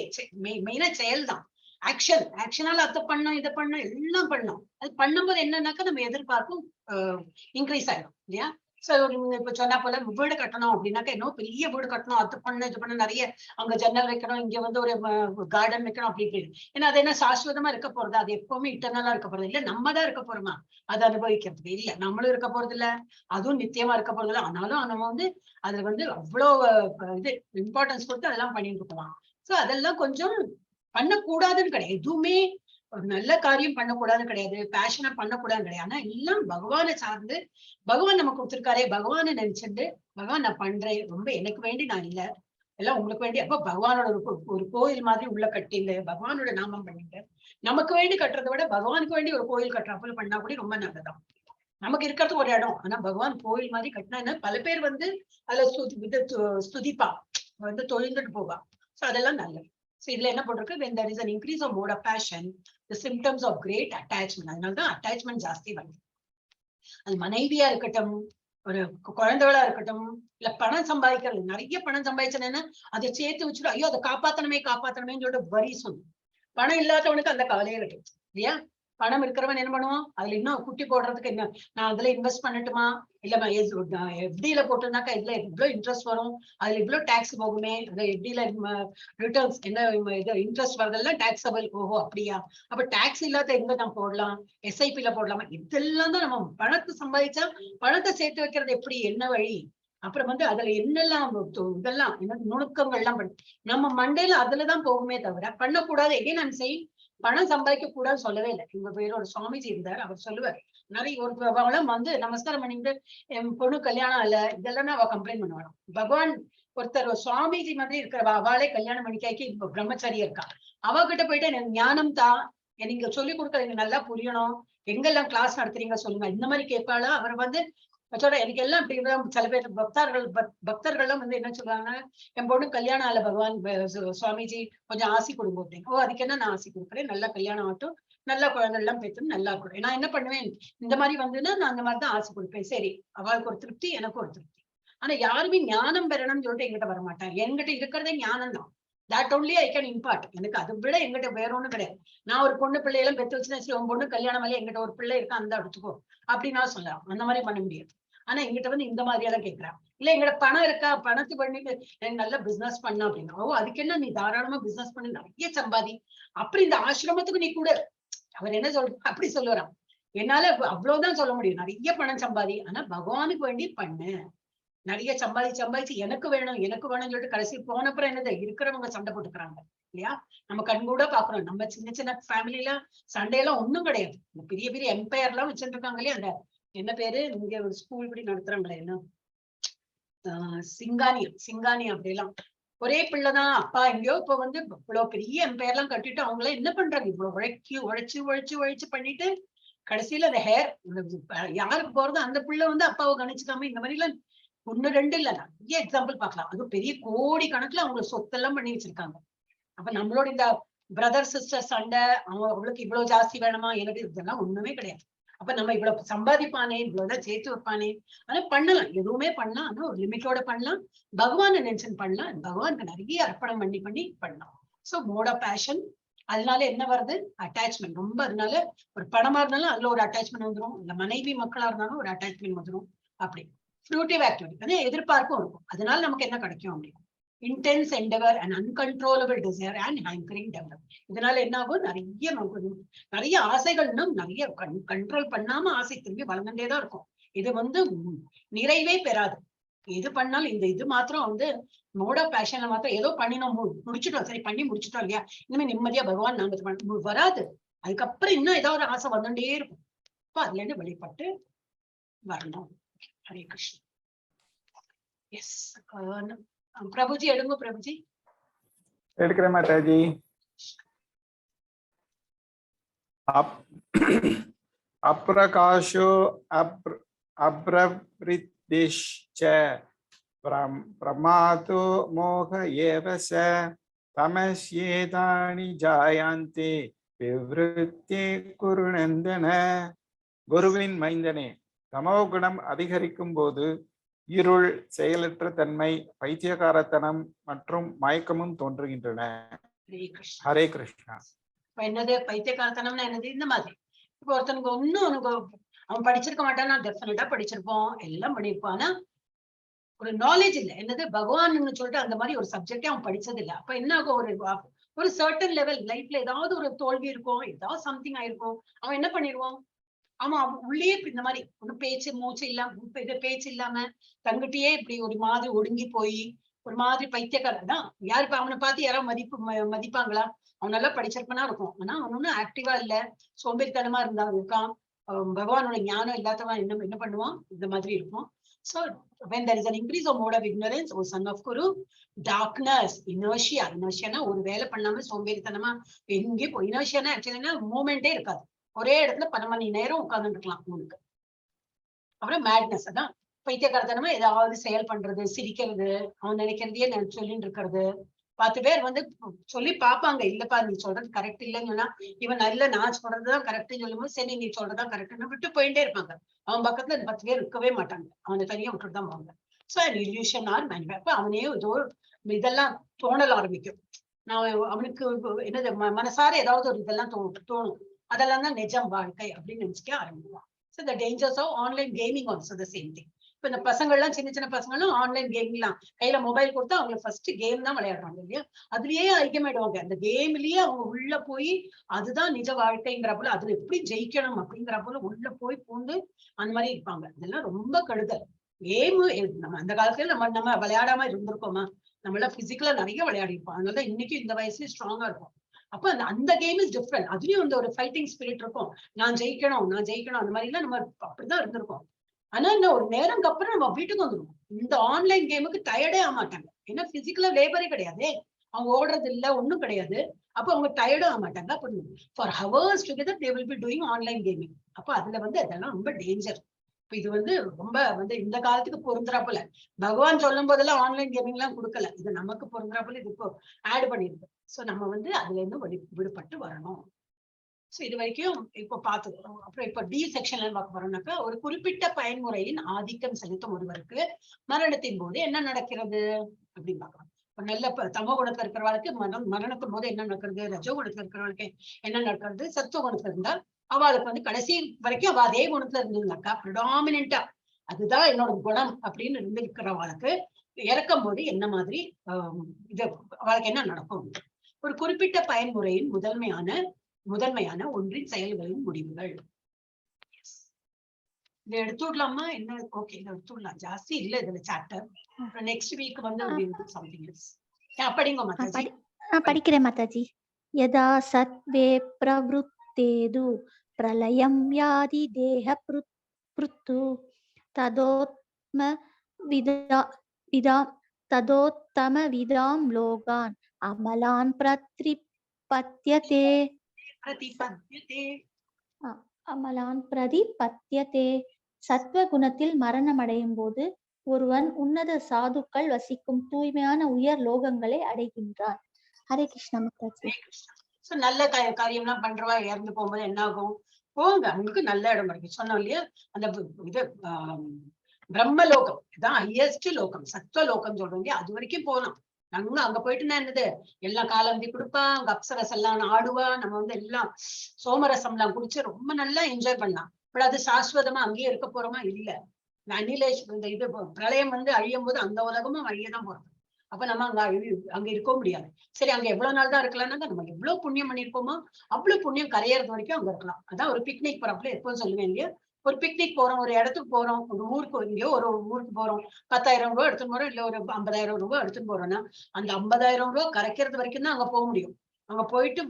மெயினா செயல் தான். ஆக்ஷனால அதை பண்ணோம், இதை பண்ணோம், எல்லாம் பண்ணோம். அது பண்ணும்போது என்னன்னாக்கா நம்ம எதிர்பார்ப்பும் இன்க்ரீஸ் ஆயிடும் இல்லையா? சோ இப்ப சொன்னா போல வீடு கட்டணும் அப்படின்னாக்கா இன்னும் பெரிய வீடு கட்டணும், அது பண்ண இது பண்ண, நிறைய அங்க ஜன்னல் வைக்கணும், இங்க வந்து ஒரு கார்டன் வைக்கணும் அப்படி இப்படி. ஏன்னா அது என்ன சாஸ்வதமா இருக்க போறது? அது எப்பவுமே இட்டர்னலா இருக்க போறது இல்ல. நம்ம தான் இருக்க போறோமா அதை அனுபவிக்கிறதுக்கு? இல்ல, நம்மளும் இருக்க போறது இல்ல, அதுவும் நித்தியமா இருக்க போறது இல்லை. ஆனாலும் நம்ம வந்து அதுல வந்து அவ்வளவு இது இம்பார்ட்டன்ஸ் கொடுத்து அதெல்லாம் பண்ணிட்டு இருக்கலாம். சோ அதெல்லாம் கொஞ்சம் பண்ணக்கூடாதுன்னு கிடையாது. எதுவுமே ஒரு நல்ல காரியம் பண்ணக்கூடாதுன்னு கிடையாது, பேஷனா பண்ணக்கூடாதுன்னு கிடையாது. ஆனா எல்லாம் பகவானை சார்ந்து, பகவான் நமக்கு கொடுத்திருக்காரே, பகவானை நினைச்சிட்டு பகவான் நான் பண்றேன், ரொம்ப எனக்கு வேண்டி நான் இல்ல, எல்லாம் உங்களுக்கு வேண்டி. அப்ப பகவானோட ஒரு கோயில் மாதிரி உள்ள கட்டிங்க, பகவானோட நாமம் பண்ணிட்டு நமக்கு வேண்டி கட்டுறதை விட பகவானுக்கு வேண்டி ஒரு கோயில் கட்டுறப்ப பண்ணா கூட ரொம்ப நல்லதான். நமக்கு இருக்கிறது ஒரு இடம், ஆனா பகவான் கோயில் மாதிரி கட்டினா என்ன, பல பேர் வந்து அதுல ஸ்துதிப்பா வந்து தொழில்ந்துட்டு போவா. சோ அதெல்லாம் நல்லது. So இதுல என்ன போட்டிருக்கு? when there is an increase of mode of passion, the symptoms of great attachment. அதனாலதான் அட்டாச்மெண்ட் ஜாஸ்தி வருது. அது மனைவியா இருக்கட்டும், ஒரு குழந்தைகளா இருக்கட்டும், இல்ல பணம் சம்பாதிக்கிறது. நிறைய பணம் சம்பாதிச்சேன்னா அதை சேர்த்து வச்சுட்டு ஐயோ அதை காப்பாத்தணுமேன்னு சொல்லிட்டு வரி சொல்லு. பணம் இல்லாதவனுக்கு அந்த கவலையே கிடைக்கும் இல்லையா? பணம் இருக்கிறவன் என்ன பண்ணுவான், அதுல இன்னும் குட்டி போடுறதுக்கு என்ன, நான் அதுல இன்வெஸ்ட் பண்ணட்டுமா, இல்ல எஃப்டில போட்டிருந்தாக்கா இதுல எவ்வளவு இன்ட்ரெஸ்ட் வரும், அதுல இவ்வளவு டாக்ஸ் போகுமே, அந்த எஃப்டில ரிட்டர்ன்ஸ் என்ன இன்ட்ரெஸ்ட் வரதெல்லாம் டாக்ஸபிள். ஓஹோ அப்படியா, அப்ப டாக்ஸ் இல்லாத எங்க நான் போடலாம், எஸ்ஐபில போடலாமா, இதெல்லாம் தான் நம்ம பணத்தை சம்பாதிச்சா பணத்தை சேர்த்து வைக்கிறது எப்படி, என்ன வழி, அப்புறம் அதுல என்னெல்லாம் இதெல்லாம் என்ன நுணுக்கங்கள்லாம் நம்ம மண்டையில அதுலதான் போகுமே தவிர பண்ணக்கூடாது. எகைன் நான் செய் பணம் சம்பாதிக்க கூடாதுன்னு சொல்லவே இல்லை. எங்க பேரோட சுவாமிஜி இருந்தார், அவர் சொல்லுவார் நிறைய ஒரு அவளும் நமஸ்காரம் பண்ணிட்டு என் பொண்ணு கல்யாணம் இல்ல இதெல்லாம் அவ கம்ப்ளைண்ட் பண்ணுவாள். பகவான் ஒருத்தர் சுவாமிஜி மாதிரி இருக்கிற அவளே கல்யாணம் பண்ணிக்காய்க்கு இப்ப பிரம்மச்சாரியா இருக்கா. அவகிட்ட போயிட்டு எனக்கு ஞானம் தான், நீங்க சொல்லிக் கொடுக்க எனக்கு நல்லா புரியணும், எங்கெல்லாம் கிளாஸ் நடத்துறீங்க சொல்லுங்க, இந்த மாதிரி கேட்பாளா. அவர் எனக்கு எல்லாம் அப்படி சில பேர் பக்தர்கள்லாம் என்ன சொல்றாங்க, என் பொண்ணு கல்யாணம் ஆல பகவான் சுவாமிஜி கொஞ்சம் ஆசி கொடுங்க அப்படின்னு. ஓ அதுக்கு என்ன நான் ஆசி கொடுக்குறேன், நல்லா கல்யாணம் ஆகட்டும், நல்லா குழந்தை எல்லாம் பேசணும், நல்லா இருக்கணும். நான் என்ன பண்ணுவேன், இந்த மாதிரி நான் அந்த மாதிரிதான் ஆசை கொடுப்பேன். சரி, அவளுக்கு ஒரு திருப்தி, எனக்கு ஒரு திருப்தி. ஆனா யாருமே ஞானம் பெறணும்னு சொல்லிட்டு எங்கிட்ட வர மாட்டாங்க. என்கிட்ட இருக்கிறதே ஞானம் தான். That only I can impart. எனக்கு அதை விட எங்கிட்ட வேற ஒண்ணும் கிடையாது. நான் ஒரு பொண்ணு பிள்ளையெல்லாம் பெற்று வச்சுன்னா உன் பொண்ணு கல்யாணம் மேலே எங்கிட்ட ஒரு பிள்ளை இருக்கா அந்த எடுத்துக்கோ அப்படின்னு நான் சொல்லலாம். அந்த மாதிரி பண்ண முடியாது. ஆனா எங்கிட்ட இந்த மாதிரி எல்லாம் கேட்கிறான். இல்ல எங்கிட்ட பணம் இருக்கா, பணத்து பண்ணிட்டு எனக்கு நல்ல பிசினஸ் பண்ண அப்படின்னா, ஓ அதுக்கு என்ன, நீ தாராளமா பிசினஸ் பண்ணி நிறைய சம்பாதி, அப்படி இந்த ஆசிரமத்துக்கு நீ கூட அவர் என்ன அப்படி சொல்லுறான். என்னால அவ்வளவுதான் சொல்ல முடியும், நிறைய பணம் சம்பாதி, ஆனா பகவானுக்கு வேண்டி பண்ணு. நிறைய சம்பாதிச்சு எனக்கு வேணும் சொல்லிட்டு கடைசி போனப்புறம் என்னது இருக்கிறவங்க சண்டை போட்டுக்கிறாங்க இல்லையா. நம்ம கண் கூட பாக்குறோம். நம்ம சின்ன சின்ன ஃபேமிலில சண்டையெல்லாம் ஒண்ணும் கிடையாது. பெரிய பெரிய எம்பையர் எல்லாம் வச்சுட்டு இருக்காங்க இல்லையா. அந்த என்ன பேரு, இங்க ஒரு ஸ்கூல் இப்படி நடத்துறாங்களே என்ன, சிங்கானியம் அப்படியெல்லாம் ஒரே பிள்ளைதான். அப்பா எங்கேயோ இப்ப இவ்வளவு பெரிய எம்பையர் எல்லாம் கட்டிட்டு அவங்க எல்லாம் என்ன பண்றாங்க, இவ்வளவு உழைச்சு பண்ணிட்டு கடைசியில அந்த ஹேர் யாருக்கு போறது, அந்த பிள்ளை அப்பாவை கணிச்சுக்காம இந்த மாதிரி எல்லாம் ஒண்ணு ரெண்டு இல்ல நிறைய எக்ஸாம்பிள் பார்க்கலாம். அது பெரிய கோடி கணக்குல அவங்க சொத்தெல்லாம் பண்ணி வச்சிருக்காங்க. அப்ப நம்மளோட இந்த பிரதர் சிஸ்டர் சண்டை, அவங்களுக்கு இவ்வளவு ஜாஸ்தி வேணுமா, எனக்கு இதெல்லாம் ஒண்ணுமே கிடையாது. அப்ப நம்ம இவ்வளவு சம்பாதிப்பானே, இவ்வளவுதான் சேர்த்து வைப்பானே, ஆனா பண்ணலாம், எதுவுமே பண்ணலாம். ஆனா ஒரு லிமிட்டோட பண்ணலாம், பகவானை மென்ஷன் பண்ணலாம், பகவானுக்கு நிறைய அர்ப்பணம் பண்ணி பண்ணலாம். So mode of passion. அதனால என்ன வருது, அட்டாச்மெண்ட் ரொம்ப. அதனால ஒரு பணமா இருந்தாலும் அதுல ஒரு அட்டாச்மெண்ட் வந்துடும், இல்ல மனைவி மக்களா இருந்தாலும் ஒரு அட்டாச்மெண்ட் வந்துடும். அப்படி ஃப்ரூட்டிவ் ஆக்டிவிட்டி எதிர்பார்ப்பும் இருக்கும். அதனால நமக்கு என்ன கிடைக்கும் அப்படின்னு, intense endeavour and uncontrollable desire and hankering develop. இதனால என்ன ஆகும், நிறைய ஆசைகள் நிறைய கண்ட்ரோல் பண்ணாம ஆசை திரும்பி வளர்ந்துட்டேதான் இருக்கும். இது நிறைவே பெறாது. எது பண்ணாலும் இது மாத்திரம் மோட் ஆஃப் பேஷன்ல மாத்திரம் ஏதோ பண்ணினோம், முடிச்சுட்டோம், சரி பண்ணி முடிச்சுட்டோம் இல்லையா, இனிமே நிம்மதியா பகவான் நாம வராது. அதுக்கப்புறம் இன்னும் ஏதாவது ஒரு ஆசை வந்துட்டே இருக்கும். அப்ப அதுல இருந்து வெளிப்பட்டு வரணும். हरे कृष्ण. यस प्रभुजी எடுங்க. प्रभुजी எடுக்கிறேன் மாதாஜி. அப்ரகாஷோ அப்ரவ்ரித்திஷ்ச பிரமாதோ மோக ஏவச தமஸ்யேதானி ஜாயந்தே விவ்ருத்தே குருநந்தன. குருவின் மைந்தனே, தமோகுணம் அதிகரிக்கும் போது இருள், செயலற்ற தன்மை, பைத்தியகாரத்தனம் மற்றும் மயக்கமும் தோன்றுகின்றன. ஹரே கிருஷ்ணா. என்னது பைத்தியகாரத்தனம்னா என்னது, இந்த மாதிரி இப்ப ஒருத்தனுக்கு ஒன்னும் அவன் படிச்சிருக்க மாட்டான், நான் டெஃபினட்டா படிச்சிருப்போம், எல்லாம் பண்ணிருப்பான், ஆனா ஒரு நாலேஜ் இல்ல. என்னது பகவான் சொல்லிட்டு அந்த மாதிரி ஒரு சப்ஜெக்டே அவன் படிச்சது இல்லை. அப்ப என்ன ஆகும், ஒரு சர்டன் லெவல் லைஃப்ல ஏதாவது ஒரு தோல்வி இருக்கும், ஏதாவது சம்திங் ஆயிருக்கும், அவன் என்ன பண்ணிடுவான், அவன் உள்ளே இந்த மாதிரி ஒன்னும் பேச்சு மூச்சு இல்லாம பேச்சு இல்லாம தங்கிட்டே இப்படி ஒரு மாதிரி ஒடுங்கி போய் ஒரு மாதிரி பைத்தியக்காரன் தான். யாரு இப்ப அவனை பார்த்து யாராவது மதிப்பாங்களா, அவன் நல்லா படிச்சிருப்பனா இருக்கும், ஆனா அவன் ஒன்னும் ஆக்டிவா இல்ல, சோம்பேறித்தனமா இருக்கான், பகவானோட ஞானம் இல்லாதவன் என்ன பண்ணுவான், இந்த மாதிரி இருக்கும். So when there is an increase of mode of ignorance, O son of Kuru, darkness, inertia ஒரு வேலை பண்ணாம சோம்பேறித்தனமா எங்கே போய், இனர்ஷியானா ஆக்சுவலா மூமெண்டே இருக்காது, ஒரே இடத்துல 12 மணி நேரம் உட்கார்ந்துட்டு இருக்கலாம் உங்களுக்கு. அப்புறம் மேட்னஸ், அதான் பைத்தியக்காரத்தனமா ஏதாவது செயல் பண்றது, சிரிக்கிறது, அவன் நினைக்கிறதையே சொல்லிட்டு இருக்கிறது. 10 பேர் சொல்லி பாப்பாங்க, இல்லப்பா நீ சொல்றது கரெக்ட் இல்லைன்னு சொன்னா, இவன் நல்ல நான் சொல்றதுதான் கரெக்ட்னு சொல்லும்போது சரி நீ சொல்றதுதான் கரெக்ட்னு விட்டு போயிட்டே இருப்பாங்க. அவன் பக்கத்துல 10 பேர் இருக்கவே மாட்டாங்க, அவனை தனியா விட்டுட்டு தான் போவாங்க. So illusion are manifest. அவனே ஏதோ இதெல்லாம் தோணல ஆரம்பிக்கும். நான் அவனுக்கு என்னது மனசார ஏதாவது ஒரு இதெல்லாம் தோணும். அதெல்லாம் தான் நிஜம் வாழ்க்கை அப்படின்னு நினைச்சுக்க ஆரம்பிக்கலாம். So the dangers of online gaming also the same thing. இப்ப இந்த பசங்க எல்லாம் சின்ன சின்ன பசங்க எல்லாம் ஆன்லைன் கேம்லாம் கையில மொபைல் கொடுத்தா அவங்க ஃபர்ஸ்ட் கேம் தான் விளையாடுறாங்க இல்லையா, அதுலயே ஐக்கியமாயிடுவாங்க. அந்த கேம்லயே அவங்க உள்ள போய் அதுதான் நிஜ வாழ்க்கைங்கிற போல, அதுல எப்படி ஜெயிக்கணும் அப்படிங்கிற போல உள்ள போய் பூந்து அந்த மாதிரி இருப்பாங்க. இதெல்லாம் ரொம்ப கெடுதல். கேம் நம்ம அந்த காலத்துல நம்ம விளையாடாம இருந்திருக்கோமா? நம்மள பிசிக்கலா நிறைய விளையாடி இருப்போம். அதனாலதான் இன்னைக்கு இந்த வயசுல ஸ்ட்ராங்கா இருக்கும். அப்ப அந்த கேம் இஸ் டிஃப்ரெண்ட். அதுலயும் வந்து ஒரு ஃபைட்டிங் ஸ்பிரிட் இருக்கும். நான் ஜெயிக்கணும் அந்த மாதிரி எல்லாம் நம்ம அப்படிதான் இருந்திருக்கோம். ஆனா இந்த ஒரு நேரம் அப்புறம் நம்ம வீட்டுக்கு வந்துடுவோம். இந்த ஆன்லைன் கேமுக்கு டயர்டே ஆக மாட்டாங்க. ஏன்னா பிசிக்கலா லேபரே கிடையாது, அவங்க ஓடுறது இல்ல, ஒண்ணும் கிடையாது. அப்ப அவங்க டயர்டும் ஆக மாட்டாங்க. அப்ப for hours together they will be doing online gaming. அப்ப அதுல வந்து அதெல்லாம் ரொம்ப டேஞ்சர். இப்ப இது வந்து ரொம்ப வந்து இந்த காலத்துக்கு பொருந்துறாப்புல பகவான் சொல்லும் போதெல்லாம் ஆன்லைன் கேமிங் எல்லாம் கொடுக்கல. இது நமக்கு பொருந்துறாப்புல இது இப்போ ஆட் பண்ணிருக்கு. சோ நம்ம வந்து அதுல இருந்து விடுபட்டு வரணும். சோ இது வரைக்கும் இப்ப பாத்துக்கிறோம். அப்புறம் இப்ப டி செக்ஷன்ல பார்க்க போறோம்னாக்கா, ஒரு குறிப்பிட்ட பயன்முறையின் ஆதிக்கம் செலுத்தும் ஒருவருக்கு மரணத்தின் போது என்ன நடக்கிறது அப்படின்னு பாக்கலாம். நல்ல தமோ குணத்துல இருக்கிறவளுக்கு மரணத்தின் போது என்ன நடக்கிறது, ரஜோ குணத்துல இருக்கிறவளுக்கு என்ன நடக்கிறது, சத்துவ குணத்துல இருந்தா அவளுக்கு வந்து கடைசி வரைக்கும் அவ அதே குணத்துல இருந்ததுனாக்கா ப்ரிடாமினா அதுதான் என்னோட குணம் அப்படின்னு இருந்திருக்கிறவளுக்கு இறக்கும் போது என்ன மாதிரி இது அவளுக்கு என்ன நடக்கும். ஒரு குறிப்பிட்ட பயன்முறையின் முதன்மையான ஒன்றின் செயல்களின் முடிவுகள். இதை எடுத்துடலாமா என்ன? ஓகே, இதை எடுத்துடலாம். ஜாஸ்தி இல்ல இதுல சாப்டர். நெக்ஸ்ட் வீக் வந்து சம்திங் எல்ஸ். படிங்க மாதாஜி. படிக்கிறேன் மாதாஜி. யதா சத்வே பிரவృత్తேது பிரளயம் யாதி தேஹ ப்ருத்து ததோத்தம விதாம் லோகான் அமலான் பிரதிபத்யதே. சத்வ குணத்தில் மரணம் அடையும் போது ஒருவன் உன்னத சாதுக்கள் வசிக்கும் தூய்மையான உயர் லோகங்களை அடைகின்றான். ஹரே கிருஷ்ணா மாதாஜி. நல்ல காரியம்லாம் பண்றவா இறந்து போகும்போது என்ன ஆகும்? போங்க, அவங்களுக்கு நல்ல இடம் இருக்கு. சொன்னோம் இல்லையா, அந்த இது பிரம்மலோகம் இதான் ஹையஸ்ட் லோகம், சத்வ லோகம் சொல்றோம். அது வரைக்கும் போகலாம். நாங்களும் அங்க போயிட்டுனா என்னது, எல்லாம் காலந்தி கொடுப்பா, அங்க அப்சரஸ் எல்லாம் ஆடுவா, நம்ம வந்து எல்லாம் சோமரசம் எல்லாம் குடிச்சு ரொம்ப நல்லா என்ஜாய் பண்ணலாம். பட் அது சாஸ்வதமா அங்கேயே இருக்க போறோமா? இல்ல. அனிலேஷ் இந்த இது பிரளயம் வந்து அழியும் போது அந்த உலகமும் அழியதான் போறோம். அப்ப நம்ம அங்க இருக்க முடியாது. சரி, அங்க எவ்வளவு நாள் தான் இருக்கலாம்னா, நம்ம எவ்வளவு புண்ணியம் பண்ணிருப்போமோ அவ்வளவு புண்ணியம் கரையறது வரைக்கும் அங்க இருக்கலாம். அதான் ஒரு பிக்னிக் போறப்பல எப்போதும் சொல்லுவேன் இல்லையா, ஒரு பிக்னிக் போறோம், ஒரு இடத்துக்கு போறோம், ஒரு ஊருக்கு, எங்கேயோ ஒரு ஊருக்கு போறோம், 10,000 ரூபாய் எடுத்துன்னு போறோம், இல்ல ஒரு 50,000 ரூபாய் எடுத்துன்னு போறோம்னா அந்த 50,000 ரூபாய் கரைக்கிறது வரைக்கும் தான் அங்க போக முடியும். அங்க போயிட்டு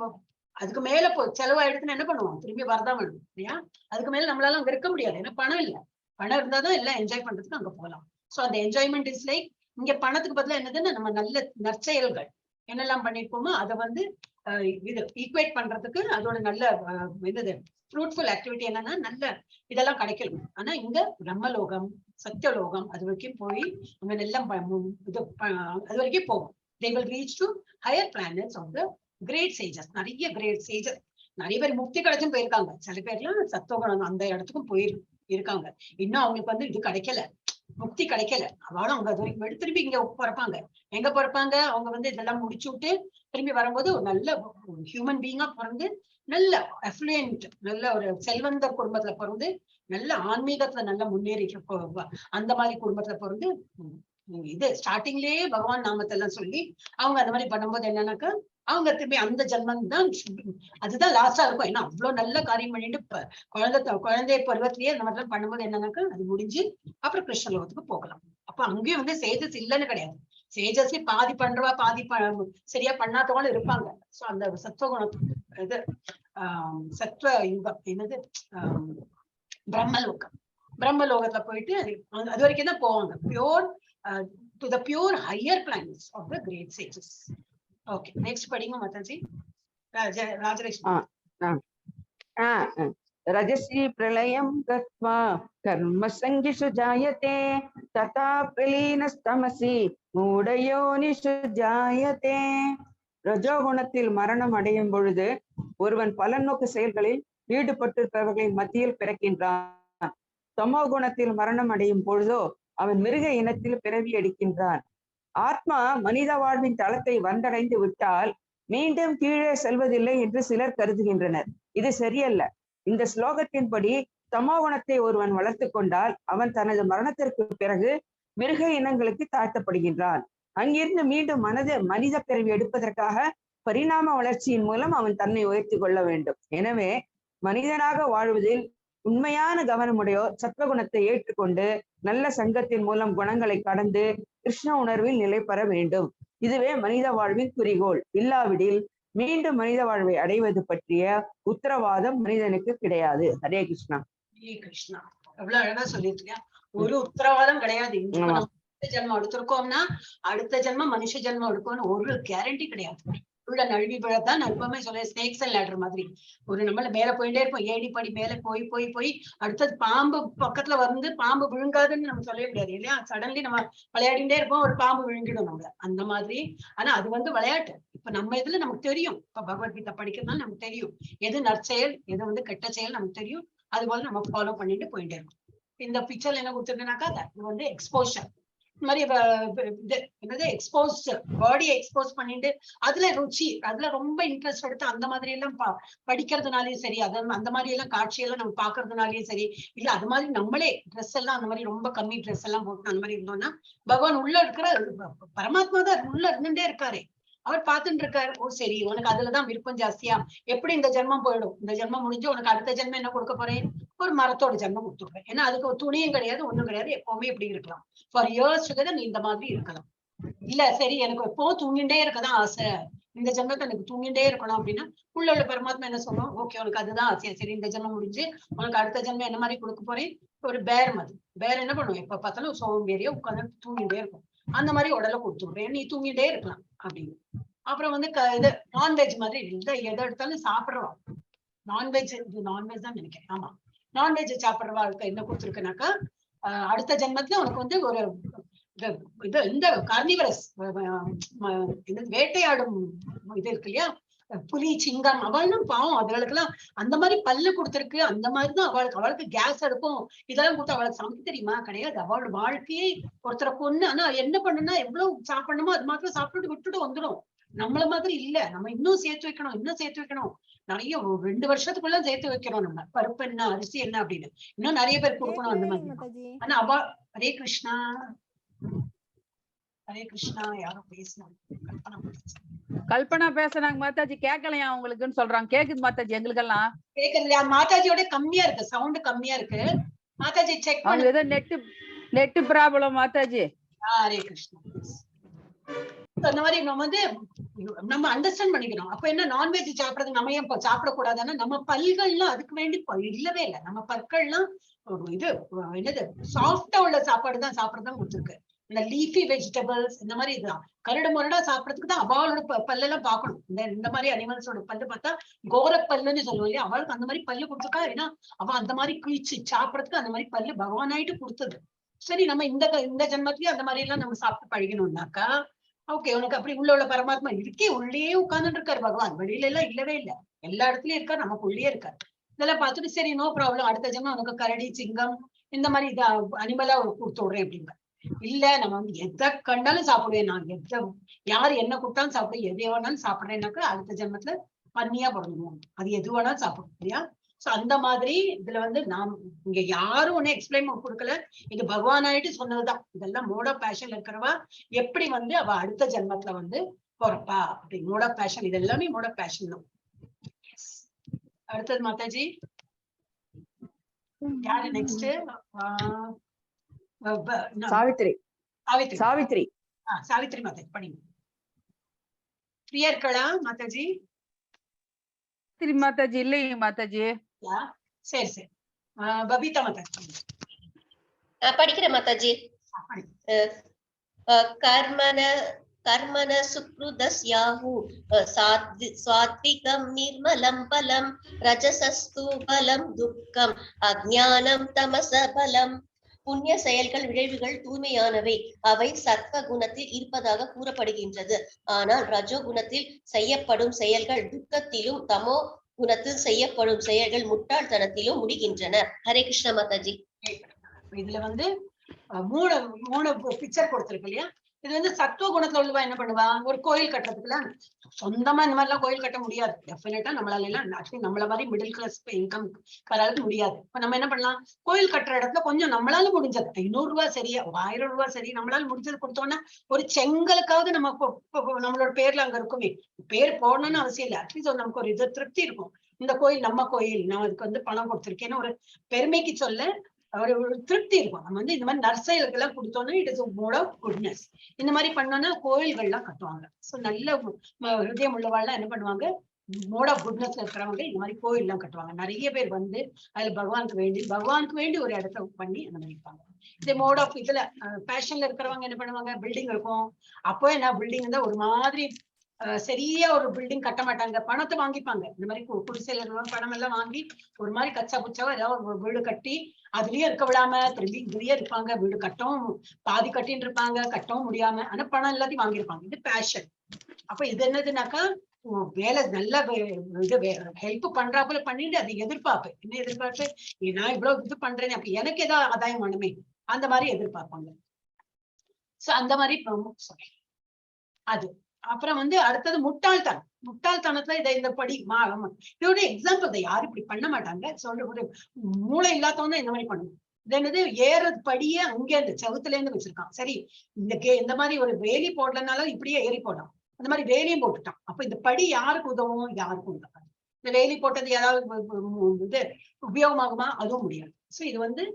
அதுக்கு மேல செலவாயிடுதுன்னு என்ன பண்ணுவோம்? திரும்பி வரதான் வேணும் இல்லையா? அதுக்கு மேல நம்மளால அங்க இருக்க முடியாது. ஏன்னா பணம் இல்லை. பணம் இருந்தாதான் எல்லாம் என்ஜாய் பண்றதுக்கு அங்க போகலாம். சோ அந்த என்ஜாய்மெண்ட் இஸ் லைக், இங்க பணத்துக்கு பதிலா என்னதுன்னா நம்ம நல்ல நற்செயல்கள் என்னெல்லாம் பண்ணிருப்போமோ அதை வந்து இது ஈக்குவேட் பண்றதுக்கு அதோட நல்ல இது ஃப்ரூட்ஃபுல் ஆக்டிவிட்டி என்னன்னா நல்ல இதெல்லாம் கிடைக்கணும். ஆனா இங்க பிரம்மலோகம், சத்தியலோகம் அது வரைக்கும் போய் அவங்க எல்லாம் இது அது வரைக்கும் போகும். they will reach to higher planets of the great sages. நிறைய கிரேட் சேஜஸ், நிறைய பேர் முக்தி கிடைச்சும் போயிருக்காங்க. சில பேர்லாம் சத்துவகுணம் அந்த இடத்துக்கும் இருக்காங்க. இன்னும் அவங்களுக்கு வந்து இது கிடைக்கல, முக்தி கிடைக்கல. அவளும் அவங்க அது வரைக்கும் திரும்பி இங்க பிறப்பாங்க. எங்க பிறப்பாங்க? அவங்க வந்து இதெல்லாம் முடிச்சு விட்டு திரும்பி வரும்போது ஒரு நல்ல ஹியூமன் பீயிங்கா பிறந்து, நல்ல அஃப்ளூயன்ட், நல்ல ஒரு செல்வந்தர் குடும்பத்துல பிறந்து, நல்ல ஆன்மீகத்துல நல்ல முன்னேறி அந்த மாதிரி குடும்பத்துல பிறந்து, இது ஸ்டார்டிங்லயே பகவான் நாமத்தை எல்லாம் சொல்லி அவங்க அந்த மாதிரி பண்ணும்போது என்னன்னாக்கா, அவங்க திரும்பி அந்த ஜென்மம் தான் அதுதான் லாஸ்டா இருக்கும். ஏன்னா அவ்வளவு நல்ல காரியம் பண்ணிட்டு குழந்தை பருவத்திலேயே அந்த மாதிரிலாம் பண்ணும்போது என்னன்னாக்கா அது முடிஞ்சு அப்புறம் கிருஷ்ண லோகத்துக்கு போகலாம். அப்ப அங்கேயும் வந்து சேஜஸ் இல்லைன்னு கிடையாது. சேஜஸ்ல பாதி பண்றவா பாதி சரியா பண்ணாதவங்களும் இருப்பாங்க. சோ அந்த சத்துவகுணம் இது சத்துவ யுகம் என்னது பிரம்மலோகத்துல போயிட்டு அது வரைக்கும் தான் போவாங்க. Pure to the pure higher planets of the great sages. Okay, next படிங்க மாதாஜி. ராஜலட்சுமி. ரஜஸ்ரீ பிரளயம் கத்வா கர்ம சங்கிஷு ஜாயதே ததா பிரலீனஸ்தமசி மூடயோனிஷு ஜாயதே. ரஜோகுணத்தில் மரணம் அடையும் பொழுது ஒருவன் பலநோக்கு செயல்களில் ஈடுபட்டிருப்பவர்களின் மத்தியில் பிறக்கின்றான். தமோ குணத்தில் மரணம் அடையும் பொழுதோ அவன் மிருக இனத்தில் பிறவி எடுக்கின்றான். ஆத்மா மனித வாழ்வின் தளத்தை வந்தடைந்து விட்டால் மீண்டும் கீழே செல்வதில்லை என்று சிலர் கருதுகின்றனர். இது சரியல்ல. இந்த ஸ்லோகத்தின்படி தமோகுணத்தை ஒருவன் வளர்த்து கொண்டால் அவன் தனது மரணத்திற்கு பிறகு மிருக இனங்களுக்கு தாழ்த்தப்படுகின்றான். அங்கிருந்து மீண்டும் மனித பிறவி எடுப்பதற்காக பரிணாம வளர்ச்சியின் மூலம் அவன் தன்னை உயர்த்தி கொள்ள வேண்டும். எனவே மனிதனாக வாழ்வதில் உண்மையான கவனமுடையோர் சத்வகுணத்தை ஏற்றுக்கொண்டு நல்ல சங்கத்தின் மூலம் குணங்களை கடந்து கிருஷ்ண உணர்வில் நிலை பெற வேண்டும். இதுவே மனித வாழ்வின் குறிக்கோள். இல்லாவிடில் மீண்டும் மனித வாழ்வை அடைவது பற்றிய உத்தரவாதம் மனிதனுக்கு கிடையாது. ஹரே கிருஷ்ணா. ஹரே கிருஷ்ணா. எவ்வளவு அழகா சொல்லிருக்கியா. ஒரு உத்தரவாதம் கிடையாது. ஜென்மம் எடுத்திருக்கோம்னா அடுத்த ஜென்மம் மனுஷ ஜென்மம் எடுக்கணும்னு ஒரு கேரண்டி கிடையாது. உள்ள நழுவி விழத்தான் நான் எப்பவுமே சொல்லுவேன், ஸ்னேக்ஸ் அண்ட் லேடர் மாதிரி. ஒரு நம்மள மேல போயிட்டே இருப்போம், ஏடி படி மேல போய் போய் போய் அடுத்தது பாம்பு பக்கத்துல வந்து பாம்பு விழுங்காதுன்னு நம்ம சொல்லவே முடியாது இல்லையா. சடன்லி நம்ம விளையாடிட்டே இருப்போம், ஒரு பாம்பு விழுங்கிடும் நம்மள, அந்த மாதிரி. ஆனா அது வந்து விளையாட்டு. இப்ப நம்ம இதுல நமக்கு தெரியும், இப்ப பகவத்கீதை படிக்கிறதுனால நமக்கு தெரியும் எது நற்செயல் எது வந்து கெட்ட செயல் நமக்கு தெரியும். அது போல நம்ம ஃபாலோ பண்ணிட்டு போயிட்டே இருக்கோம். இந்த பிக்சர்ல என்ன கொடுத்துருக்கேனாக்கா அது வந்து எக்ஸ்போஷர். இந்த மாதிரி எக்ஸ்போஸ் பாடியை எக்ஸ்போஸ் பண்ணிட்டு அதுல ருச்சி, அதுல ரொம்ப இன்ட்ரெஸ்ட் எடுத்து அந்த மாதிரி எல்லாம் படிக்கிறதுனாலயும் சரி, அந்த மாதிரி எல்லாம் காட்சியெல்லாம் நம்ம பாக்குறதுனாலயும் சரி, இல்ல அது மாதிரி நம்மளே ட்ரெஸ் எல்லாம் அந்த மாதிரி ரொம்ப கம்மி ட்ரெஸ் எல்லாம் போட்டு அந்த மாதிரி இருந்தோம்னா பகவான் உள்ள இருக்கிற பரமாத்மா தான் உள்ள இருந்துட்டே இருக்காரு. அவர் பார்த்துட்டு இருக்காரு. ஓ சரி, உனக்கு அதுலதான் விருப்பம் ஜாஸ்தியா, எப்படி இந்த ஜென்மம் போயிடும், இந்த ஜென்மம் முடிஞ்சு உனக்கு அடுத்த ஜென்மம் என்ன கொடுக்க போறேன், ஒரு மரத்தோட ஜென்மம் கொடுத்துருப்பேன். ஏன்னா அதுக்கு ஒரு துணியும் கிடையாது ஒண்ணும் கிடையாது, எப்பவுமே எப்படி இருக்கலாம், ஃபார் இயர்ஸ் நீ இந்த மாதிரி இருக்கலாம். இல்ல சரி எனக்கு எப்பவும் தூங்கிட்டே இருக்கதான் ஆசை, இந்த ஜென்மத்தை எனக்கு தூங்கிட்டே இருக்கணும் அப்படின்னா உள்ள உள்ள பரமாத்மா என்ன சொல்லுவோம், ஓகே உனக்கு அதுதான் ஆசையா, சரி இந்த ஜென்மம் முடிஞ்சு உனக்கு அடுத்த ஜென்மம் என்ன மாதிரி கொடுக்க போறேன், ஒரு பேர் மாதிரி. பேர் என்ன பண்ணுவோம், எப்ப பார்த்தாலும் சோம்பேறியா உட்காந்து தூங்கிட்டே இருக்கும், அந்த மாதிரி உடலை கொடுத்து விடுறேன், நீ தூங்கிட்டே இருக்கலாம் அப்படின்னு. அப்புறம் வந்து இது நான்வெஜ் மாதிரி எதை எடுத்தாலும் சாப்பிடுறோம். நான்வெஜ் தான் நினைக்கிறேன், ஆமா நான்வெஜ் சாப்பிடுறவாளுக்கு என்ன கொடுத்துருக்குனாக்கா அடுத்த ஜென்மத்துல உனக்கு வந்து ஒரு இது இந்த கார்னிவரஸ் வேட்டையாடும் இது இருக்கு இல்லையா, புலி சிங்கம், அவளும் பாவம் அதுகளுக்கெல்லாம் அந்த மாதிரி பல்லு கொடுத்துருக்கு. அந்த மாதிரிதான் அவளுக்கு கேஸ் அடுப்பும் இதெல்லாம் கொடுத்து அவளுக்கு சமைக்க தெரியுமா, கிடையாது. அவளோட வாழ்க்கையை ஒருத்தரை கொண்டு, ஆனா என்ன பண்ணுனா எவ்வளவு சாப்பிடணுமோ அது மாத்திரம் சாப்பிட்டு விட்டுட்டு வந்துடும். நம்மள மாதிரி இல்ல, நம்ம இன்னும் சேர்த்து வைக்கணும் நிறைய, ஒரு 2 வருஷத்துக்குள்ள சேர்த்து வைக்கிறோம். நம்ம பருப்பு என்ன அரிசி என்ன அப்படின்னு இன்னும் நிறைய பேர் கொடுக்கணும் அந்த மாதிரி. ஆனா ஹரே கிருஷ்ணா யாரோ பேசினாங்க, கல்பனா பேசுறாங்க மாதாஜி, கேட்கலையா உங்களுக்குன்னு சொல்றாங்க. கேக்குது மாதாஜி, எங்களுக்கெல்லாம் கேக்குது. மாதாஜியோட கம்மியா இருக்கு, சவுண்ட் கம்மியா இருக்கு. மாதாஜி செக் பண்ணுங்க, ஏதோ நெட் ப்ராப்ளம் மாதாஜி. ஹரே கிருஷ்ணா. அந்த மாதிரி நம்ம வந்து நம்ம அண்டர்ஸ்டாண்ட் பண்ணிக்கணும். அப்ப என்ன, நான்வெஜ் சாப்பிடுறது நம்ம ஏன் சாப்பிடக்கூடாதுன்னா நம்ம பல்கள்லாம் அதுக்கு வேண்டி இல்லவே இல்லை. நம்ம பற்கள்லாம் இது என்னது சாஃப்டா உள்ள சாப்பாடு தான் சாப்பிடறதுதான் கொடுத்துருக்கு. இந்த லீஃபி வெஜிடபிள்ஸ் இந்த மாதிரி இதுதான் கரடு முரடா சாப்பிடறதுக்கு தான் அவளோட பல்லெல்லாம் பார்க்கணும். இந்த மாதிரி அனிமல்ஸோட பல்லு பார்த்தா கோர பல்லுன்னு சொல்லுவோம் இல்லையா, அவளுக்கு அந்த மாதிரி பல்லு கொடுத்துருக்கா. ஏன்னா அவ அந்த மாதிரி கிழிச்சு சாப்பிடறதுக்கு அந்த மாதிரி பல்லு பகவானாயிட்டு கொடுத்தது. சரி நம்ம இந்த ஜென்மத்திலயும் அந்த மாதிரி எல்லாம் நம்ம சாப்பிட்டு பழகணும்னாக்கா ஓகே, உனக்கு அப்படி உள்ள பரமாத்மா இருக்கே, உள்ளே உட்கார்ந்துட்டு இருக்காரு பகவான், வெளியில எல்லாம் இல்லவே இல்லை, எல்லா இடத்துலயும் இருக்காரு, நமக்கு உள்ளே இருக்காரு. இதெல்லாம் பார்த்துட்டு சரி நோ ப்ராப்ளம், அடுத்த ஜென்மம் உனக்கு கரடி சிங்கம் இந்த மாதிரி இதை அனிமலா கொடுத்து விடுறேன் அப்படிங்க. இல்ல நம்ம வந்து எதை கண்டாலும் சாப்பிடுவேன், நான் யாரு என்ன கொடுத்தாலும் சாப்பிடுவேன், எது வேணாலும் சாப்பிடுறேன்னாக்கா அடுத்த ஜென்மத்துல பண்ணியா பிறந்துடுவோம், அது எது வேணாலும் சாப்பிடும் இல்லையா. சோ அந்த மாதிரி இதுல வந்து நாம் இங்க யாரும் ஒண்ணு எக்ஸ்பிளைன் கொடுக்கல, இது பகவான் ஆயிட்டு சொன்னதுதான். இதெல்லாம் மோட் ஆஃப் பேஷன் இருக்கிறவா எப்படி வந்து அவ அடுத்த ஜென்மத்துல வந்து பொறப்பா அப்படி மோட் ஆஃப் பேஷன், இது எல்லாமே மோட் ஆஃப் பேஷன் தான். அடுத்தது மாதாஜி யாரு நெக்ஸ்ட்? சாவித்ரி மாதாஜி படிங்க. ஃப்ரீயா இருக்கலாம் மாதாஜி? மாதாஜி இல்லைங்க மாதாஜி. சரி சரி, பபிதா மாதாஜி படிக்கிற மாதாஜி. கர்மன சுக்ருதஸ்யாஹு சாத்விகம் நிர்மலம் பலம் ரஜசஸ்து பலம் துக்கம் அஜ்ஞானம் தமச பலம். புண்ணிய செயல்கள் விளைவுகள் தூய்மையானவை, அவை சத்வ குணத்தில் இருப்பதாக கூறப்படுகின்றது. ஆனால் ரஜோ குணத்தில் செய்யப்படும் செயல்கள் துக்கத்திலும் தமோ குணத்தில் செய்யப்படும் செயல்கள் முட்டாள்தனத்திலும் முடிகின்றன. ஹரே கிருஷ்ண மாதாஜி. இதுல வந்து மூணு பிக்சர் கொடுத்திருக்கு இல்லையா, இது வந்து சத்துவ குணத்துல உள்ளவா என்ன பண்ணுவா, ஒரு கோயில் கட்டுறதுக்குல சொந்தமா இந்த மாதிரி எல்லாம் கோயில் கட்ட முடியாது. டெஃபினட்டா நம்மளால எல்லாம் ஆக்சுவலி நம்மள மாதிரி மிடில் கிளாஸ் இன்கம் வராது முடியாது. இப்ப நம்ம என்ன பண்ணலாம், கோயில் கட்டுற இடத்துல கொஞ்சம் நம்மளால முடிஞ்சது 500 ரூபாய் சரி, 1000 ரூபாய் சரி, நம்மளால முடிஞ்சது கொடுத்தோம்னா ஒரு செங்கலுக்காவது நம்ம நம்மளோட பேர்ல அங்க இருக்குமே. பேர் போடணும்னு அவசியம் இல்லை, அட்லீஸ்ட் நமக்கு ஒரு இது திருப்தி இருக்கும். இந்த கோயில் நம்ம கோயில், நான் அதுக்கு வந்து பணம் கொடுத்திருக்கேன்னு ஒரு பெருமைக்கு சொல்ல ஒரு திருப்தி இருக்கும். நம்ம வந்து இந்த மாதிரி நர்சைகளுக்கு எல்லாம் கொடுத்தோம்னா it is mode of goodness. இந்த மாதிரி பண்ணோம்னா கோயில்கள் எல்லாம் கட்டுவாங்க. சோ நல்ல ஹிருதயம் உள்ளவாள்லாம் என்ன பண்ணுவாங்க, மோட் ஆஃப் குட்னஸ் இருக்கிறவங்க இந்த மாதிரி கோயில் எல்லாம் கட்டுவாங்க. நிறைய பேர் வந்து அதுல பகவானுக்கு வேண்டி ஒரு இடத்த பண்ணி அந்த மாதிரி இருப்பாங்க. இந்த மோட் ஆஃப் இதுல பேஷன்ல இருக்கிறவங்க என்ன பண்ணுவாங்க, பில்டிங் இருக்கும். அப்போ என்ன பில்டிங் தான் ஒரு மாதிரி சரியா ஒரு பில்டிங் கட்ட மாட்டாங்க, பணத்தை வாங்கிப்பாங்க. இந்த மாதிரி குடிசையில பணம் எல்லாம் வாங்கி ஒரு மாதிரி கச்சா புச்சாவா ஏதாவது ஒரு வீடு கட்டி அதுலயே இருக்க விடாம திரும்பி இதுலயே இருப்பாங்க. வீடு கட்டவும் பாதி கட்டின்னு இருப்பாங்க, கட்டவும் முடியாம. ஆனா பணம் எல்லாத்தையும் வாங்கியிருப்பாங்க. இது பேஷன். அப்ப இது என்னதுனாக்கா வேலை நல்லா இது ஹெல்ப் பண்றாப்புல பண்ணிட்டு அது எதிர்பார்ப்பு. என்ன எதிர்பார்ப்பு, நான் இவ்வளவு இது பண்றேன் அப்ப எனக்கு ஏதாவது ஆதாயம் வேணுமே, அந்த மாதிரி எதிர்பார்ப்பாங்க. சோ அந்த மாதிரி அது. அப்புறம் வந்து அடுத்தது முட்டாள்தனத்துல இந்த படி இதோட எக்ஸாம்பிள் தான். யாரும் இப்படி பண்ண மாட்டாங்க. சொல்ற ஒரு மூளை இல்லாதவங்க இந்த மாதிரி பண்ணுவோம். இது என்னது, ஏறது படியே அங்கே இருந்து செவுத்துல இருந்து வச்சிருக்கான். சரி, இந்த மாதிரி ஒரு வேலி போடலனாலும் இப்படியே ஏறி போடலாம். அந்த மாதிரி வேலியும் போட்டுட்டான். அப்ப இந்த படி யாருக்கு உதவும், யாருக்கும் உதவும். இந்த வேலி போட்டது ஏதாவது இது உபயோகமாகுமா, அதுவும் முடியாது. சோ இது வந்து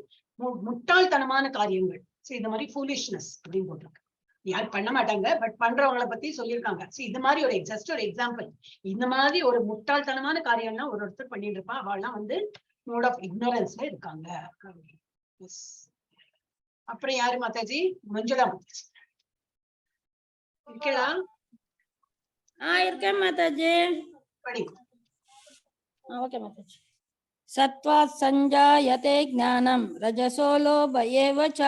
முட்டாள்தனமான காரியங்கள். சோ இந்த மாதிரி ஃபூலிஷ்னஸ் அப்படின்னு போட்டிருக்கு. யாரும் பண்ண மாட்டாங்க, பட் பண்றவங்களை பத்தி சொல்லியிருக்காங்க. இது மாதிரி ஒரு ஜஸ்ட் ஒரு எக்ஸாம்பிள். இந்த மாதிரி ஒரு முட்டாள்தனமான காரியம்லாம் ஒருத்தர் பண்ணிட்டு இருப்பான். அவள்லாம் வந்து மோட் ஆஃப் இக்னோரன்ஸ்ல இருக்காங்க. அப்புறம் யாரு மாதாஜி, மஞ்சுளா மாதாஜி இருக்கா? இருக்கேன் மாதாஜி. படி. ஓகே மாதாஜி. சத்வாத் சஞ்சாயதே ஞானம் ரஜசோ லோப ஏவ ச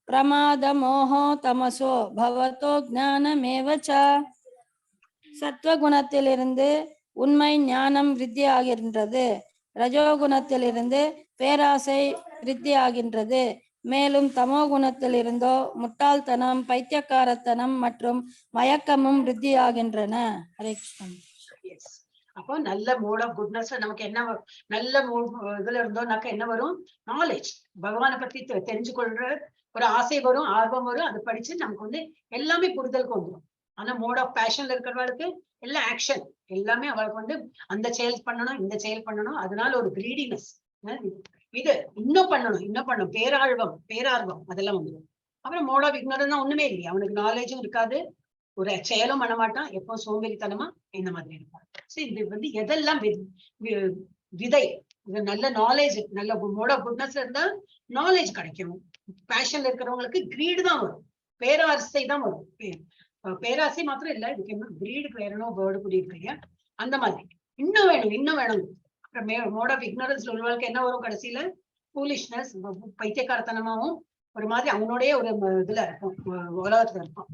பிரமாத மோஹோ தமசோ பவதோ ஞானமேவ ச. சத்வகுணத்திலிருந்து உண்மை ஞானம் விருத்தி ஆகின்றது. ரஜோகுணத்திலிருந்து பேராசை விருத்தி ஆகின்றது. மேலும் தமோ குணத்திலிருந்தோ முட்டாள்தனம், பைத்தியக்காரத்தனம் மற்றும் மயக்கமும் விருத்தி ஆகின்றன. ஹரே கிருஷ்ணன். அப்போ நல்ல மோட் ஆஃப் குட்னஸ் நமக்கு என்ன, நல்ல இதுல இருந்தோம்னாக்க என்ன வரும், நாலேஜ். பகவானை பத்தி தெரிஞ்சு கொள்ற ஒரு ஆசை வரும், ஆர்வம் வரும். அதை படிச்சு நமக்கு வந்து எல்லாமே புரிதலுக்கு வந்துடும். ஆனா மோட் ஆஃப் பேஷன்ல இருக்கிறவளுக்கு எல்லாம் ஆக்ஷன், எல்லாமே அவளுக்கு வந்து அந்த செயல் பண்ணணும், இந்த செயல் பண்ணணும். அதனால ஒரு கிரீடினஸ், இது இன்னும் பண்ணணும், பேரார்வம் அதெல்லாம் வந்துடும். அப்புறம் மோட் ஆஃப் இக்னோரன்ஸ் ஒண்ணுமே இல்லையா, அவனுக்கு நாலேஜும் இருக்காது, ஒரு செயலும் பண்ண மாட்டான், எப்போ சோம்பேறித்தனமா இந்த மாதிரி இருப்பான். சோ இது வந்து எதெல்லாம் விதை, நல்ல நாலேஜ், நல்ல மோட் ஆஃப் குட்னஸ் இருந்தா நாலேஜ் கிடைக்கும். பேஷன்ல இருக்கிறவங்களுக்கு கிரீடு தான் வரும், பேராசை தான் வரும். பேராசை மாத்திரம் இல்ல, இதுக்கு என்ன கிரீடுக்கு வேறனோ வேர்டு கூடியிருக்கு. அந்த மாதிரி இன்னும் வேணும். அப்புறம் மோட் ஆஃப் இக்னோரன்ஸ் உள்ளவங்களுக்கு என்ன வரும், கடைசியில ஃபூலிஷ்னஸ், பைத்தியக்காரத்தனமாவும் ஒரு மாதிரி அவனோடய ஒரு இதுல இருக்கும், உலகத்துல இருக்கும்.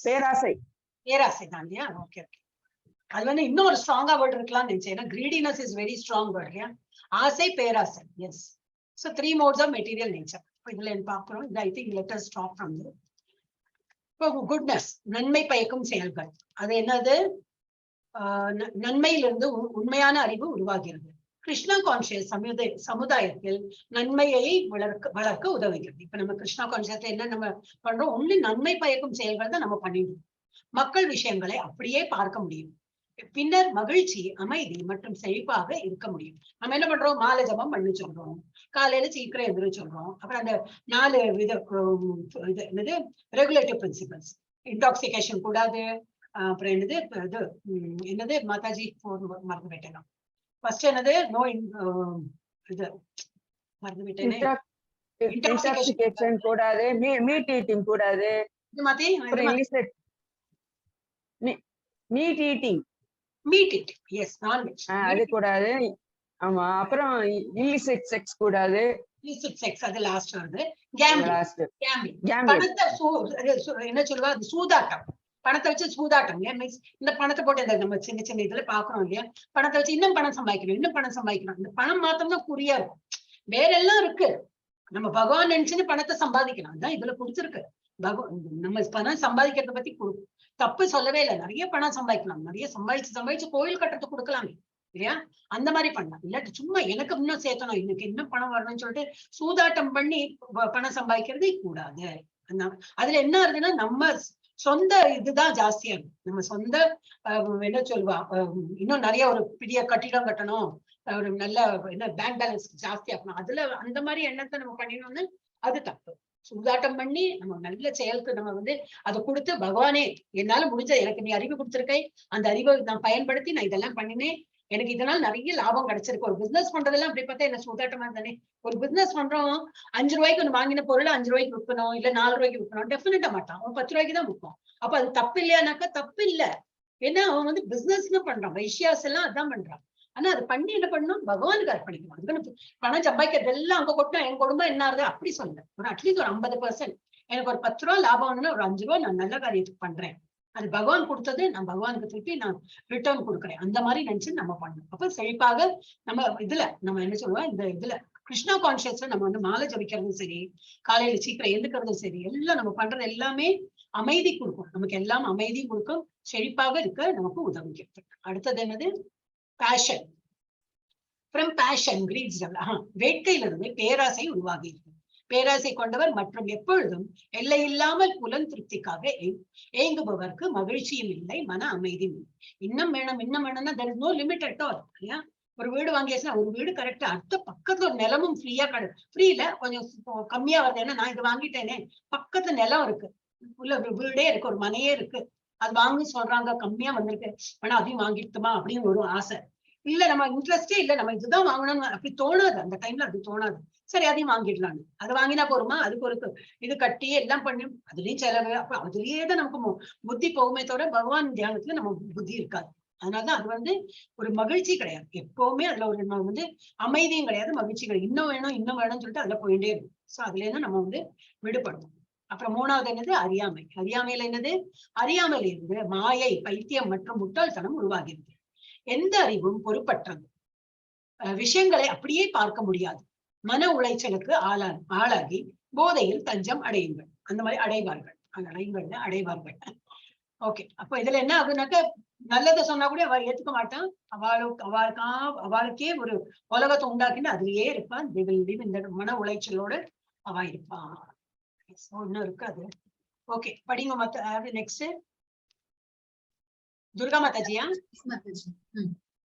பேராசை தான் இல்லையா? ஓகே. அது வந்து இன்னும் ஒரு ஸ்ட்ராங்கா வேர்ட் இருக்கலாம்னு நினைச்சேன். ஏன்னா greediness is very strong word இல்லையா? ஆசை, பேராசை. S. So 3 modes of material nature. இதுல பார்க்கிறோம். இது I think let us stop from there. இப்போ குட்னஸ், நன்மை பயக்கும் செயல்கள். அது என்னது, நன்மையிலிருந்து உண்மையான அறிவு உருவாகிறது. கிருஷ்ணா கான்சியஸ் சமுதாயத்தில் நன்மையை வளர்க்க உதவுகிறது. இப்ப நம்ம கிருஷ்ணா கான்சியஸ்ல என்ன நம்ம பண்றோம், ஒண்ணு நன்மை பயக்கும் செயல்கள் தான் நம்ம பண்ணிடுறோம். மக்கள் விஷயங்களை அப்படியே பார்க்க முடியும். பின்னர் மகிழ்ச்சி, அமைதி மற்றும் செழிப்பாக இருக்க முடியும். நம்ம என்ன பண்றோம், மாலை ஜபம் பண்ணி சொல்றோம், காலையில சீக்கிரம் எதிர சொல்றோம். அப்புறம் அந்த 4 என்னது ரெகுலேட்டிவ் பிரின்சிபல்ஸ், இன்டாக்சிகேஷன் கூடாது. அப்புறம் என்னது மாதாஜி மறந்து போயிட்டேன். ஃபர்ஸ்ட் என்னது, நோ இது மறந்து போயிட்டேன். இன்டாக்சிகேஷன் கூடாது, மீட் ஈட்டிங் கூடாது. இது மாதிரி மீட் ஈட்டிங், எஸ், நான்வெஜ் அது கூடாது. ஆமா. அப்புறம் இல்லிசிட் செக்ஸ் கூடாது. இல்லிசிட் செக்ஸ் அது லாஸ்ட் வருது. கேம்பிளிங், பணத்தை என்ன சொல்லுவா, அது சூதாட்டம். பணத்தை வச்சு சூதாட்டம். இந்த பணத்தை போட்டு நம்ம சின்ன சின்ன இதுல பாக்குறோம் இல்லையா, பணத்தை வச்சு இன்னும் பணம் சம்பாதிக்கணும். இந்த பணம் மாத்திரம் தான் குறியா இருக்கும், வேற எல்லாம் இருக்கு. நம்ம பகவான் நினைச்சுன்னு பணத்தை சம்பாதிக்கலாம், அதுதான் இதுல கொடுத்துருக்கு. நம்ம பணம் சம்பாதிக்கிறத பத்தி தப்பு சொல்லவே இல்லை. நிறைய பணம் சம்பாதிக்கலாம், நிறைய சம்பாதிச்சு கோயில் கட்டுறதுக்கு கொடுக்கலாமே இல்லையா? அந்த மாதிரி பண்ணலாம். இல்லாட்டி சும்மா எனக்கு இன்னும் சேர்த்தணும், இன்னைக்கு என்ன பணம் வரணும்னு சொல்லிட்டு சூதாட்டம் பண்ணி பணம் சம்பாதிக்கிறதே கூடாது. அதுல என்ன ஆகுதுன்னா நம்ம சொந்த இதுதான் ஜாஸ்தியா இருக்கு. நம்ம சொந்த என்ன சொல்லுவா, இன்னும் நிறைய ஒரு பெரிய கட்டிடம் கட்டணும், ஒரு நல்ல என்ன பேங்க் பேலன்ஸ் ஜாஸ்தி ஆகணும், அதுல அந்த மாதிரி எண்ணத்தை நம்ம பண்ணினோம்னு அது தப்பு. சூதாட்டம் பண்ணி நம்ம நல்ல செயலுக்கு நம்ம அதை கொடுத்து, பகவானே என்னால முடிஞ்ச எனக்கு நீ அறிவு கொடுத்திருக்கேன், அந்த அறிவை நான் பயன்படுத்தி நான் இதெல்லாம் பண்ணினேன், எனக்கு இதனால நிறைய லாபம் கிடைச்சிருக்கு. ஒரு பிசினஸ் பண்றதெல்லாம் அப்படி பார்த்தா என்ன சூதாட்டமா தானே. ஒரு பிசினஸ் பண்றோம், 5 ரூபாய்க்கு ஒன்று வாங்கின பொருள் 5 ரூபாய்க்கு விற்கணும், இல்ல 4 ரூபாய்க்கு விற்கணும், டெஃபினட்டா மாட்டான், அவன் 10 ரூபாய்க்கு தான் விற்கும். அப்ப அது தப்பு இல்லையானாக்கா தப்பு இல்ல. ஏன்னா அவன் பிசினஸ்னு பண்றான், வைஷ்யாஸ் எல்லாம் அதான் பண்றான். ஆனா அது பண்ணி என்ன பண்ணணும், பகவானுக்கு அர்ப்பணிக்கணும். அதுக்கு பணம் சம்பாதிக்கிறது எல்லாம் அங்க கொட்டா என் குடும்பம் என்ன ஆகுது அப்படி சொல்ல. ஒரு அட்லீஸ்ட் ஒரு 50% எனக்கு ஒரு 10 ரூபா லாபம்னா ஒரு 5 ரூபா நான் நல்ல காரியத்துக்கு பண்றேன், அது பகவான் கொடுத்தது, நான் பகவானுக்கு திருப்பி நான் ரிட்டர்ன் கொடுக்குறேன், அந்த மாதிரி நினைச்சு நம்ம பண்ணணும். அப்ப செழிப்பாக நம்ம நம்ம என்ன சொல்லுவோம், இந்த கிருஷ்ணா கான்சியஸ்ல நம்ம மாலை ஜபிக்கிறதும் சரி, காலையில சீக்கிரம் எழுந்துக்கிறதும் சரி, எல்லாம் நம்ம பண்றது எல்லாமே அமைதி கொடுக்கும், நமக்கு எல்லாம் அமைதி கொடுக்கும், செழிப்பாக இருக்க நமக்கு உதவிக்கிறது. அடுத்தது என்னது, பேஷன். ஃப்ரம் பேஷன் கிரீட்ஸ், வேட்கையிலிருந்து பேராசை உருவாகி இருக்கு. பேராசை கொண்டவர் மற்றும் எப்பொழுதும் எல்லை இல்லாமல் புலன் திருப்திக்காக ஏங்குபவருக்கு மகிழ்ச்சியும் இல்லை, மன அமைதியும் இல்லை. இன்னும் வேணும் வேணும்னா there is no limit at all. இல்லையா? ஒரு வீடு வாங்கியாச்சுன்னா ஒரு வீடு கரெக்டா அடுத்த பக்கத்துல ஒரு நிலமும் ஃப்ரீல கொஞ்சம் கம்மியா வருது, ஏன்னா நான் இது வாங்கிட்டேனே, பக்கத்துல நிலம் இருக்கு, உள்ள வீடே இருக்கு, ஒரு மனையே இருக்கு, அது வாங்கி சொல்றாங்க கம்மியா வந்திருக்கு, ஆனா அதையும் வாங்கிட்டுமா அப்படின்னு ஒரு ஆசை. இல்ல நம்ம இன்ட்ரெஸ்டே இல்ல, நம்ம இதுதான் வாங்கணும்னு அப்படி தோணாது, அந்த டைம்ல அப்படி தோணாது, சரி அதையும் வாங்கிடலான்னு. அதை வாங்கினா போருமா, அதுக்கு ஒரு இது கட்டி எல்லாம் பண்ணி அதுலயும் செலவு, அப்ப அதுலயே தான் நமக்கு புத்தி போகுமே தவிர பகவான் தியானத்துல நம்ம புத்தி இருக்காது. அதனாலதான் அது ஒரு மகிழ்ச்சி கிடையாது, எப்பவுமே அதுல ஒரு அமைதியும் கிடையாது, மகிழ்ச்சி கிடையாது, இன்னும் வேணும்னு சொல்லிட்டு அதுல போயிட்டே இருக்கும். சோ அதுல இருந்து நம்ம விடுபடணும். அப்புறம் 3வது என்னது, அறியாமை. அறியாமையில என்னது, அறியாமையில இருந்து மாயை, பைத்தியம் மற்றும் முட்டாள்தனம் உருவாகிறது. எந்த அறிவும் பொறுப்பற்றது, விஷயங்களை அப்படியே பார்க்க முடியாது, மன உளைச்சலுக்கு ஆளாகி போதையில் தஞ்சம் அடையுங்கள், அந்த மாதிரி அடைவார்கள். ஓகே, அப்ப இதுல என்ன ஆகுனாக்க, நல்லதை சொன்னா கூட அவ ஏத்துக்க மாட்டான், அவளுக்கே ஒரு உலகத்தை உண்டாக்கின்னு அதுலயே இருப்பான், இந்த மன உளைச்சலோடு அவ இருப்பான். இன்னும் இருக்காது. ஓகே, படிங்க மத்த நெக்ஸ்ட். துர்கா மாதாஜியா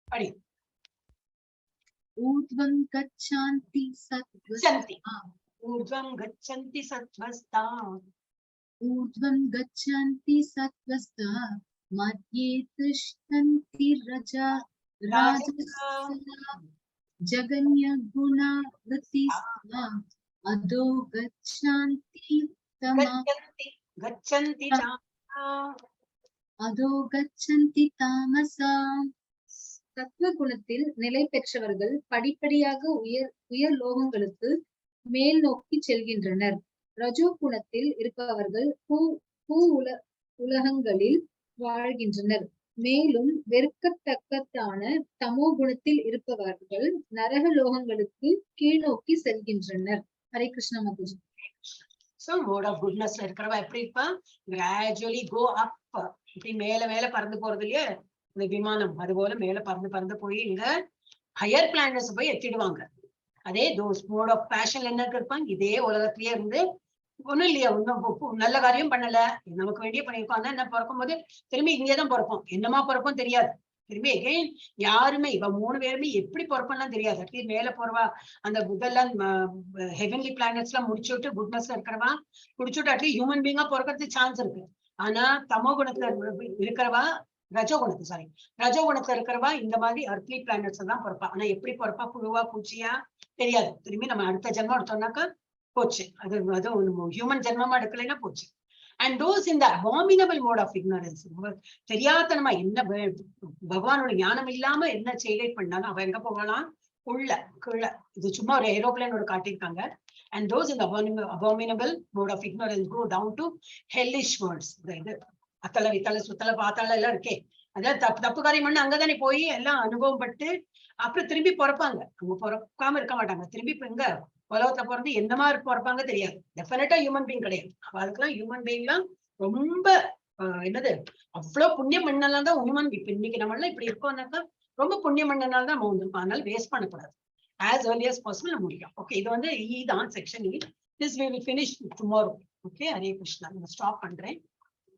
படி. ஊர்த்வம் கச்சாந்தி சத்வஸ்தா, ஊர்த்வம் கச்சந்தி சத்வஸ்தா, ஊர்த்வம் கச்சாந்தி சத்வஸ்தா, மத்யே திஷ்டந்தி ராஜசா, ஜகன்ய குணா விருத்திஸ்தா, அதோ கச்சாந்தி தாமசா. சத்வ குணத்தில் நிலை பெற்றவர்கள் படிப்படியாக உயர் லோகங்களுக்கு மேல் நோக்கி செல்கின்றனர். ரஜோ குணத்தில் இருப்பவர்கள் உலகங்களில் வாழ்கின்றனர். மேலும் வெறுக்கத்தக்கதான தமோ குணத்தில் இருப்பவர்கள் நரக லோகங்களுக்கு கீழ் நோக்கி செல்கின்றனர். Hare Krishna Mataji. So mode of goodness இருக்கிறவா எப்படி இருப்பா, gradually go up, இப்படி மேல பறந்து போறது இல்லையா இந்த விமானம், அது போல மேல பறந்து போய் இங்க ஹையர் பிளானட்ஸ் போய் எத்திடுவாங்க. அதே தோஸ் மோட் ஆஃப் பேஷன் என்ன இருப்பாங்க, இதே உலகத்திலேயே இருந்து ஒண்ணும் இல்லையா, ஒன்னும் நல்ல காரியம் பண்ணல, நமக்கு வேண்டிய பண்ணிருக்கோம், ஆனா என்ன பிறக்கும் போது திரும்பி இங்கேதான் பிறப்போம், என்னமா பிறப்போம் தெரியாது, திரும்பி எகைன் யாருமே இவ 3 பேருமே எப்படி பிறப்பெல்லாம் தெரியாது. அட்லீஸ்ட் மேல போறவா அந்த இதெல்லாம் ஹெவன்லி பிளானட்ஸ் எல்லாம் முடிச்சுட்டு குட்னஸ்ல இருக்கிறவா முடிச்சுட்டு அட்லீஸ்ட் ஹியூமன் பீங்கா பிறக்கிறதுக்கு சான்ஸ் இருக்கு. ஆனா தமோ குணத்துல இருக்கிறவா ரஜோ குணத்துல இருக்கிறவா இந்த மாதிரி அர்த்லி பிளானட்ஸ் தான் பிறப்பா. ஆனா எப்படி பிறப்பா, புழுவா பூச்சியா தெரியாது. திரும்பி நம்ம அடுத்த ஜென்மம் எடுத்தோம்னாக்கா போச்சு, அது ஹியூமன் ஜென்மமா எடுக்கலைன்னா போச்சு. And those in the abominable mode of ignorance, தெரியாதனமா என்ன பகவானோட ஞானம் இல்லாம என்ன செயலை பண்ணாலும் அவ எங்க போகலாம், கீழ. இது சும்மா ஒரு ஏரோப்ளேனோட காட்டியிருக்காங்க. And those in the abominable mode of ignorance go down to hellish worlds. இது அத்தல வித்தல சுத்தல பாத்தால எல்லாம் இருக்கே, அதான் தப்பு காரியம் பண்ண அங்கதானே போய் எல்லாம் அனுபவம் பட்டு அப்புறம் திரும்பி பிறப்பாங்க. அவங்க பிறக்காம இருக்க மாட்டாங்க, திரும்பி எங்க உலகத்துல பிறந்து எந்த மாதிரி பிறப்பாங்க தெரியாது. டெஃபினட்டா ஹியூமன் பீயிங் கிடையாது. அவளுக்குலாம் ஹியூமன் பீயிங்லாம் ரொம்ப என்னது அவ்வளவு புண்ணியம் பண்ணலாம் தான் ஹியூமன். இப்ப இன்னைக்கு நம்ம எல்லாம் இப்படி இருக்கோம்னாக்கா ரொம்ப புண்ணியம் பண்ணனால தான் நம்ம வந்திருக்கோம். அதனால வேஸ்ட் பண்ணக்கூடாது. as early as possible நம்ம முடியும். ஓகே, இது வந்து தான் section E. This we will finish tomorrow. Okay, Hare Krishna. நான் ஸ்டாப் பண்றேன்.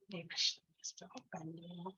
ஹரே கிருஷ்ணா. ஸ்டாப் பண்றேன்.